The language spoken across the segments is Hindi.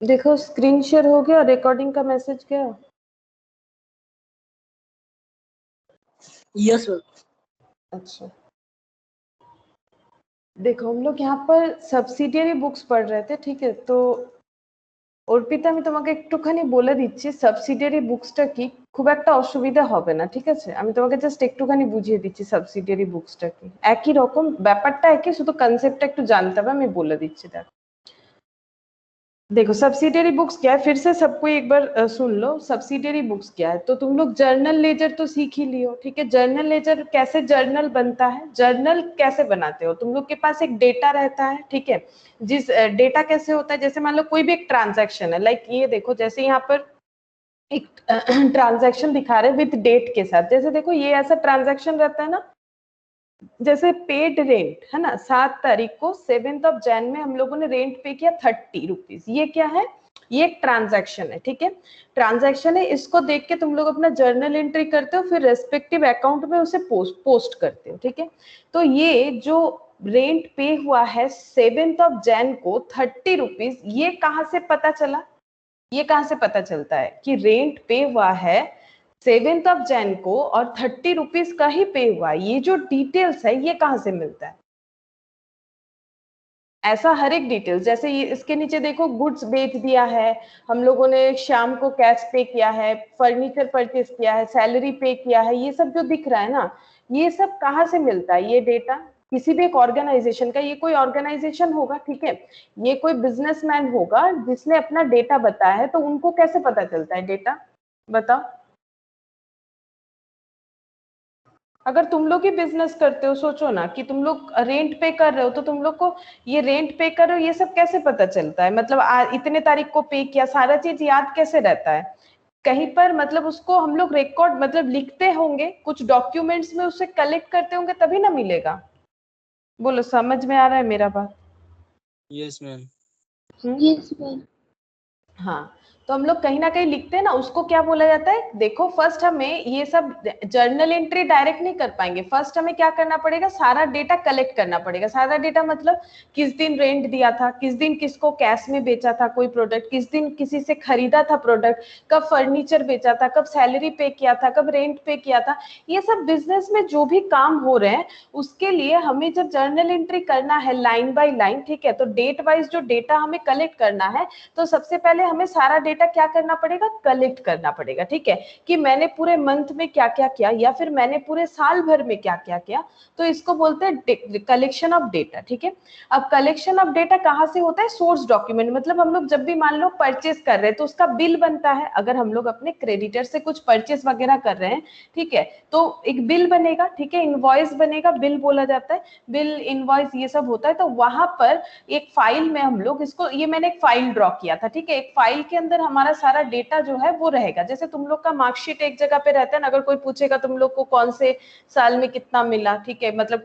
देखो स्क्रीन शेयर हो गया, रिकॉर्डिंग का मैसेज गया। Yes sir. अच्छा देखो हम लोग यहाँ पर सब्सिडियरी बुक्स पढ़ रहे थे, ठीक है। तो অর্পিতা আমি তোমাকে একটুখানি বলে দিচ্ছি সাবসিডিয়ারি বুকসটা কি, খুব একটা অসুবিধা হবে না, ঠিক আছে। আমি তোমাকে জাস্ট একটুখানি বুঝিয়ে দিচ্ছি সাবসিডিয়ারি বুকসটা কি। একই রকম ব্যাপারটা একই, শুধু কনসেপ্টটা একটু জানতে হবে, আমি বলে দিচ্ছি। देखो सब्सिडियरी बुक्स क्या है, फिर से सबको एक बार सुन लो सब्सिडियरी बुक्स क्या है। तो तुम लोग जर्नल लेजर तो सीख ही लियो, ठीक है। जर्नल लेजर कैसे जर्नल बनता है, जर्नल कैसे बनाते हो तुम लोग के पास एक डेटा रहता है, ठीक है। जिस डेटा कैसे होता है, जैसे मान लो कोई भी एक ट्रांजैक्शन है, लाइक ये देखो जैसे यहाँ पर एक ट्रांजैक्शन दिखा रहे विद डेट के साथ, जैसे देखो ये ऐसा ट्रांजैक्शन रहता है ना, जैसे पेड रेंट है ना, 7 तारीख को 7 जैन में हम लोगों ने रेंट पे किया 30 रुपीज, ये क्या है, ये एक ट्रांजैक्शन है, ठीक है। ट्रांजैक्शन है, इसको देख के तुम लोग अपना जर्नल एंट्री करते हो, फिर रेस्पेक्टिव अकाउंट में उसे पोस्ट करते हो, ठीक है। तो ये जो रेंट पे हुआ है 7 जैन को 30 रुपीज, ये कहाँ से पता चला, ये कहाँ से पता चलता है कि रेंट पे हुआ है 7 जैन को और 30 रुपीज का ही पे हुआ है, ये जो डिटेल्स है ये कहाँ से मिलता है। ऐसा हर एक डिटेल्स, जैसे ये इसके नीचे देखो गुड्स बेच दिया है, हम लोगों ने शाम को कैश पे किया है, फर्नीचर परचेस किया है, सैलरी पे किया है, ये सब जो दिख रहा है ना, ये सब कहाँ से मिलता है ये डेटा, किसी भी एक ऑर्गेनाइजेशन का। ये कोई ऑर्गेनाइजेशन होगा, ठीक है, ये कोई बिजनेसमैन होगा जिसने अपना डेटा बताया है, तो उनको कैसे पता चलता है डेटा, बताओ। अगर तुम लोग ही बिजनेस करते हो, सोचो ना कि तुम लोग रेंट पे कर रहे हो, तो तुम लोग को ये रेंट पे कर रहे हो ये सब कैसे पता चलता है, मतलब इतने तारीख को पे किया, सारा चीज याद कैसे रहता है कहीं पर, मतलब उसको हम लोग रिकॉर्ड मतलब लिखते होंगे कुछ डॉक्यूमेंट्स में, उसे कलेक्ट करते होंगे तभी ना मिलेगा। बोलो समझ में आ रहा है मेरा बात। Yes ma'am. Yes ma'am. हाँ, तो हम लोग कहीं ना कहीं लिखते हैं ना, उसको क्या बोला जाता है। देखो फर्स्ट हमें ये सब जर्नल एंट्री डायरेक्ट नहीं कर पाएंगे, फर्स्ट हमें क्या करना पड़ेगा, सारा डेटा कलेक्ट करना पड़ेगा। सारा डेटा मतलब किस दिन रेंट दिया था, किस दिन किसको कैश में बेचा था कोई प्रोडक्ट, किस दिन किसी से खरीदा था प्रोडक्ट, कब फर्नीचर बेचा था, कब सैलरी पे किया था, कब रेंट पे किया था, ये सब बिजनेस में जो भी काम हो रहे हैं उसके लिए हमें जब जर्नल एंट्री करना है लाइन बाय लाइन, ठीक है, तो डेट वाइज जो डेटा हमें कलेक्ट करना है, तो सबसे पहले हमें सारा डेटा क्या करना पड़ेगा, कलेक्ट करना पड़ेगा, ठीक है, कि मैंने पूरे मंथ में क्या क्या किया या फिर मैंने पूरे साल भर में क्या क्या किया, तो इसको बोलते हैं कलेक्शन ऑफ डेटा, ठीक है। अब कलेक्शन ऑफ डेटा कहाँ से होता है, सोर्स डॉक्यूमेंट, मतलब हम लोग जब भी मान लो परचेस कर रहे हैं तो उसका बिल बनता है, अगर हम लोग अपने क्रेडिटर से कुछ परचेस वगैरह कर रहे हैं, ठीक है, तो एक बिल बनेगा, ठीक है, इनवॉइस बनेगा, बिल बोला जाता है, बिल इनवॉइस ये सब होता है। तो वहां पर एक फाइल में हम लोग इसको, ये मैंने एक फाइल ड्रॉ किया था, ठीक है, एक फाइल के अंदर हमारा सारा डेटा जो है वो रहेगा। जैसे तुम लोग का मार्कशीट एक जगह पे रहता है ना, अगर कोई पूछेगा तुम लोग को कौन से साल में कितना मिला, ठीक है, मतलब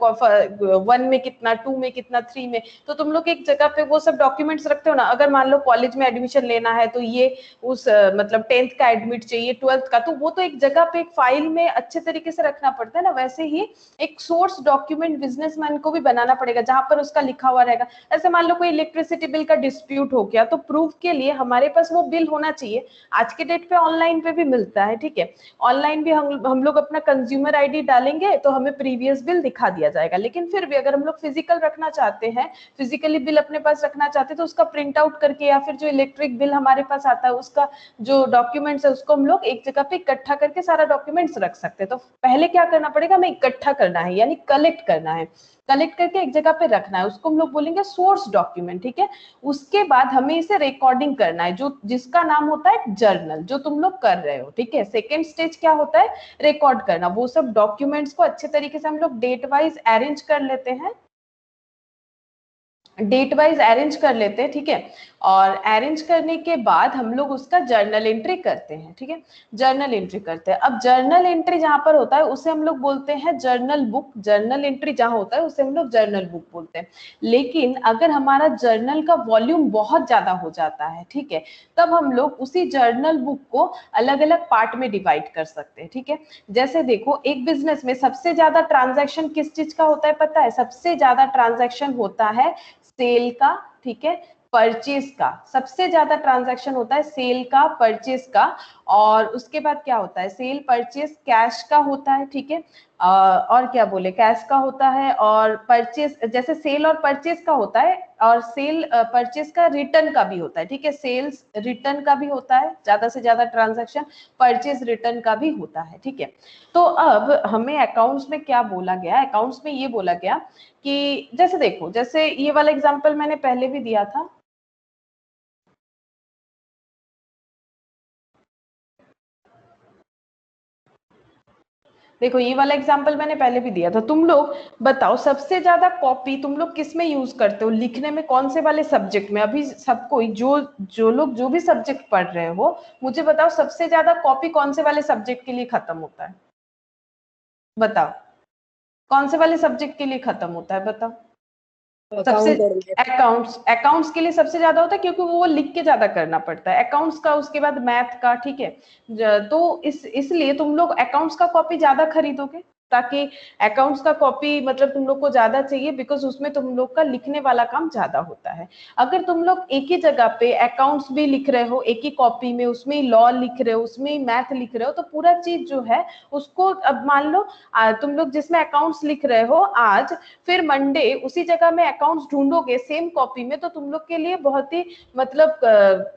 1 में कितना, 2 में कितना, 3 में, तो तुम लोग एक जगह पे वो सब डॉक्यूमेंट्स रखते हो ना। अगर मान लो कॉलेज में एडमिशन लेना है तो ये उस मतलब 10th का एडमिट चाहिए, 12th का, तो वो तो एक जगह पे एक फाइल में अच्छे तरीके से रखना पड़ता है ना। वैसे ही एक सोर्स डॉक्यूमेंट बिजनेसमैन को भी बनाना पड़ेगा जहां पर उसका लिखा हुआ रहेगा। ऐसे मान लो कोई इलेक्ट्रिसिटी बिल का डिस्प्यूट हो गया, तो प्रूफ के लिए हमारे पास वो बिल होना चाहिए। आज के डेट पे ऑनलाइन पे भी मिलता है, ठीक है, ऑनलाइन भी हम लोग अपना कंज्यूमर आईडी डालेंगे तो हमें प्रीवियस बिल दिखा दिया जाएगा। लेकिन फिर भी अगर हम लोग फिजिकल रखना चाहते हैं, फिजिकली बिल अपने पास रखना चाहते हैं, तो उसका प्रिंट आउट करके या फिर जो इलेक्ट्रिक बिल हमारे पास आता है उसका जो डॉक्यूमेंट्स है उसको हम लोग एक जगह पे इकट्ठा करके सारा डॉक्यूमेंट्स रख सकते हैं। तो पहले क्या करना पड़ेगा, हमें इकट्ठा करना है, यानी कलेक्ट करना है, कलेक्ट करके एक जगह पे रखना है, उसको हम लोग बोलेंगे सोर्स डॉक्यूमेंट, ठीक है। उसके बाद हमें इसे रिकॉर्डिंग करना है, जो जिसका नाम होता है जर्नल, जो तुम लोग कर रहे हो, ठीक है। सेकेंड स्टेज क्या होता है, रिकॉर्ड करना। वो सब डॉक्यूमेंट्स को अच्छे तरीके से हम लोग डेट वाइज अरेंज कर लेते हैं, डेट वाइज अरेंज कर लेते हैं, ठीक है। और अरेंज करने के बाद हम लोग उसका जर्नल एंट्री करते हैं, ठीक है, जर्नल एंट्री करते हैं। अब जर्नल एंट्री जहां पर होता है उसे हम लोग बोलते हैं जर्नल बुक, जर्नल एंट्री जहां होता है उसे हम लोग जर्नल बुक बोलते हैं। लेकिन अगर हमारा जर्नल का वॉल्यूम बहुत ज्यादा हो जाता है, ठीक है, तब हम लोग उसी जर्नल बुक को अलग अलग पार्ट में डिवाइड कर सकते हैं, ठीक है। जैसे देखो एक बिजनेस में सबसे ज्यादा ट्रांजैक्शन किस चीज का होता है पता है, सबसे ज्यादा ट्रांजैक्शन होता है सेल का, ठीक है, परचेज का, सबसे ज्यादा ट्रांजैक्शन होता है सेल का, परचेज का, और उसके बाद क्या होता है, सेल परचेज कैश का होता है, ठीक है, और क्या बोले, कैश का होता है, और परचेज जैसे सेल और परचेज का होता है, और सेल परचेज का रिटर्न का भी होता है, ठीक है, सेल्स रिटर्न का भी होता है, ज्यादा से ज्यादा ट्रांजैक्शन परचेज रिटर्न का भी होता है, ठीक है। तो अब हमें अकाउंट्स में क्या बोला गया, अकाउंट्स में ये बोला गया कि जैसे देखो, जैसे ये वाला एग्जांपल मैंने पहले भी दिया था, देखो ये वाला एग्जांपल मैंने पहले भी दिया था। तुम लोग बताओ सबसे ज्यादा कॉपी तुम लोग किस में यूज करते हो लिखने में, कौन से वाले सब्जेक्ट में? अभी सबको जो जो लोग जो भी सब्जेक्ट पढ़ रहे हो, मुझे बताओ सबसे ज्यादा कॉपी कौन से वाले सब्जेक्ट के लिए खत्म होता है? बताओ कौन से वाले सब्जेक्ट के लिए खत्म होता है, बताओ। सबसे अकाउंट्स, अकाउंट्स के लिए सबसे ज्यादा होता है क्योंकि वो लिख के ज्यादा करना पड़ता है अकाउंट्स का, उसके बाद मैथ का, ठीक है। तो इसलिए तुम लोग अकाउंट्स का कॉपी ज्यादा खरीदोगे, ताकि अकाउंट्स का कॉपी मतलब तुम लोग को ज्यादा चाहिए, बिकॉज उसमें तुम लोग का लिखने वाला काम ज्यादा होता है। अगर तुम लोग एक ही जगह पे अकाउंट्स भी लिख रहे हो, एक ही कॉपी में, उसमें लॉ लिख रहे हो, उसमें मैथ लिख रहे हो, तो पूरा चीज जो है उसको, अब मान लो तुम लोग जिसमें अकाउंट्स लिख रहे हो आज, फिर मंडे उसी जगह में अकाउंट्स ढूंढोगे सेम कॉपी में, तो तुम लोग के लिए बहुत ही मतलब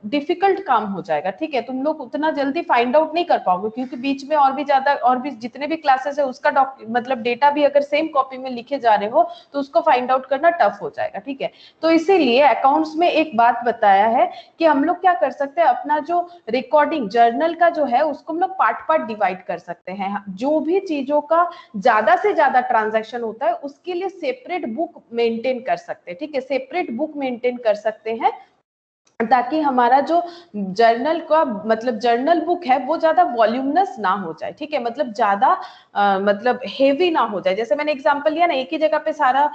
डिफिकल्ट काम हो जाएगा, ठीक है। तुम लोग उतना जल्दी फाइंड आउट नहीं कर पाओगे, क्योंकि बीच में और भी ज्यादा, और भी जितने भी क्लासेस है उसका मतलब डेटा भी अगर सेम कॉपी में लिखे जा रहे हो तो उसको फाइंड आउट करना टफ हो जाएगा, ठीक है। तो इसीलिए अकाउंट्स में एक बात बताया है कि हम लोग क्या कर सकते हैं, अपना जो रिकॉर्डिंग जर्नल का जो है उसको हम लोग पार्ट पार्ट डिवाइड कर सकते हैं। जो भी चीजों का ज्यादा से ज्यादा ट्रांजैक्शन होता है उसके लिए सेपरेट बुक मेंटेन कर सकते हैं, ठीक है, सेपरेट बुक मेंटेन कर सकते हैं, ताकि हमारा जो जर्नल का मतलब जर्नल बुक है वो ज्यादा वॉल्यूमनस ना हो जाए, ठीक है, मतलब ज्यादा मतलब हेवी ना हो जाए। जैसे मैंने एग्जांपल लिया ना, एक ही जगह पे सारा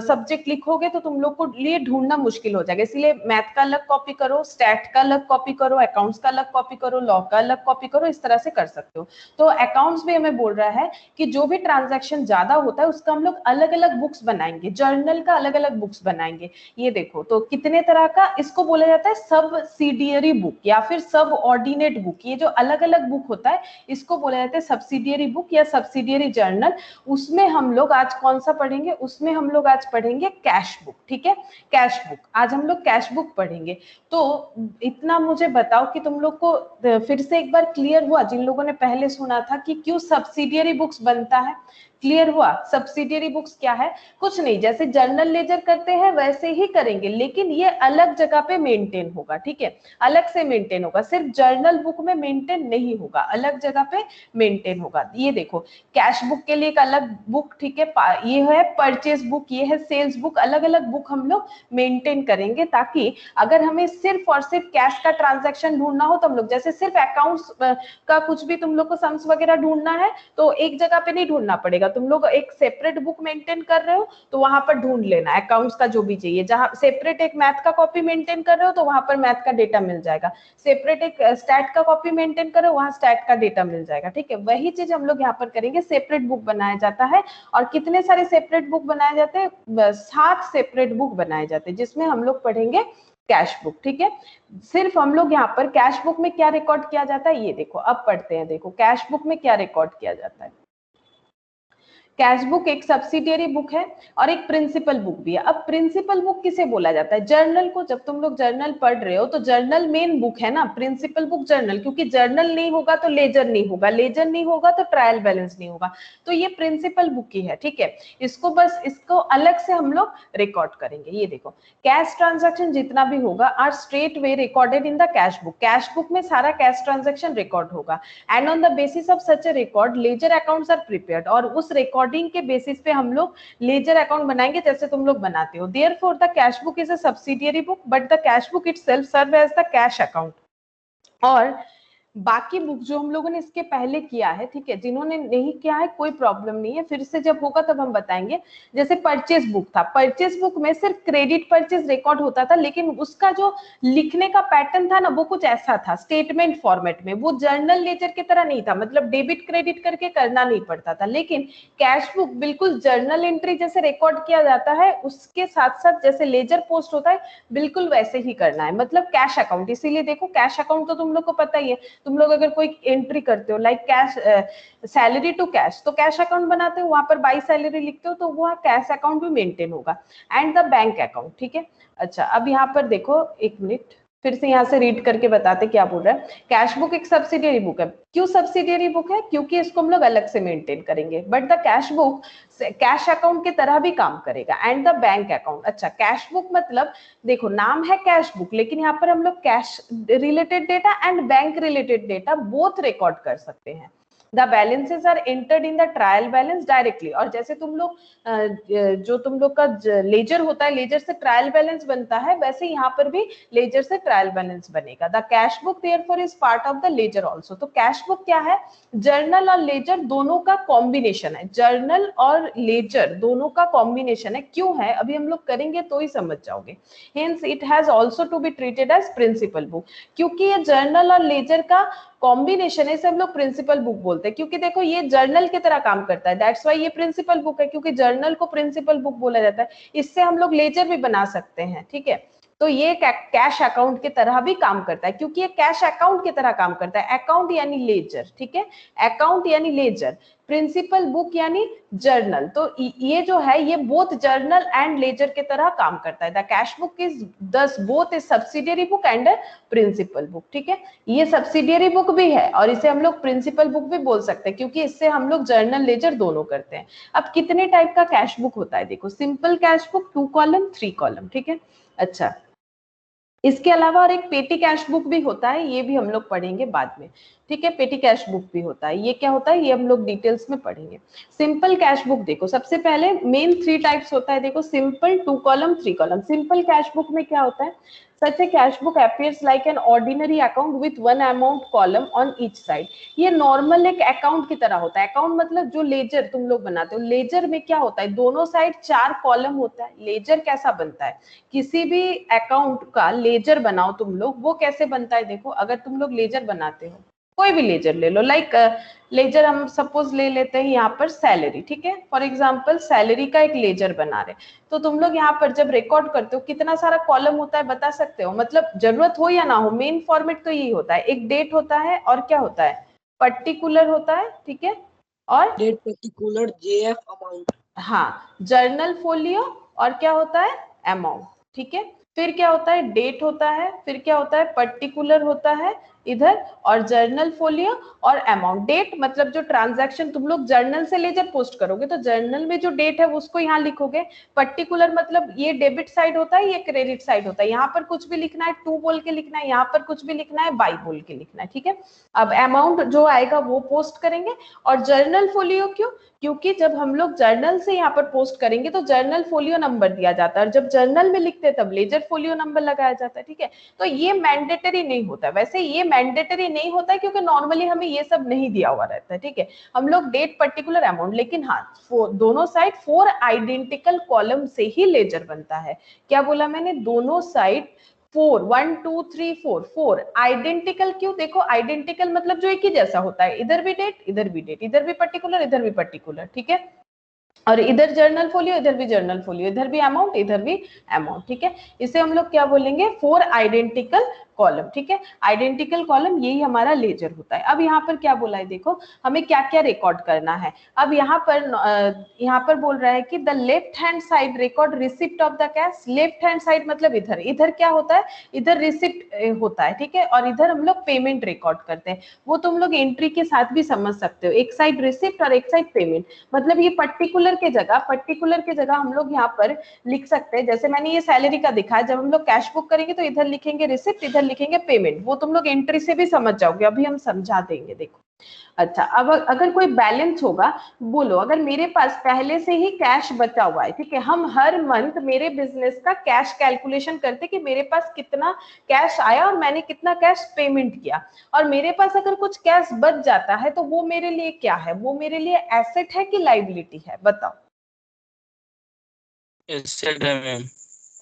सब्जेक्ट लिखोगे तो तुम लोग को लिए ढूंढना मुश्किल हो जाएगा, इसलिए मैथ का अलग कॉपी करो, स्टैट का अलग कॉपी करो, अकाउंट्स का अलग कॉपी करो, लॉ का अलग कॉपी करो, इस तरह से कर सकते हो। तो अकाउंट्स में हमें बोल रहा है कि जो भी ट्रांजेक्शन ज्यादा होता है उसका हम लोग अलग अलग बुक्स बनाएंगे, जर्नल का अलग अलग बुक्स बनाएंगे। ये देखो तो कितने तरह का इसको बोला जाता है, सब्सिडियरी बुक या फिर सब ऑर्डिनेट बुक। ये जो अलग अलग बुक होता है इसको बोला जाता है सब्सिडियरी बुक या सब्सिडियरी जर्नल। उसमें हम लोग आज कौन सा पढ़ेंगे, उसमें हम लोग आज पढ़ेंगे कैश बुक, ठीक है, कैश बुक। आज हम लोग कैश बुक पढ़ेंगे। तो इतना मुझे बताओ कि तुम लोग को फिर से एक बार क्लियर हुआ, जिन लोगों ने पहले सुना था कि क्यों सब्सिडियरी बुक्स बनता है, क्लियर हुआ? सब्सिडियरी बुक्स क्या है, कुछ नहीं, जैसे जर्नल लेजर करते हैं वैसे ही करेंगे, लेकिन ये अलग जगह पे मेंटेन होगा, ठीक है, अलग से मेंटेन होगा, सिर्फ जर्नल बुक में मेंटेन नहीं होगा, अलग जगह पे मेंटेन होगा। ये देखो कैश बुक के लिए एक अलग बुक, ठीक है, ये है परचेज बुक, ये है सेल्स बुक, अलग अलग बुक हम लोग मेंटेन करेंगे, ताकि अगर हमें सिर्फ और सिर्फ कैश का ट्रांजैक्शन ढूंढना हो तो हम लोग, जैसे सिर्फ अकाउंट्स का कुछ भी तुम लोग को सम्स वगैरह ढूंढना है तो एक जगह पे नहीं ढूंढना पड़ेगा, तुम लोग एक सेपरेट बुक मेंटेन कर रहे हो तो वहां पर ढूंढ लेना अकाउंट्स का जो भी चाहिए, जहां सेपरेट एक मैथ का कॉपी मेंटेन कर रहे हो तो वहां पर मैथ का डेटा मिल जाएगा, सेपरेट एक स्टैट का कॉपी मेंटेन कर रहे हो वहां स्टैट का डेटा मिल जाएगा, ठीक है। वही चीज हम लोग यहाँ पर करेंगे, सेपरेट बुक बनाया जाता है। और कितने सारे सेपरेट बुक बनाए जाते हैं, 7 सेपरेट बुक बनाए जाते हैं, जिसमें हम लोग पढ़ेंगे कैश बुक, ठीक है। सिर्फ हम लोग यहाँ पर कैश बुक में क्या रिकॉर्ड किया जाता है, ये देखो अब पढ़ते हैं। देखो कैश बुक में क्या रिकॉर्ड किया जाता है, कैश बुक एक सब्सिडियरी बुक है और एक प्रिंसिपल बुक भी है। अब प्रिंसिपल बुक किसे बोला जाता है, जर्नल को। जब तुम लोग जर्नल पढ़ रहे हो तो जर्नल मेन बुक है ना, प्रिंसिपल बुक जर्नल, क्योंकि जर्नल नहीं होगा तो लेजर नहीं होगा, लेजर नहीं होगा तो ट्रायल बैलेंस नहीं होगा, तो ये प्रिंसिपल बुक ही है, ठीक है। इसको बस इसको अलग से हम लोग रिकॉर्ड करेंगे। ये देखो कैश ट्रांजेक्शन जितना भी होगा are straight way recorded in the cash book, cash book में सारा कैश ट्रांजेक्शन रिकॉर्ड होगा। And on the basis of such a record ledger accounts are prepared, और उस रिकॉर्डिंग के बेसिस पे हम लोग लेजर अकाउंट बनाएंगे जैसे तुम लोग बनाते हो। Therefore the cash book is a subsidiary book but the cash book itself serve as the cash account. और बाकी बुक जो हम लोगों ने इसके पहले किया है, ठीक है, जिन्होंने नहीं किया है कोई प्रॉब्लम नहीं है, फिर से जब होगा तब हम बताएंगे। जैसे परचेस बुक था, परचेस बुक में सिर्फ क्रेडिट परचेस रिकॉर्ड होता था, लेकिन उसका जो लिखने का पैटर्न था ना वो कुछ ऐसा था स्टेटमेंट फॉर्मेट में, वो जर्नल लेजर की तरह नहीं था, मतलब डेबिट क्रेडिट करके करना नहीं पड़ता था। लेकिन कैश बुक बिल्कुल जर्नल एंट्री जैसे रिकॉर्ड किया जाता है, उसके साथ साथ जैसे लेजर पोस्ट होता है बिल्कुल वैसे ही करना है, मतलब कैश अकाउंट। इसीलिए देखो कैश अकाउंट तो तुम लोग को पता ही है, तुम लोग अगर कोई एंट्री करते हो like cash salary to cash, तो कैश अकाउंट बनाते हो, वहां पर बाई सैलरी लिखते हो, तो वहां कैश अकाउंट भी मेंटेन होगा, एंड द बैंक अकाउंट, ठीक है। अच्छा, अब यहाँ पर देखो, एक मिनट फिर से यहाँ से रीड करके बताते क्या बोल रहा है। कैश बुक एक सब्सिडियरी बुक है। क्यों सब्सिडियरी बुक है? क्योंकि इसको हम लोग अलग से मेंटेन करेंगे, but the cash book cash account की तरह भी काम करेगा, एंड द बैंक अकाउंट। अच्छा, कैश बुक मतलब देखो नाम है कैश बुक, लेकिन यहाँ पर हम लोग cash related data and bank related data both record कर सकते हैं। The balances are entered in the trial balance directly। और जैसे तुम लोग जो तुम लोग का लेजर होता है, लेजर से ट्रायल बैलेंस बनता है, वैसे यहाँ पर भी लेजर से ट्रायल बैलेंस बनेगा। The cash book therefore is part of the ledger also. तो कैश बुक क्या है? जर्नल और लेजर दोनों का कॉम्बिनेशन है, जर्नल और लेजर दोनों का कॉम्बिनेशन है। क्यों है अभी हम लोग करेंगे तो ही समझ जाओगे। Hence it has also to be treated as principal book, क्योंकि ये जर्नल और लेजर का कॉम्बिनेशन है, इसे हम लोग प्रिंसिपल बुक बोलते हैं, क्योंकि देखो ये जर्नल की तरह काम करता है, दैट्स व्हाई ये प्रिंसिपल बुक है, क्योंकि जर्नल को प्रिंसिपल बुक बोला जाता है। इससे हम लोग लेजर भी बना सकते हैं, ठीक है। तो ये कैश अकाउंट की तरह भी काम करता है, क्योंकि ये कैश अकाउंट की तरह काम करता है। अकाउंट यानी लेजर, ठीक है, अकाउंट यानी लेजर, प्रिंसिपल बुक यानी जर्नल। तो ये जो है ये बोथ जर्नल एंड लेजर के तरह काम करता है। The cash book is thus both a subsidiary book and principal book, ठीक है। ये सब्सिडियरी बुक भी है और इसे हम लोग प्रिंसिपल बुक भी बोल सकते हैं, क्योंकि इससे हम लोग जर्नल लेजर दोनों करते हैं। अब कितने टाइप का कैश बुक होता है? देखो, simple cash book 2 column 3 column, ठीक है। अच्छा, इसके अलावा और एक पेटी कैश बुक भी होता है, ये भी हम लोग पढ़ेंगे बाद में, ठीक है। पेटी कैश बुक भी होता है, ये क्या होता है ये हम लोग डिटेल्स में पढ़ेंगे। सिंपल कैश बुक देखो, सबसे पहले मेन 3 टाइप्स होता है। देखो, simple, 2 column 3 column. Simple cash book में क्या होता है? Such a cash book appears like an ordinary account with one amount column on each side। ये नॉर्मल एक अकाउंट की तरह होता है। अकाउंट मतलब जो लेजर तुम लोग बनाते हो, लेजर में क्या होता है? दोनों साइड 4 कॉलम होता है। लेजर कैसा बनता है? किसी भी अकाउंट का लेजर बनाओ तुम लोग, वो कैसे बनता है? देखो, अगर तुम लोग लेजर बनाते हो, कोई भी लेजर ले लो, लाइक लेजर हम सपोज ले लेते हैं यहाँ पर सैलरी, ठीक है। फॉर एग्जांपल सैलरी का एक लेजर बना रहे, तो तुम लोग यहाँ पर जब रिकॉर्ड करते हो कितना सारा कॉलम होता है बता सकते हो? मतलब जरूरत हो या ना हो, मेन फॉर्मेट तो यही होता है। एक डेट होता है और क्या होता है? पर्टिकुलर होता है, ठीक है, और डेट पर्टिकुलर जेएफ अमाउंट। हाँ, जर्नल फोलियो, और क्या होता है? अमाउंट, ठीक है। फिर क्या होता है? डेट होता है, फिर क्या होता है? पर्टिकुलर होता है इधर, और जर्नल फोलियो और अमाउंट। डेट मतलब जो ट्रांजैक्शन तुम लोग जर्नल से लेजर पोस्ट करोगे, तो जर्नल में जो डेट है उसको यहाँ लिखोगे। पर्टिकुलर मतलब ये डेबिट साइड होता है, ये क्रेडिट साइड होता है। यहाँ पर कुछ भी लिखना है टू बोल के लिखना है, यहाँ पर कुछ भी लिखना है बाई बोल के लिखना है, ठीक है। अब अमाउंट जो आएगा वो पोस्ट करेंगे। और जर्नल फोलियो क्यों? क्योंकि जब हम लोग जर्नल से यहाँ पर पोस्ट करेंगे तो जर्नल फोलियो नंबर दिया जाता है, और जब जर्नल में लिखते हैं तब लेजर फोलियो नंबर लगाया जाता है, ठीक है। तो ये मैंडेटरी नहीं होता है, वैसे ये मैंडेटरी नहीं होता है क्योंकि नॉर्मली हमें ये सब नहीं दिया हुआ रहता है, ठीक है। हम लोग डेट, पर्टिकुलर, अमाउंट, लेकिन हाँ दोनों साइड 4 आइडेंटिकल कॉलम से ही लेजर बनता है। क्या बोला मैंने? दोनों साइड 4, 1 2 3 4 आइडेंटिकल। क्यों? देखो, आइडेंटिकल मतलब जो एक ही जैसा होता है, इधर भी डेट, इधर भी डेट, इधर भी पर्टिकुलर, इधर भी पर्टिकुलर, ठीक है। और इधर जर्नल फोलियो, इधर भी जर्नल फोलियो, इधर भी अमाउंट, इधर भी अमाउंट, ठीक है। इसे हम लोग क्या बोलेंगे? 4 आइडेंटिकल कॉलम, ठीक है। आइडेंटिकल कॉलम यही हमारा लेजर होता है। अब यहाँ पर क्या बोला है? देखो, हमें क्या क्या रिकॉर्ड करना है। अब यहाँ पर बोल रहा है कि the left hand side record receipt of the cash. Left hand side मतलब इधर, इधर क्या होता है? इधर रिसिप्ट होता है, ठीक है, और इधर हम लोग पेमेंट रिकॉर्ड करते हैं। वो तुम लोग एंट्री के साथ भी समझ सकते हो, एक साइड रिसिप्ट और एक साइड पेमेंट। मतलब ये पर्टिकुलर के जगह हम लोग यहाँ पर लिख सकते हैं। जैसे मैंने ये सैलरी का दिखाया, जब हम लोग कैश बुक करेंगे तो इधर लिखेंगे रिसिप्ट, इधर लिखेंगे पेमेंट। वो तुम लोग एंट्री से भी समझ जाओगे, अभी हम समझा देंगे। देखो, अच्छा, अब अगर कोई बैलेंस होगा, बोलो अगर मेरे पास पहले से ही कैश बचा हुआ है, ठीक है, हम हर मंथ मेरे बिजनेस का कैश कैलकुलेशन करते कि मेरे पास कितना कैश आया और मैंने कितना कैश पेमेंट किया, और मेरे पास अगर कुछ कैश बच जाता है तो वो मेरे लिए क्या है, वो मेरे लिए एसेट है कि लायबिलिटी है, बताओ। एसेट है मैम।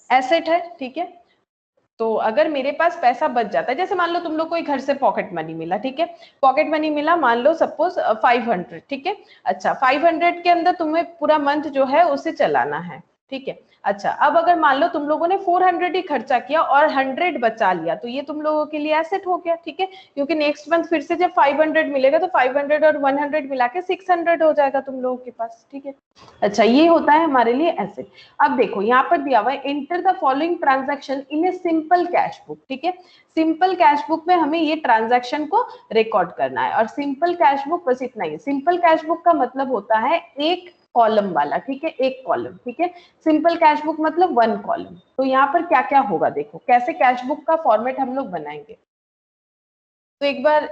एसेट है, ठीक है। तो अगर मेरे पास पैसा बच जाता है, जैसे मान लो तुम लोग कोई घर से पॉकेट मनी मिला, ठीक है, पॉकेट मनी मिला मान लो सपोज 500, ठीक है। अच्छा, 500 के अंदर तुम्हें पूरा मंथ जो है उसे चलाना है, ठीक है। अच्छा, अब अगर मान लो तुम लोगों ने 400 ही खर्चा किया और 100 बचा लिया, तो ये तुम लोगों के लिए एसेट हो गया, ठीक है, क्योंकि नेक्स्ट मंथ फिर से जब 500 मिलेगा तो 500 और 100 मिला के 600 हो जाएगा तुम लोगों के पास, ठीक है। अच्छा, ये होता है हमारे लिए एसेट। अब देखो यहाँ पर दिया हुआ है enter the following transaction in a simple cash book, ठीक है। सिंपल कैश बुक में हमें ये ट्रांजैक्शन को रिकॉर्ड करना है, और सिंपल कैश बुक बस इतना ही। सिंपल कैश बुक का मतलब होता है एक कॉलम वाला, ठीक है, एक कॉलम, ठीक है। सिंपल कैश बुक मतलब 1 कॉलम। तो यहाँ पर क्या क्या होगा, देखो कैसे कैश बुक का फॉर्मेट हम लोग बनाएंगे। तो एक बार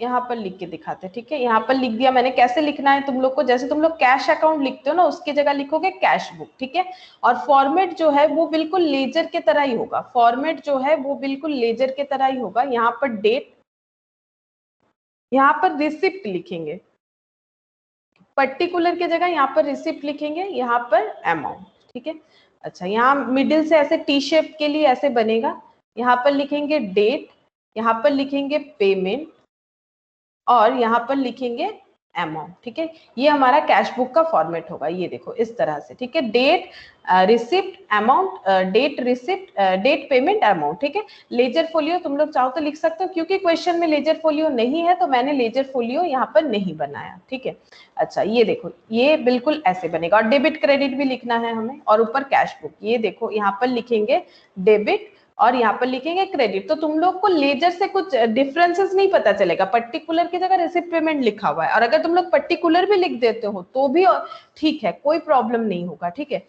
यहाँ पर लिख के दिखाते हैं, ठीक है। यहाँ पर लिख दिया मैंने, कैसे लिखना है तुम लोग को, जैसे तुम लोग कैश अकाउंट लिखते हो ना, उसकी जगह लिखोगे कैश बुक, ठीक है। और फॉर्मेट जो है वो बिल्कुल लेजर के तरह ही होगा, फॉर्मेट जो है वो बिल्कुल लेजर के तरह ही होगा। यहाँ पर डेट, यहाँ पर रिसिप्ट लिखेंगे, पर्टिकुलर की जगह यहाँ पर रिसिप्ट लिखेंगे, यहाँ पर अमाउंट, ठीक है। अच्छा, यहाँ मिडिल से ऐसे टी शेप के लिए ऐसे बनेगा, यहाँ पर लिखेंगे डेट, यहाँ पर लिखेंगे पेमेंट, और यहाँ पर लिखेंगे अमाउंट, ठीक है। ये हमारा कैश बुक का फॉर्मेट होगा, ये देखो इस तरह से, ठीक है। Date, receipt, amount, date, receipt, date, payment, amount, ठीक है। लेजर फोलियो तुम लोग चाहो तो लिख सकते हो, क्योंकि क्वेश्चन में लेजर फोलियो नहीं है तो मैंने लेजर फोलियो यहाँ पर नहीं बनाया, ठीक है। अच्छा, ये देखो ये बिल्कुल ऐसे बनेगा, और डेबिट क्रेडिट भी लिखना है हमें, और ऊपर कैश बुक, ये देखो यहाँ पर लिखेंगे डेबिट और यहाँ पर लिखेंगे क्रेडिट। तो तुम लोग को लेजर से कुछ डिफरेंसेस नहीं पता चलेगा, पर्टिकुलर की जगह रिसिप्ट पेमेंट लिखा हुआ है, और अगर तुम लोग पर्टिकुलर भी लिख देते हो तो भी ठीक है, कोई प्रॉब्लम नहीं होगा, ठीक है।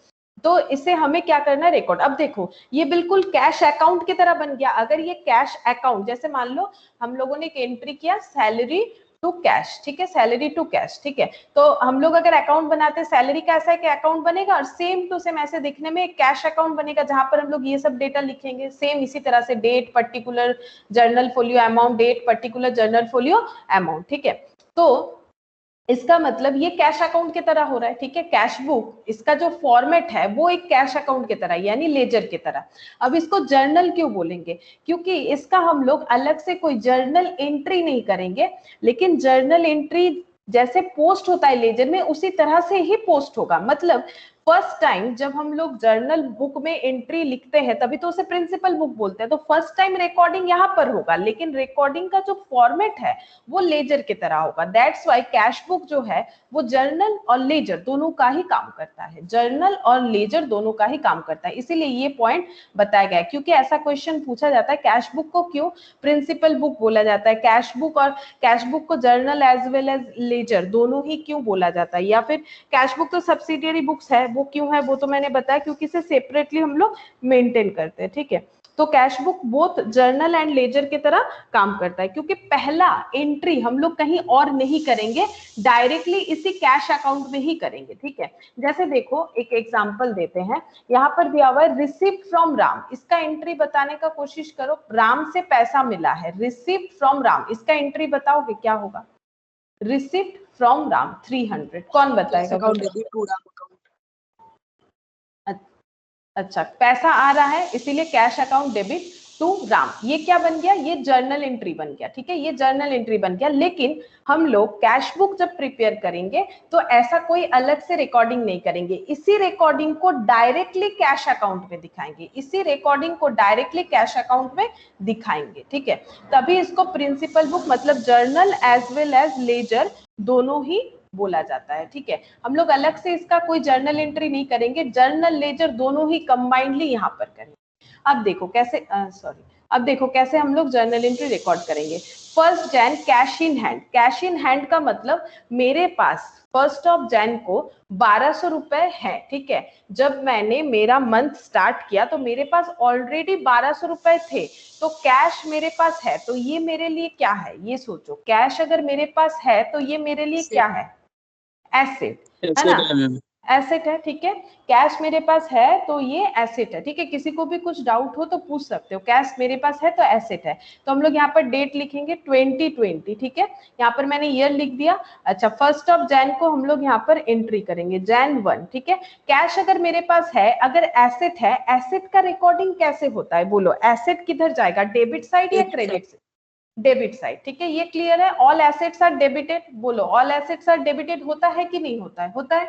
तो इसे हमें क्या करना है, रिकॉर्ड। अब देखो ये बिल्कुल कैश अकाउंट की तरह बन गया। अगर ये कैश अकाउंट, जैसे मान लो हम लोगों ने एक एंट्री किया सैलरी टू कैश, ठीक है, सैलरी टू कैश, ठीक है। तो हम लोग अगर अकाउंट बनाते हैं, सैलरी का ऐसा है कि अकाउंट बनेगा, और सेम टू सेम ऐसे दिखने में एक कैश अकाउंट बनेगा, जहां पर हम लोग ये सब डेटा लिखेंगे सेम इसी तरह से, date, particular, journal folio, amount, date, particular, journal folio, amount, ठीक है। तो इसका मतलब ये कैश अकाउंट की तरह हो रहा है, ठीक है। कैश बुक, इसका जो फॉर्मेट है वो एक कैश अकाउंट की तरह, यानी लेजर की तरह। अब इसको जर्नल क्यों बोलेंगे, क्योंकि इसका हम लोग अलग से कोई जर्नल एंट्री नहीं करेंगे, लेकिन जर्नल एंट्री जैसे पोस्ट होता है लेजर में, उसी तरह से ही पोस्ट होगा। मतलब फर्स्ट टाइम जब हम लोग जर्नल बुक में एंट्री लिखते हैं तभी तो उसे प्रिंसिपल बुक बोलते हैं, तो फर्स्ट टाइम रिकॉर्डिंग यहाँ पर होगा, लेकिन रिकॉर्डिंग का जो फॉर्मेट है वो लेजर की तरह होगा। दैट्स वाई कैश बुक जो है वो जर्नल और लेजर दोनों का ही काम करता है, जर्नल और लेजर दोनों का ही काम करता है। इसीलिए ये पॉइंट बताया गया है, क्योंकि ऐसा क्वेश्चन पूछा जाता है कैश बुक को क्यों प्रिंसिपल बुक बोला जाता है, कैश बुक और कैश बुक को journal as well as ledger दोनों ही क्यों बोला जाता है, या फिर कैश बुक तो सब्सिडियरी बुक्स है, वो क्यों है वो तो मैंने बताया, क्योंकि इसे सेपरेटली हम लोग मेंटेन करते हैं, ठीक है। तो cash book both journal and ledger की तरह काम करता है, क्योंकि पहला एंट्री हम लोग कहीं और नहीं करेंगे, डायरेक्टली इसी कैश अकाउंट में ही करेंगे, ठीक है। जैसे देखो एक एग्जांपल देते हैं, यहाँ पर दिया हुआ है रिसिप्ट फ्रॉम राम, इसका एंट्री बताने का कोशिश करो। राम से पैसा मिला है, रिसिप्ट फ्रॉम राम, इसका एंट्री बताओगे क्या होगा। रिसिप्ट फ्रॉम राम 300, कौन बताएगा। Account debit to Ram account. अच्छा, पैसा आ रहा है इसीलिए cash account debit to Ram, ये क्या बन गया, ये जर्नल एंट्री बन गया, ठीक है, ये जर्नल एंट्री बन गया। लेकिन हम लोग कैश बुक जब प्रिपेयर करेंगे तो ऐसा कोई अलग से रिकॉर्डिंग नहीं करेंगे, इसी रिकॉर्डिंग को डायरेक्टली कैश अकाउंट में दिखाएंगे, इसी रिकॉर्डिंग को डायरेक्टली कैश अकाउंट में दिखाएंगे, ठीक है। तभी इसको प्रिंसिपल बुक मतलब journal as well as ledger दोनों ही बोला जाता है, ठीक है। हम लोग अलग से इसका कोई जर्नल एंट्री नहीं करेंगे, जर्नल लेजर दोनों ही कंबाइंडली यहाँ पर करेंगे। अब देखो कैसे, सॉरी अब देखो कैसे हम लोग जर्नल एंट्री रिकॉर्ड करेंगे। 1 Jain cash in hand. Cash in hand का मतलब मेरे पास 1 जैन को 1200 रुपए है, ठीक है। जब मैंने मेरा मंथ स्टार्ट किया तो मेरे पास ऑलरेडी 1200 रुपए थे, तो कैश मेरे पास है, तो ये मेरे लिए क्या है, ये सोचो। कैश अगर मेरे पास है तो ये मेरे लिए क्या है, एसेट है ना, एसेट है, ठीक है। कैश मेरे पास है तो ये एसेट है, ठीक है। किसी को भी कुछ डाउट हो तो पूछ सकते हो। कैश मेरे पास है तो एसेट है। तो हम लोग यहाँ पर डेट लिखेंगे 2020, ठीक है। यहाँ पर मैंने ईयर लिख दिया। अच्छा, 1 जैन को हम लोग यहाँ पर एंट्री करेंगे, Jan 1, ठीक है। कैश अगर मेरे पास है, अगर एसेट है, एसेट का रिकॉर्डिंग कैसे होता है बोलो, एसेट किधर जाएगा, डेबिट साइड या क्रेडिट साइड, डेबिट साइड, ठीक है। ये क्लियर है। ऑल एसेट्स आर डेबिटेड, बोलो ऑल एसेट्स आर डेबिटेड होता है कि नहीं होता है, होता है।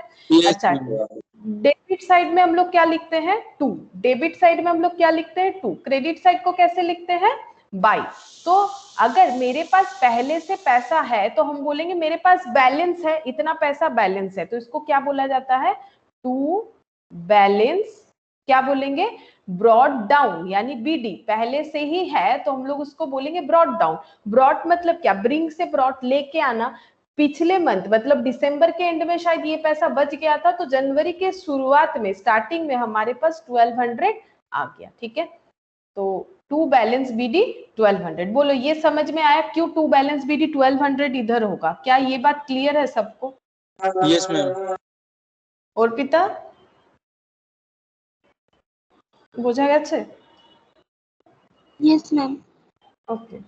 अच्छा, डेबिट साइड में हम लोग क्या लिखते हैं, 2। डेबिट साइड में हम लोग क्या लिखते हैं, 2। क्रेडिट साइड को कैसे लिखते हैं, बाई। तो अगर मेरे पास पहले से पैसा है तो हम बोलेंगे मेरे पास बैलेंस है, इतना पैसा बैलेंस है, तो इसको क्या बोला जाता है, टू बैलेंस, क्या बोलेंगे, ब्रॉड डाउन, यानी बीडी पहले से ही है तो हम लोग उसको बोलेंगे ब्रॉड डाउन। ब्रॉड मतलब क्या, ब्रिंग से ब्रॉड लेके आना। पिछले मंथ मतलब दिसंबर के एंड में शायद ये पैसा बच गया था, तो जनवरी के शुरुआत में स्टार्टिंग में हमारे पास 1200 आ गया, ठीक है। तो टू बैलेंस बीडी 1200, बोलो ये समझ में आया क्यों टू बैलेंस बीडी 1200 इधर होगा, क्या ये बात क्लियर है सबको? Yes ma'am. और पिता বোঝা গেছে? Yes, ma'am. ओके।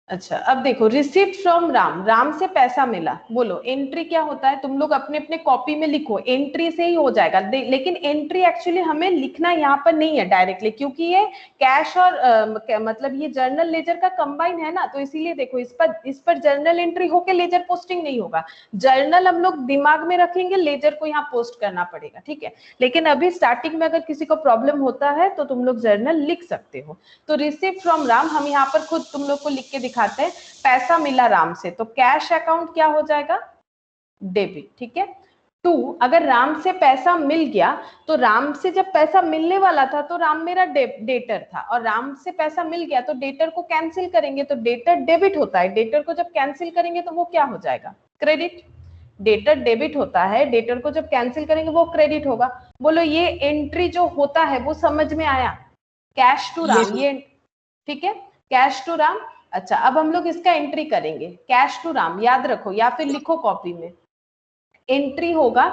अच्छा, अब देखो रिसीव्ड फ्रॉम राम, राम से पैसा मिला, बोलो एंट्री क्या होता है, तुम लोग अपने अपने कॉपी में लिखो, एंट्री से ही हो जाएगा। लेकिन एंट्री एक्चुअली हमें लिखना यहाँ पर नहीं है डायरेक्टली, क्योंकि ये कैश और मतलब ये जर्नल लेजर का कंबाइन है ना, तो इसीलिए देखो इस पर जर्नल एंट्री होके लेजर पोस्टिंग नहीं होगा। जर्नल हम लोग दिमाग में रखेंगे, लेजर को यहाँ पोस्ट करना पड़ेगा, ठीक है। लेकिन अभी स्टार्टिंग में अगर किसी को प्रॉब्लम होता है तो तुम लोग जर्नल लिख सकते हो। तो रिसीव फ्रॉम राम हम यहाँ पर खुद तुम लोग को लिख के दिखाते हैं, पैसा मिला राम से, तो कैश अकाउंट क्या हो जाएगा, डेबिट, ठीक है। 2, अगर राम से पैसा मिल गया तो राम से जब पैसा मिलने वाला था तो राम मेरा डेटर था, और राम से पैसा मिल गया तो डेटर को कैंसिल करेंगे तो डेटर डेबिट होता है, डेटर को जब कैंसिल करेंगे तो वो क्या हो जाएगा, क्रेडिट। डेटर डेबिट होता है, डेटर को जब कैंसिल करेंगे वो क्रेडिट होगा। बोलो ये एंट्री जो होता है वो समझ में आया, कैश टू राम, ये ठीक है, कैश टू राम। अच्छा, अब हम लोग इसका एंट्री करेंगे, कैश टू राम, याद रखो या फिर लिखो कॉपी में, एंट्री होगा।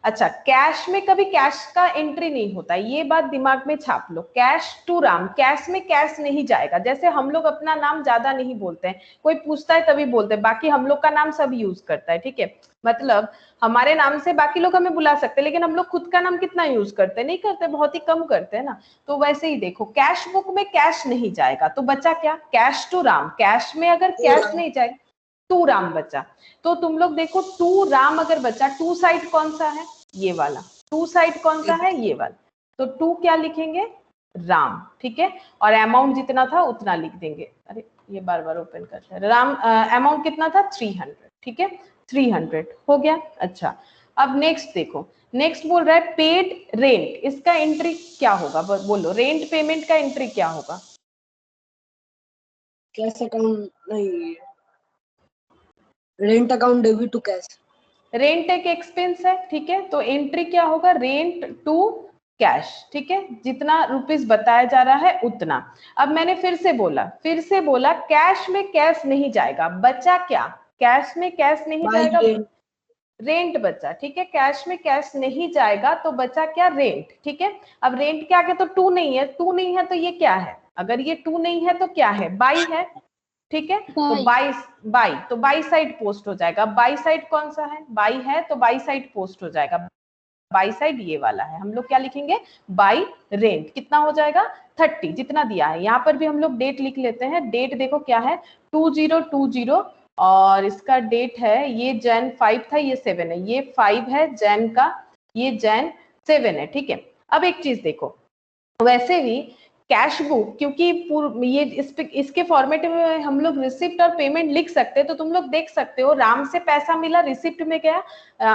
अच्छा, कैश में कभी कैश का एंट्री नहीं होता, ये बात दिमाग में छाप लो। कैश टू राम, कैश में कैश नहीं जाएगा। जैसे हम लोग अपना नाम ज्यादा नहीं बोलते हैं, कोई पूछता है तभी बोलते हैं, बाकी हम लोग का नाम सब यूज करता है, ठीक है। मतलब हमारे नाम से बाकी लोग हमें बुला सकते हैं, लेकिन हम लोग खुद का नाम कितना यूज करते हैं, नहीं करते, बहुत ही कम करते हैं ना। तो वैसे ही देखो, कैश बुक में कैश नहीं जाएगा तो बचा क्या, कैश टू राम। कैश में अगर कैश नहीं जाएगा, टू राम बचा। तो तुम लोग देखो, टू राम अगर बचा, टू साइड कौन सा है, ये वाला। टू साइड कौन सा है, ये वाला। तो टू क्या लिखेंगे, राम, ठीक है। और अमाउंट जितना था उतना लिख देंगे। अरे ये बार बार ओपन करते हैं। राम अमाउंट कितना था, 300, ठीक है, 300 हो गया। अच्छा, अब नेक्स्ट देखो, नेक्स्ट बोल रहा है पेड रेंट, इसका एंट्री क्या होगा, बोलो रेंट पेमेंट का एंट्री क्या होगा, कैश अकाउंट नहीं, rent account debit to cash. Rent एक एक्सपेंस है, ठीक है, तो एंट्री क्या होगा, रेंट टू कैश, ठीक है, जितना रुपीस बताया जा रहा है उतना। अब मैंने फिर से बोला कैश में कैश नहीं जाएगा, बचा क्या, कैश में कैश नहीं जाएगा, रेंट बचा, ठीक है। कैश में कैश नहीं जाएगा तो बचा क्या, रेंट, ठीक है। अब रेंट के आगे तो टू नहीं है, टू नहीं है तो ये क्या है, अगर ये टू नहीं है तो क्या है, बाई है, ठीक है। तो बाई तो बाई साइड पोस्ट हो जाएगा। बाई साइड कौन सा है, बाई है, तो बाई साइड पोस्ट हो जाएगा। बाई साइड ये वाला है, हम लोग क्या लिखेंगे, बाई रेंट, कितना हो जाएगा, 30, जितना दिया है। यहाँ पर भी हम लोग डेट लिख लेते हैं, डेट देखो क्या है, 2020, और इसका डेट है, ये Jan 5 था, ये 7 है, ये 5 है Jan का, ये Jan 7 है, ठीक है। अब एक चीज देखो, वैसे भी कैश बुक, क्योंकि ये इसके फॉर्मेट में हम लोग रिसिप्ट और पेमेंट लिख सकते हैं, तो तुम लोग देख सकते हो राम से पैसा मिला, रिसिप्ट में गया,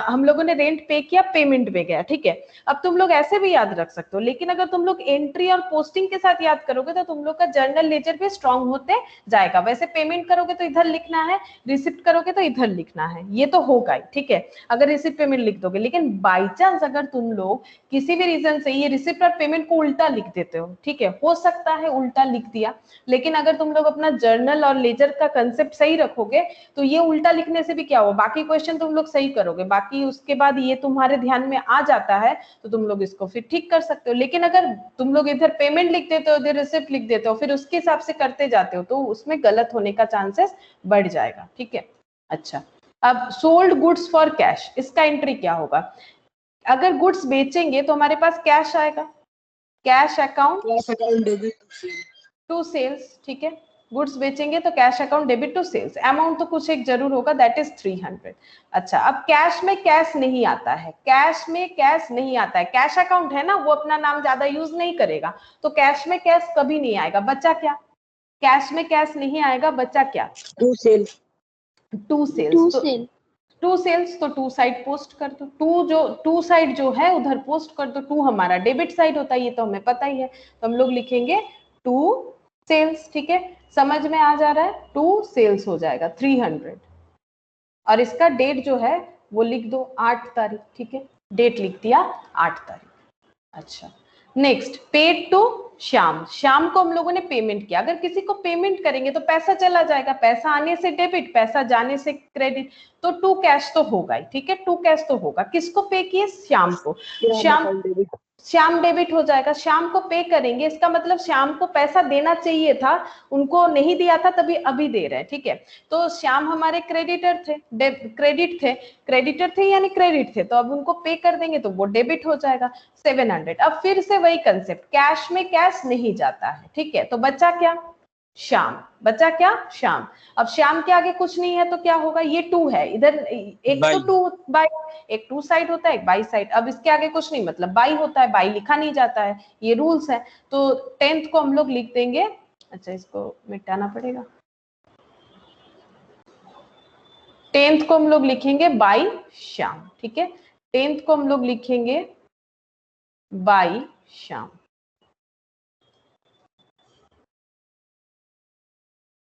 हम लोगों ने रेंट पे किया, पेमेंट में गया, ठीक है। अब तुम लोग ऐसे भी याद रख सकते हो, लेकिन अगर तुम लोग एंट्री और पोस्टिंग के साथ याद करोगे तो तुम लोग का जर्नल लेजर भी स्ट्रांग होते जाएगा। वैसे पेमेंट करोगे तो इधर लिखना है, रिसिप्ट करोगे तो इधर लिखना है, ये तो होगा ही, ठीक है, अगर रिसिप्ट पेमेंट लिख दोगे। लेकिन बाई चांस अगर तुम लोग किसी भी रीजन से ये रिसिप्ट और पेमेंट को उल्टा लिख देते हो, ठीक है, हो सकता है उल्टा लिख दिया, लेकिन अगर तुम लोग अपना जर्नल और लेजर का कंसेप्ट सही रखोगे तो ये उल्टा लिखने से भी क्या हो, बाकी क्वेश्चन तुम लोग सही करोगे, बाकी उसके बाद ये तुम्हारे ध्यान में आ जाता है तो तुम लोग इसको फिर ठीक कर सकते हो। लेकिन अगर तुम लोग इधर पेमेंट लिख देते हो, इधर रिसिप्ट लिख देते हो, फिर उसके हिसाब से करते जाते हो तो उसमें गलत होने का चांसेस बढ़ जाएगा, ठीक है। अच्छा, अब सोल्ड गुड्स फॉर कैश, इसका एंट्री क्या होगा? अगर गुड्स बेचेंगे तो हमारे पास कैश आएगा, cash account debit to sales, ठीक है, गुड्स बेचेंगे तो cash account debit to sales, amount तो कुछ एक जरूर होगा, दैट इज 300। अच्छा, अब कैश में कैश नहीं आता है, कैश में कैश नहीं आता है, कैश अकाउंट है ना, वो अपना नाम ज्यादा यूज नहीं करेगा, तो कैश में कैश कभी नहीं आएगा, बच्चा क्या? कैश में कैश नहीं आएगा, बच्चा क्या? To sale to sales, to sales तो टू साइड पोस्ट कर दो, टू साइड जो है उधर पोस्ट कर दो, टू हमारा डेबिट साइड होता है, ये तो हमें पता ही है, तो हम लोग लिखेंगे टू सेल्स, ठीक है, समझ में आ जा रहा है, टू सेल्स हो जाएगा 300, और इसका डेट जो है वो लिख दो 8 तारीख, ठीक है, डेट लिख दिया 8 तारीख। अच्छा, next, paid to Shyam, Shyam को हम लोगों ने पेमेंट किया, अगर किसी को पेमेंट करेंगे तो पैसा चला जाएगा, पैसा आने से डेबिट, पैसा जाने से क्रेडिट, तो टू कैश तो होगा ही, ठीक है, टू कैश तो होगा। किसको पे किए? श्याम को, श्याम डेबिट हो जाएगा, श्याम को पे करेंगे, इसका मतलब श्याम को पैसा देना चाहिए था, उनको नहीं दिया था, तभी अभी दे रहे हैं, ठीक है, तो श्याम हमारे क्रेडिटर थे, क्रेडिटर थे यानी क्रेडिट थे, तो अब उनको पे कर देंगे तो वो डेबिट हो जाएगा 700। अब फिर से वही कंसेप्ट, कैश में कैश नहीं जाता है, ठीक है, तो बचा क्या? श्याम, बचा क्या? श्याम। अब श्याम के आगे कुछ नहीं है तो क्या होगा? ये टू है, इधर एक तो टू बाई, एक टू साइड होता है, एक बाई साइड, अब इसके आगे कुछ नहीं, मतलब बाई होता है, बाई लिखा नहीं जाता है, ये रूल्स है, तो 10th को हम लोग लिख देंगे, अच्छा इसको मिटाना पड़ेगा, 10th को हम लोग लिखेंगे बाई श्याम, ठीक है, 10th को हम लोग लिखेंगे बाई श्याम,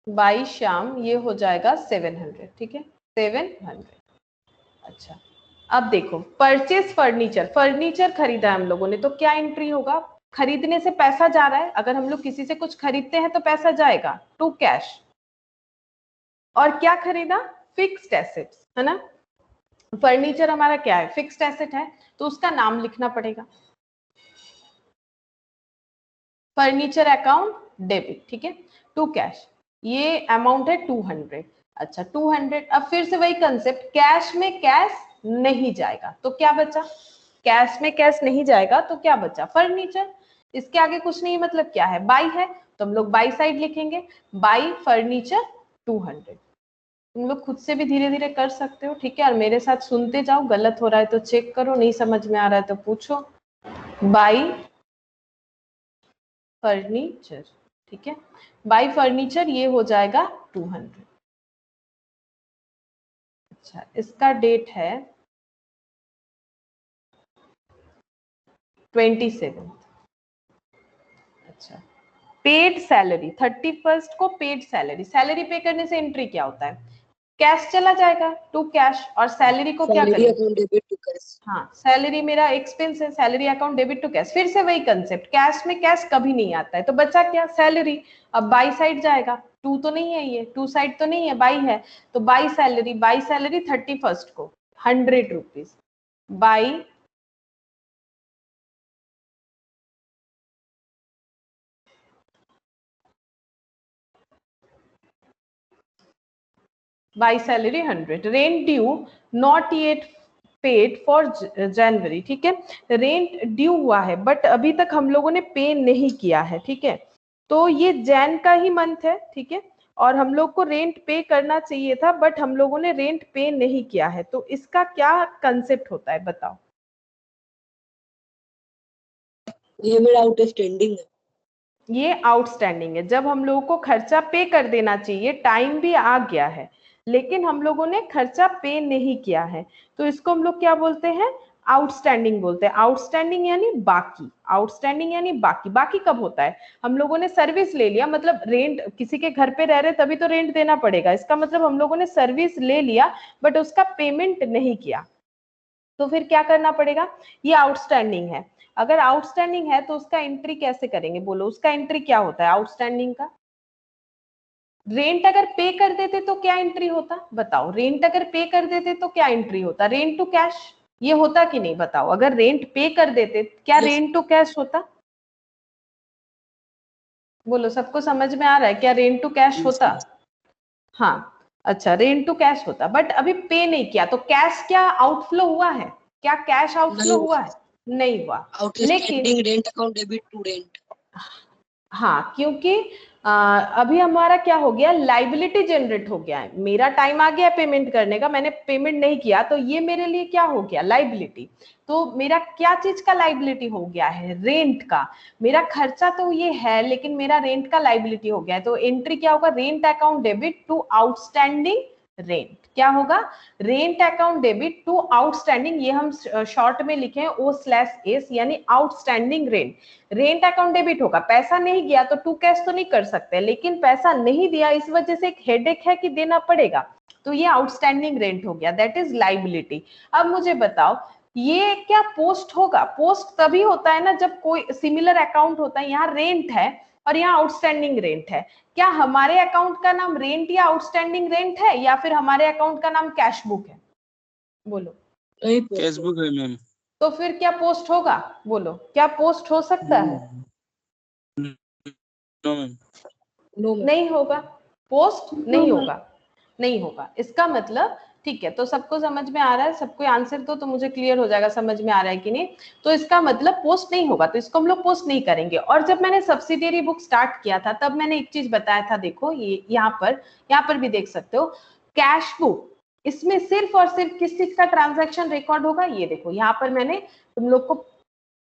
बाई श्याम, ये हो जाएगा 700, ठीक है, 700। अच्छा, अब देखो, परचेज फर्नीचर, फर्नीचर खरीदा है हम लोगों ने, तो क्या एंट्री होगा? खरीदने से पैसा जा रहा है, अगर हम लोग किसी से कुछ खरीदते हैं तो पैसा जाएगा टू कैश, और क्या खरीदा? फिक्स्ड एसेट्स, है ना, फर्नीचर हमारा क्या है? फिक्स्ड एसेट है, तो उसका नाम लिखना पड़ेगा, फर्नीचर अकाउंट डेबिट, ठीक है, टू कैश, ये अमाउंट है 200। अच्छा, 200, अब फिर से वही कंसेप्ट, कैश में कैश नहीं जाएगा तो क्या बचा? कैश में कैश नहीं जाएगा तो क्या बचा? फर्नीचर, इसके आगे कुछ नहीं, मतलब क्या है? बाई है, तो हम लोग बाई साइड लिखेंगे, बाई फर्नीचर 200। तुम लोग खुद से भी धीरे धीरे कर सकते हो, ठीक है, और मेरे साथ सुनते जाओ, गलत हो रहा है तो चेक करो, नहीं समझ में आ रहा है तो पूछो। बाई फर्नीचर, ठीक है, बाई फर्नीचर ये हो जाएगा 200। अच्छा, इसका डेट है 27। अच्छा, पेड सैलरी, 31st को पेड सैलरी, सैलरी पे करने से एंट्री क्या होता है? कैश चला जाएगा टू कैश, और सैलरी को क्या करेंगे? डेबिट टू कैश, हाँ, सैलरी मेरा एक्सपेंस है, salary account debit to cash, फिर से वही कंसेप्ट, कैश में कैश कभी नहीं आता है, तो बचा क्या? सैलरी, अब बाई साइड जाएगा, टू तो नहीं है, ये टू साइड तो नहीं है, बाई है, तो बाई सैलरी 31st को 100 rupees, by salary 100, rent due not yet paid for January, ठीक है, रेंट ड्यू हुआ है बट अभी तक हम लोगों ने पे नहीं किया है, ठीक है, तो ये जैन का ही मंथ है, ठीक है, और हम लोग को रेंट पे करना चाहिए था बट हम लोगों ने रेंट पे नहीं किया है, तो इसका क्या कंसेप्ट होता है बताओ? ये मेरा आउटस्टैंडिंग है, ये आउटस्टैंडिंग है। जब हम लोगों को खर्चा पे कर देना चाहिए, टाइम भी आ गया है लेकिन हम लोगों ने खर्चा पे नहीं किया है, तो इसको हम लोग क्या बोलते हैं, आउटस्टैंडिंग बोलते हैं। आउटस्टैंडिंग यानी बाकी, आउटस्टैंडिंग यानी बाकी। बाकी कब होता है, हम लोगों ने सर्विस ले लिया, मतलब रेंट, किसी के घर पे रह रहे तभी तो रेंट देना पड़ेगा, इसका मतलब हम लोगों ने सर्विस ले लिया बट उसका पेमेंट नहीं किया, तो फिर क्या करना पड़ेगा, ये आउटस्टैंडिंग है। अगर आउटस्टैंडिंग है तो उसका एंट्री कैसे करेंगे, बोलो उसका एंट्री क्या होता है आउटस्टैंडिंग का। रेंट अगर पे कर देते तो क्या एंट्री होता, बताओ, रेंट अगर पे कर देते तो क्या एंट्री होता, रेंट टू कैश, ये होता कि नहीं बताओ, अगर रेंट पे कर देते क्या Yes. रेंट टू कैश होता, बोलो सबको समझ में आ रहा है क्या रेंट टू कैश Yes, होता। yes. हाँ अच्छा, रेंट टू कैश होता, बट अभी पे नहीं किया तो कैश क्या आउटफ्लो हुआ है, क्या कैश आउटफ्लो हुआ है, नहीं हुआ। लेकिन Outstanding rent account debit to rent. हाँ, क्योंकि अभी हमारा क्या हो गया, लाइबिलिटी जनरेट हो गया है, मेरा टाइम आ गया पेमेंट करने का, मैंने पेमेंट नहीं किया तो ये मेरे लिए क्या हो गया, लाइबिलिटी। तो मेरा क्या चीज का लाइबिलिटी हो गया है, रेंट का। मेरा खर्चा तो ये है लेकिन मेरा रेंट का लाइबिलिटी हो गया है, तो एंट्री क्या होगा, rent account debit to outstanding rent. क्या होगा, rent account debit to outstanding, ये हम शॉर्ट में लिखे हैं O/S, यानी outstanding rent. Rent account debit होगा, पैसा नहीं गया तो टू कैश तो नहीं कर सकते, लेकिन पैसा नहीं दिया इस वजह से एक हेडेक है कि देना पड़ेगा, तो ये आउटस्टैंडिंग रेंट हो गया, दैट इज लाइबिलिटी। अब मुझे बताओ ये क्या पोस्ट होगा, पोस्ट तभी होता है ना जब कोई सिमिलर अकाउंट होता है, यहाँ रेंट है और यहाँ आउटस्टैंडिंग रेंट है। क्या हमारे अकाउंट का नाम रेंट या आउटस्टैंडिंग रेंट है, या फिर हमारे अकाउंट का नाम कैश बुक है, बोलो। कैश बुक है मैम। तो फिर क्या पोस्ट होगा, बोलो क्या पोस्ट हो सकता है, नो मैम। No, ma'am. नहीं होगा, पोस्ट नहीं No, होगा, नहीं होगा। इसका मतलब ठीक है, तो सबको समझ में आ रहा है, सबको आंसर दो तो मुझे क्लियर हो जाएगा समझ में आ रहा है कि नहीं। तो इसका मतलब पोस्ट नहीं होगा, तो इसको हम लोग पोस्ट नहीं करेंगे। और जब मैंने सब्सिडियरी बुक स्टार्ट किया था तब मैंने एक चीज बताया था, देखो ये यहाँ पर भी देख सकते हो, कैश बुक, इसमें सिर्फ और सिर्फ किस चीज का ट्रांजैक्शन रिकॉर्ड होगा, ये देखो यहाँ पर मैंने तुम लोग को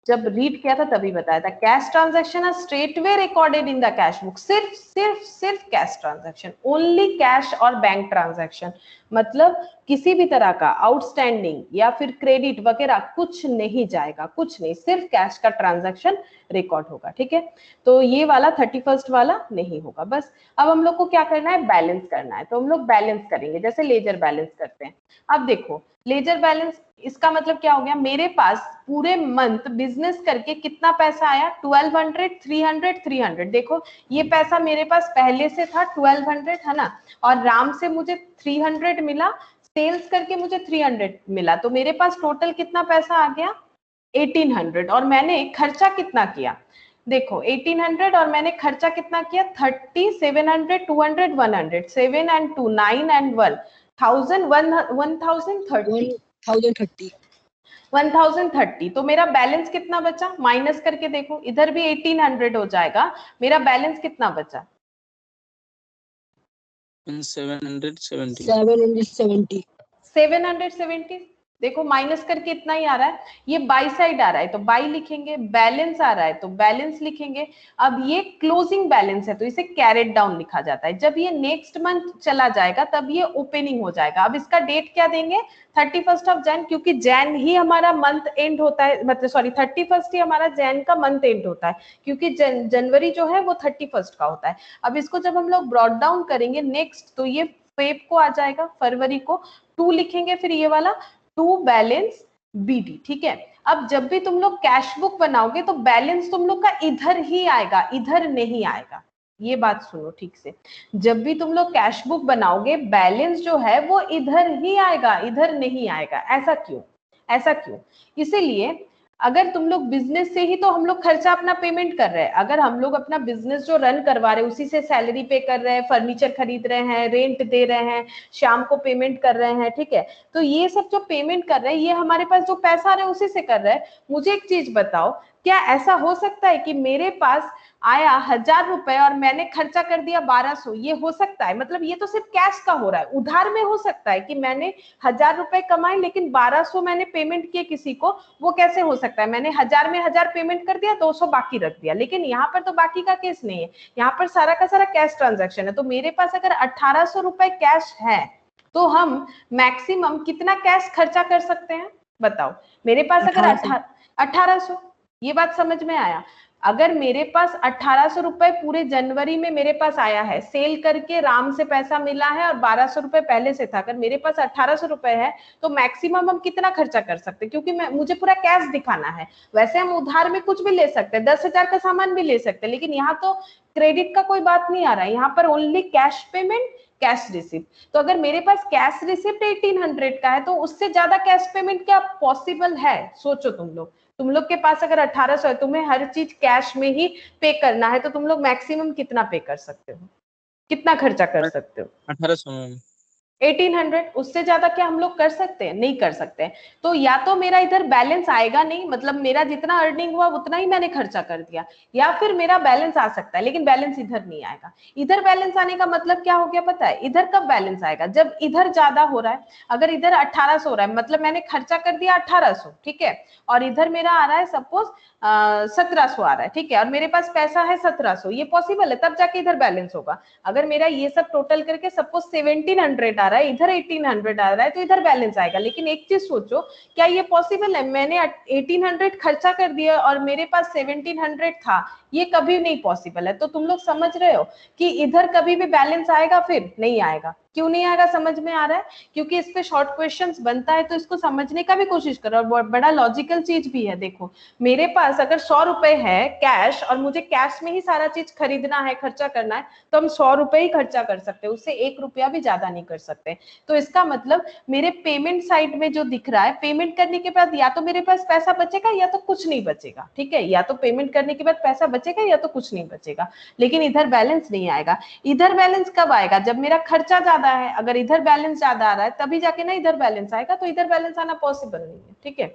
जब रीड किया था तभी बताया था, cash transaction are straightway recorded in the cash book, सिर्फ सिर्फ सिर्फ कैश ट्रांजैक्शन, ओनली कैश और बैंक ट्रांजैक्शन, मतलब किसी भी तरह का आउटस्टैंडिंग या फिर क्रेडिट वगैरह कुछ नहीं जाएगा, कुछ नहीं, सिर्फ कैश का ट्रांजैक्शन रिकॉर्ड होगा, ठीक है। तो ये वाला 31st वाला नहीं होगा। बस अब हम लोग को क्या करना है, बैलेंस करना है, तो हम लोग बैलेंस करेंगे, जैसे लेजर बैलेंस करते हैं। अब देखो लेजर बैलेंस, इसका मतलब क्या हो गया, मेरे पास पूरे मंथ बिजनेस करके कितना पैसा आया, 1200, 300, 300। देखो ये पैसा मेरे पास पहले से था 1200 है ना, और राम से मुझे 300 मिला, सेल्स करके मुझे 300 मिला, तो मेरे पास टोटल कितना पैसा आ गया 1800। और मैंने खर्चा कितना किया, देखो 1800 और मैंने खर्चा कितना किया 30, 700, 200, 100, 7 and 2 9 and 1 1000, 1030, 1030. 1030। तो मेरा बैलेंस कितना बचा, माइनस करके देखो, इधर भी 1800 हो जाएगा, मेरा बैलेंस कितना बचा 770। 770. 770। देखो माइनस करके इतना ही आ रहा है, ये बाई साइड आ रहा है तो बाई लिखेंगे, बैलेंस आ रहा है तो बैलेंस लिखेंगे। अब ये क्लोजिंग बैलेंस है तो इसे कैरेट डाउन लिखा जाता है, जब ये नेक्स्ट मंथ चला जाएगा तब ये ओपनिंग हो जाएगा। अब इसका डेट क्या देंगे 31st ऑफ जैन, क्योंकि जैन ही हमारा मंथ एंड होता है, मतलब सॉरी 31st ही हमारा जैन का मंथ एंड होता है, क्योंकि जनवरी जो है वो 31st का होता है। अब इसको जब हम लोग ब्रॉड डाउन करेंगे नेक्स्ट, तो ये फेब को आ जाएगा, फरवरी को 2 लिखेंगे, फिर ये वाला 2 बैलेंस बीडी, ठीक है। अब जब भी तुम लोग कैश बुक बनाओगे तो बैलेंस तुम लोग का इधर ही आएगा, इधर नहीं आएगा, ये बात सुनो ठीक से। जब भी तुम लोग कैश बुक बनाओगे बैलेंस जो है वो इधर ही आएगा, इधर नहीं आएगा। ऐसा क्यों, ऐसा क्यों, इसीलिए अगर तुम लोग बिजनेस से ही, तो हम लोग खर्चा अपना पेमेंट कर रहे हैं, अगर हम लोग अपना बिजनेस जो रन करवा रहे हैं उसी से सैलरी पे कर रहे हैं, फर्नीचर खरीद रहे हैं, रेंट दे रहे हैं, शाम को पेमेंट कर रहे हैं, ठीक है, तो ये सब जो पेमेंट कर रहे हैं ये हमारे पास जो पैसा आ रहा है उसी से कर रहे हैं। मुझे एक चीज बताओ, क्या ऐसा हो सकता है कि मेरे पास आया 1000 रुपए और मैंने खर्चा कर दिया 1200, ये हो सकता है? मतलब ये तो सिर्फ कैश का हो रहा है। उधार में हो सकता है कि मैंने 1000 रुपए कमाए लेकिन 1200 मैंने पेमेंट किए किसी को, वो कैसे हो सकता है? मैंने 1000 में 1000 पेमेंट कर दिया, 200 बाकी रख दिया, लेकिन यहाँ पर तो बाकी का केस नहीं है, यहाँ पर सारा का सारा कैश ट्रांजेक्शन है। तो मेरे पास अगर 1800 रुपए कैश है तो हम मैक्सिमम कितना कैश खर्चा कर सकते हैं बताओ? मेरे पास अगर 1800, ये बात समझ में आया? अगर मेरे पास 1800 रुपए पूरे जनवरी में मेरे पास आया है, सेल करके राम से पैसा मिला है और 1200 रुपए पहले से था, अगर मेरे पास 1800 रुपए है तो मैक्सिमम हम कितना खर्चा कर सकते हैं? क्योंकि मुझे पूरा कैश दिखाना है। वैसे हम उधार में कुछ भी ले सकते हैं, 10,000 का सामान भी ले सकते हैं, लेकिन यहाँ तो क्रेडिट का कोई बात नहीं आ रहा है, यहाँ पर only cash payment, cash receipt. तो अगर मेरे पास कैश रिसिप्ट 1800 का है तो उससे ज्यादा कैश पेमेंट क्या पॉसिबल है? सोचो तुम लोग के पास अगर 1800 है, तुम्हें हर चीज कैश में ही पे करना है, तो तुम लोग मैक्सिमम कितना पे कर सकते हो, कितना खर्चा कर सकते हो? 1800 मैम। 1800, उससे ज्यादा क्या हम लोग कर सकते हैं? नहीं कर सकते हैं। तो या तो मेरा इधर बैलेंस आएगा नहीं, मतलब मेरा जितना अर्निंग हुआ उतना ही मैंने खर्चा कर दिया, या फिर मेरा बैलेंस आ सकता है लेकिन बैलेंस इधर नहीं आएगा। इधर बैलेंस आने का मतलब क्या हो गया पता है? इधर कब बैलेंस आएगा? जब इधर ज्यादा हो रहा है। अगर इधर 1800 हो रहा है, मतलब मैंने खर्चा कर दिया 1800, ठीक है, और इधर मेरा आ रहा है सपोज 1700 आ रहा है, ठीक है, और मेरे पास पैसा है 1700, ये पॉसिबल है, तब जाके इधर बैलेंस होगा। अगर मेरा ये सब टोटल करके सपोज 1700 आ रहा है, इधर 1800 आ रहा है, तो इधर बैलेंस आएगा। लेकिन एक चीज सोचो, क्या ये पॉसिबल है? मैंने 1800 खर्चा कर दिया और मेरे पास 1700 था, ये कभी नहीं पॉसिबल है। तो तुम लोग समझ रहे हो कि इधर कभी भी बैलेंस आएगा? फिर नहीं आएगा। क्यों नहीं आएगा समझ में आ रहा है? क्योंकि इस पे शॉर्ट क्वेश्चंस बनता है, तो इसको समझने का भी कोशिश करो, और बड़ा लॉजिकल चीज भी है। देखो मेरे पास अगर 100 रुपए है कैश और मुझे कैश में ही सारा चीज खरीदना है, खर्चा करना है, तो हम 100 रुपए ही खर्चा कर सकते हैं, उससे 1 रुपया भी ज्यादा नहीं कर सकते। तो इसका मतलब मेरे पेमेंट साइड में जो दिख रहा है, पेमेंट करने के बाद या तो मेरे पास पैसा बचेगा या तो कुछ नहीं बचेगा, ठीक है, या तो पेमेंट करने के बाद पैसा बचेगा या तो कुछ नहीं बचेगा, लेकिन इधर बैलेंस नहीं आएगा। इधर बैलेंस कब आएगा? जब मेरा खर्चा ज्यादा है। अगर इधर बैलेंस ज्यादा आ रहा है तभी जाके ना इधर बैलेंस आएगा, तो इधर बैलेंस आना पॉसिबल नहीं है, ठीक है।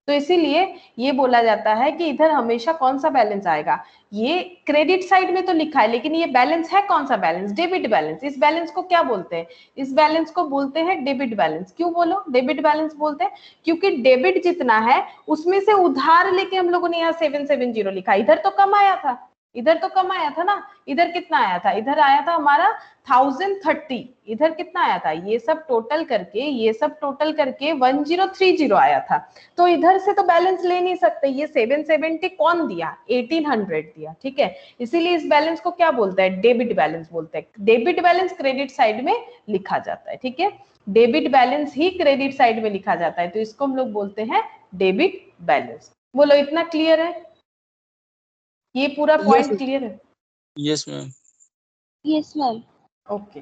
तो इसीलिए ये बोला जाता है कि इधर हमेशा कौन सा बैलेंस आएगा? ये क्रेडिट साइड में तो लिखा है, लेकिन ये बैलेंस है कौन सा बैलेंस? Debit balance. इस बैलेंस को क्या बोलते हैं? इस बैलेंस को बोलते हैं डेबिट बैलेंस। क्यों बोलो डेबिट बैलेंस बोलते हैं? क्योंकि डेबिट जितना है उसमें से उधार लेके हम लोगों ने यहाँ 770 लिखा। इधर तो कम आया था, इधर तो कम आया था ना। इधर कितना आया था? इधर आया था हमारा 1030। इधर कितना आया था? ये सब टोटल करके 1030 आया था। तो इधर से तो बैलेंस ले नहीं सकते। ये 770 कौन दिया? 1800 दिया, ठीक है। इसीलिए इस बैलेंस को क्या बोलते हैं? डेबिट बैलेंस बोलते हैं। डेबिट बैलेंस क्रेडिट साइड में लिखा जाता है, ठीक है। डेबिट बैलेंस ही क्रेडिट साइड में लिखा जाता है, तो इसको हम लोग बोलते हैं डेबिट बैलेंस। बोलो इतना क्लियर है? ये पूरा पॉइंट क्लियर है? Yes ma'am. Yes ma'am. Okay,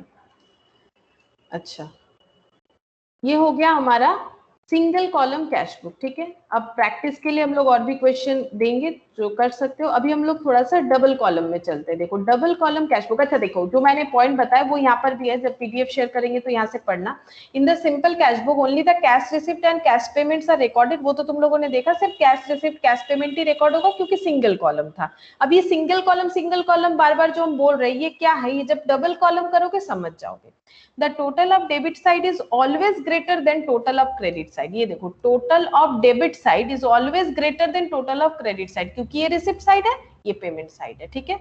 अच्छा, ये हो गया हमारा सिंगल कॉलम कैश बुक, ठीक है। अब प्रैक्टिस के लिए हम लोग और भी क्वेश्चन देंगे जो कर सकते हो। अभी हम लोग थोड़ा सा डबल कॉलम में चलते हैं। देखो डबल कॉलम कैश बुक, अच्छा देखो जो मैंने पॉइंट बताया वो यहाँ पर भी है, जब पीडीएफ शेयर करेंगे तो यहाँ से पढ़ना। In the simple cash book only the cash receipt and cash payments are recorded. वो तो तुम लोगों ने देखा, सिर्फ कैश रिसिप्ट कैश पेमेंट ही रिकॉर्ड होगा क्योंकि सिंगल कॉलम था। अब ये सिंगल कॉलम बार बार जो हम बोल रहे हैं ये क्या है? ये जब डबल कॉलम करोगे समझ जाओगे। The total of debit side is always greater than total of credit side। ये देखो total of debit side is always greater than total of credit side, क्योंकि ये receipt side है, ये payment side है, ठीक है।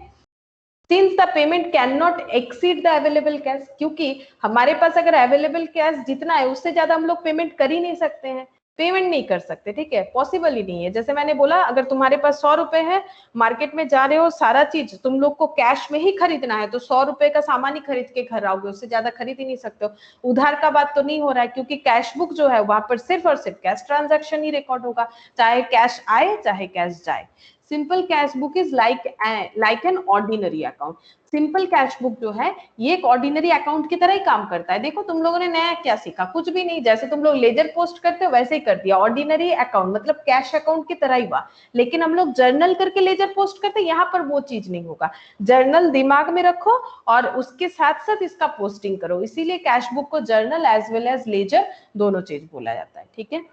Since the payment cannot exceed the available cash, क्योंकि हमारे पास अगर available cash जितना है उससे ज्यादा हम लोग पेमेंट कर ही नहीं सकते हैं, पेमेंट नहीं कर सकते, ठीक है, पॉसिबल ही नहीं है। जैसे मैंने बोला अगर तुम्हारे पास 100 रुपए है, मार्केट में जा रहे हो, सारा चीज तुम लोग को कैश में ही खरीदना है, तो 100 रुपए का सामान ही खरीद के घर आओगे, उससे ज्यादा खरीद ही नहीं सकते हो। उधार का बात तो नहीं हो रहा है, क्योंकि कैश बुक जो है वहां पर सिर्फ और सिर्फ कैश ट्रांजैक्शन ही रिकॉर्ड होगा, चाहे कैश आए चाहे कैश जाए। Simple cash book is like an ordinary account. Simple cash book जो है ये एक ऑर्डिनरी अकाउंट की तरह ही काम करता है। देखो तुम लोगों ने नया क्या सीखा? कुछ भी नहीं, जैसे तुम लोग लेजर पोस्ट करते हो वैसे ही कर दिया। ऑर्डिनरी अकाउंट मतलब कैश अकाउंट की तरह ही हुआ, लेकिन हम लोग जर्नल करके लेजर पोस्ट करते हैं, यहाँ पर वो चीज नहीं होगा। जर्नल दिमाग में रखो और उसके साथ साथ इसका पोस्टिंग करो, इसीलिए कैश बुक को journal as well as ledger दोनों चीज बोला जाता है, ठीक है।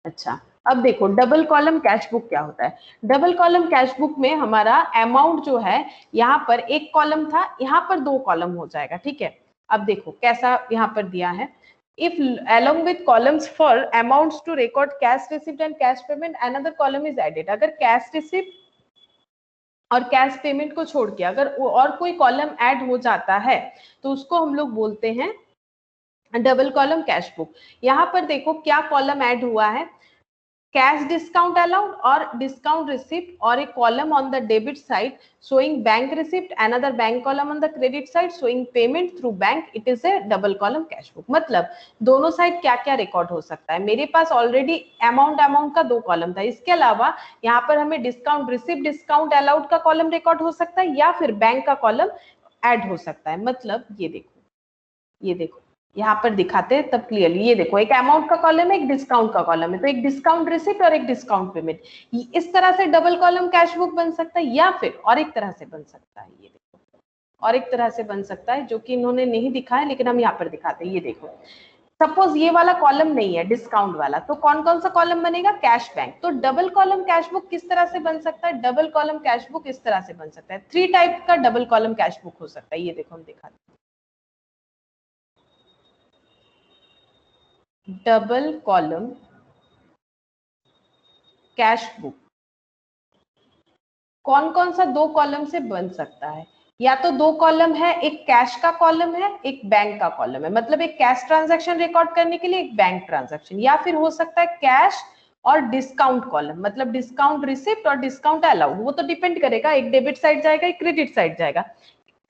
अच्छा अब देखो डबल कॉलम कैश बुक क्या होता है। डबल कॉलम कैश बुक में हमारा अमाउंट जो है यहाँ पर एक कॉलम था, यहाँ पर दो कॉलम हो जाएगा, ठीक है। अब देखो कैसा यहाँ पर दिया है, if along with columns for amounts to record cash receipt and cash payment another column is added। अगर कैश रिसिप्ट और कैश पेमेंट को छोड़ के अगर और कोई कॉलम ऐड हो जाता है तो उसको हम लोग बोलते हैं डबल कॉलम कैश बुक। यहाँ पर देखो क्या कॉलम ऐड हुआ है, कैश डिस्काउंट अलाउड और डिस्काउंट रिसिप्ट, और एक column on the debit side showing bank receipt, another bank column on the credit side showing payment through bank, it is A double column cash book. मतलब दोनों साइड क्या क्या रिकॉर्ड हो सकता है। मेरे पास ऑलरेडी अमाउंट का दो कॉलम था, इसके अलावा यहाँ पर हमें डिस्काउंट रिसिप्ट, डिस्काउंट अलाउड का कॉलम रिकॉर्ड हो सकता है या फिर बैंक का कॉलम ऐड हो सकता है। मतलब ये देखो यहाँ पर दिखाते हैं तब क्लियरली, ये देखो एक अमाउंट का कॉलम है, एक डिस्काउंट का कॉलम है, तो एक डिस्काउंट रिसिप्ट और एक डिस्काउंट पेमेंट, इस तरह से डबल कॉलम कैश बुक बन सकता है या फिर और एक तरह से बन सकता है। ये देखो और एक तरह से बन सकता है जो कि इन्होंने नहीं दिखा है लेकिन हम यहाँ पर दिखाते हैं। ये देखो सपोज ये वाला कॉलम नहीं है डिस्काउंट वाला, तो कौन कौन सा कॉलम बनेगा, कैश बैंक। तो डबल कॉलम कैश बुक किस तरह से बन सकता है, डबल कॉलम कैश बुक इस तरह से बन सकता है। 3 टाइप का डबल कॉलम कैश बुक हो सकता है। ये देखो हम दिखाते हैं डबल कॉलम कैश बुक कौन कौन सा दो कॉलम से बन सकता है। या तो दो कॉलम है, एक कैश का कॉलम है, एक बैंक का कॉलम है, मतलब एक कैश ट्रांजैक्शन रिकॉर्ड करने के लिए एक बैंक ट्रांजैक्शन, या फिर हो सकता है कैश और डिस्काउंट कॉलम, मतलब डिस्काउंट रिसिप्ट और डिस्काउंट अलाउड। वो तो डिपेंड करेगा, एक डेबिट साइड जाएगा एक क्रेडिट साइड जाएगा।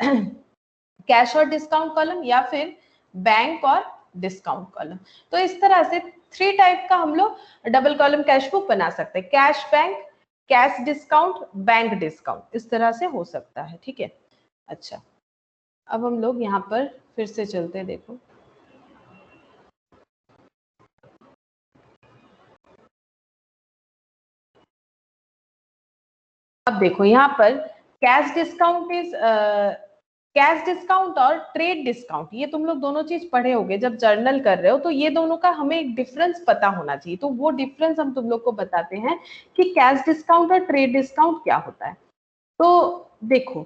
कैश और डिस्काउंट कॉलम या फिर बैंक और डिस्काउंट कॉलम। तो इस तरह से 3 टाइप का हम लोग डबल कॉलम कैश बुक बना सकते हैं, cash bank, cash discount, bank discount, इस तरह से हो सकता है, ठीक है। अच्छा अब हम लोग यहाँ पर फिर से चलते हैं, देखो अब देखो यहाँ पर cash discount is cash discount और ट्रेड डिस्काउंट, ये तुम लोग दोनों चीज पढ़े होगे जब जर्नल कर रहे हो, तो ये दोनों का हमें एक डिफरेंस पता होना चाहिए। तो वो डिफरेंस हम तुम लोग को बताते हैं कि कैश डिस्काउंट और ट्रेड डिस्काउंट क्या होता है। तो देखो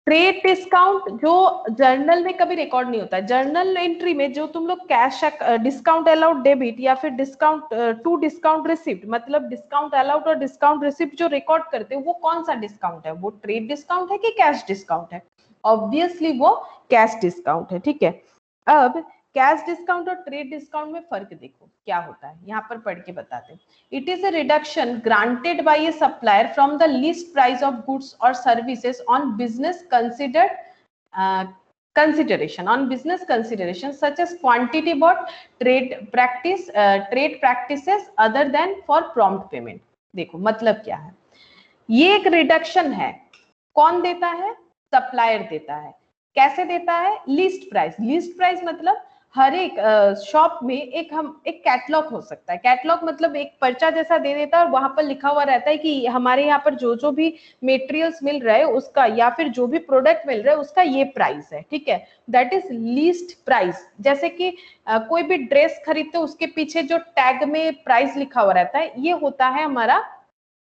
ट्रेड डिस्काउंट जो जर्नल में कभी रिकॉर्ड नहीं होता है, जर्नल एंट्री में जो तुम लोग कैश डिस्काउंट अलाउड डेबिट या फिर डिस्काउंट टू डिस्काउंट रिसिप्ट, मतलब डिस्काउंट अलाउड और डिस्काउंट रिसिप्ट जो रिकॉर्ड करते हैं वो कौन सा डिस्काउंट है, वो ट्रेड डिस्काउंट है कि कैश डिस्काउंट है। ऑब्वियसली वो कैश डिस्काउंट है, ठीक है। अब कैश डिस्काउंट और ट्रेड डिस्काउंट में फर्क देखो क्या होता है, यहाँ पर पढ़ के बताते हैं। It is a reduction granted by a supplier from the list price of goods और services on business considered consideration on business consideration such as quantity bought, trade practices other than for prompt payment। देखो मतलब क्या है, ये एक रिडक्शन है, कौन देता है, सप्लायर देता है। कैसे देता है, लीस्ट प्राइस। लीस्ट प्राइस मतलब हर एक शॉप में एक कैटलॉग हो सकता है। कैटलॉग मतलब एक पर्चा जैसा दे देता है और वहां पर लिखा हुआ रहता है कि हमारे यहाँ पर जो जो भी मटेरियल्स मिल रहा है उसका या फिर जो भी प्रोडक्ट मिल रहा है उसका ये प्राइस है, ठीक है। That is least price. जैसे कि कोई भी ड्रेस खरीदते उसके पीछे जो टैग में प्राइस लिखा हुआ रहता है ये होता है हमारा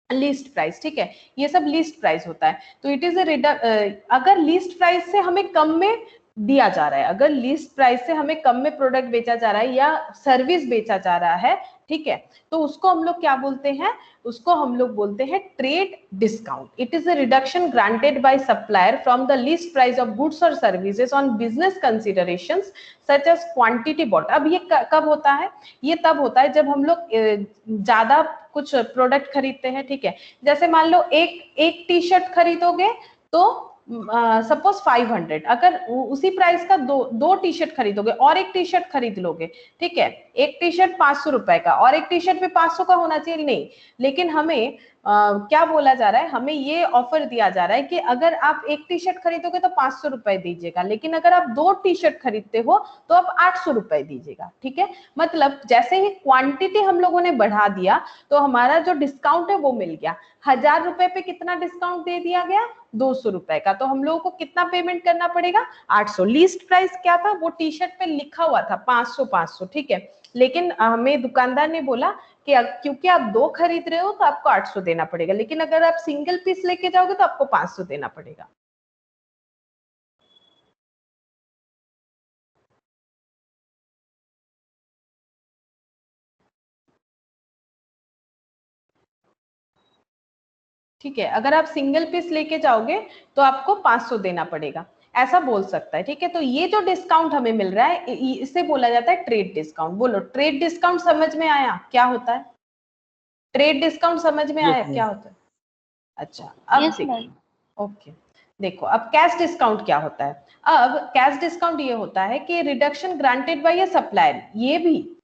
लीस्ट प्राइस, ठीक है। ये सब लीस्ट प्राइस होता है। तो इट इज अगर लीस्ट प्राइस से हमें कम में दिया जा रहा है, अगर लीस्ट प्राइस से हमें कम में प्रोडक्ट बेचा जा रहा है या सर्विस बेचा जा रहा है, ठीक है, तो उसको हम लोग क्या बोलते हैं, उसको हम लोग बोलते हैं trade discount. It is a reduction granted by supplier from the list price of goods और services on business considerations such as quantity bought. अब ये कब होता है, ये तब होता है जब हम लोग ज्यादा कुछ प्रोडक्ट खरीदते हैं, ठीक है। जैसे मान लो एक टी शर्ट खरीदोगे तो सपोज 500, अगर उसी प्राइस का दो टी शर्ट खरीदोगे और एक टी शर्ट खरीद लोगे, ठीक है, एक टी शर्ट 500 रुपए का और एक टी शर्ट भी 500 का होना चाहिए, नहीं, लेकिन हमें क्या बोला जा रहा है, हमें ये ऑफर दिया जा रहा है कि अगर आप एक टी शर्ट खरीदोगे तो 500 रुपए दीजिएगा, लेकिन अगर आप 2 टी शर्ट खरीदते हो तो आप 800 रुपए दीजिएगा, ठीक है। मतलब जैसे ही क्वांटिटी हम लोगों ने बढ़ा दिया तो हमारा जो डिस्काउंट है वो मिल गया। 1000 रुपए पे कितना डिस्काउंट दे दिया गया, 200 रुपए का, तो हम लोगों को कितना पेमेंट करना पड़ेगा, 800। लीस्ट प्राइस क्या था, वो टी शर्ट पे लिखा हुआ था 500, ठीक है, लेकिन हमें दुकानदार ने बोला कि क्योंकि आप 2 खरीद रहे हो तो आपको 800 देना पड़ेगा, लेकिन अगर आप सिंगल पीस लेके जाओगे तो आपको 500 देना पड़ेगा। ठीक है, अगर आप सिंगल पीस लेके जाओगे तो आपको 500 देना पड़ेगा, ऐसा बोल सकता है। ठीक है, तो ये जो डिस्काउंट हमें मिल रहा है इसे बोला जाता है ट्रेड डिस्काउंट। बोलो, ट्रेड डिस्काउंट समझ में आया क्या होता है? ट्रेड डिस्काउंट समझ में आया क्या होता है? अच्छा, अब Yes, देखो, ma'am. ओके, देखो अब कैश डिस्काउंट क्या होता है। अब कैश डिस्काउंट ये होता है कि reduction granted by a supplier,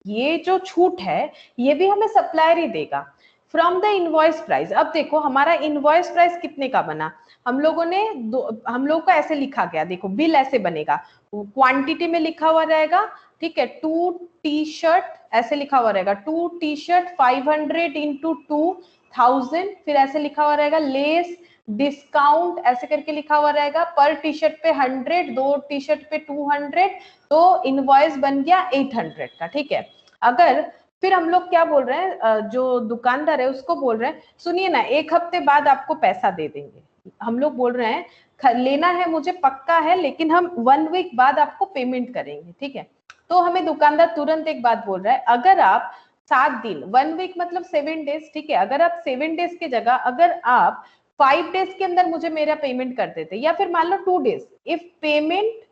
ये जो छूट है ये भी हमें सप्लायर ही देगा फ्रॉम द इनवॉइस प्राइस। अब देखो हमारा इनवॉइस प्राइस कितने का बना, हम लोगों को ऐसे लिखा गया, देखो बिल ऐसे बनेगा, क्वांटिटी में लिखा हुआ रहेगा, ठीक है, 2 टी शर्ट ऐसे लिखा हुआ रहेगा, 2 टी शर्ट 500 इंटू 2000, फिर ऐसे लिखा हुआ रहेगा लेस डिस्काउंट ऐसे करके लिखा हुआ रहेगा, पर टी शर्ट पे 100, 2 टी शर्ट पे 200, तो इनवॉइस बन गया 800 का। ठीक है, अगर फिर हम लोग क्या बोल रहे हैं, जो दुकानदार है उसको बोल रहे हैं सुनिए ना, 1 हफ्ते बाद आपको पैसा दे देंगे। हम लोग बोल रहे हैं लेना है मुझे पक्का है, लेकिन हम 1 वीक बाद आपको पेमेंट करेंगे। ठीक है, तो हमें दुकानदार तुरंत एक बात बोल रहा है, अगर आप 7 दिन, 1 वीक मतलब 7 डेज, ठीक है, अगर आप 7 डेज की जगह अगर आप 5 डेज के अंदर मुझे मेरा पेमेंट कर देते, या फिर मान लो 2 days, if payment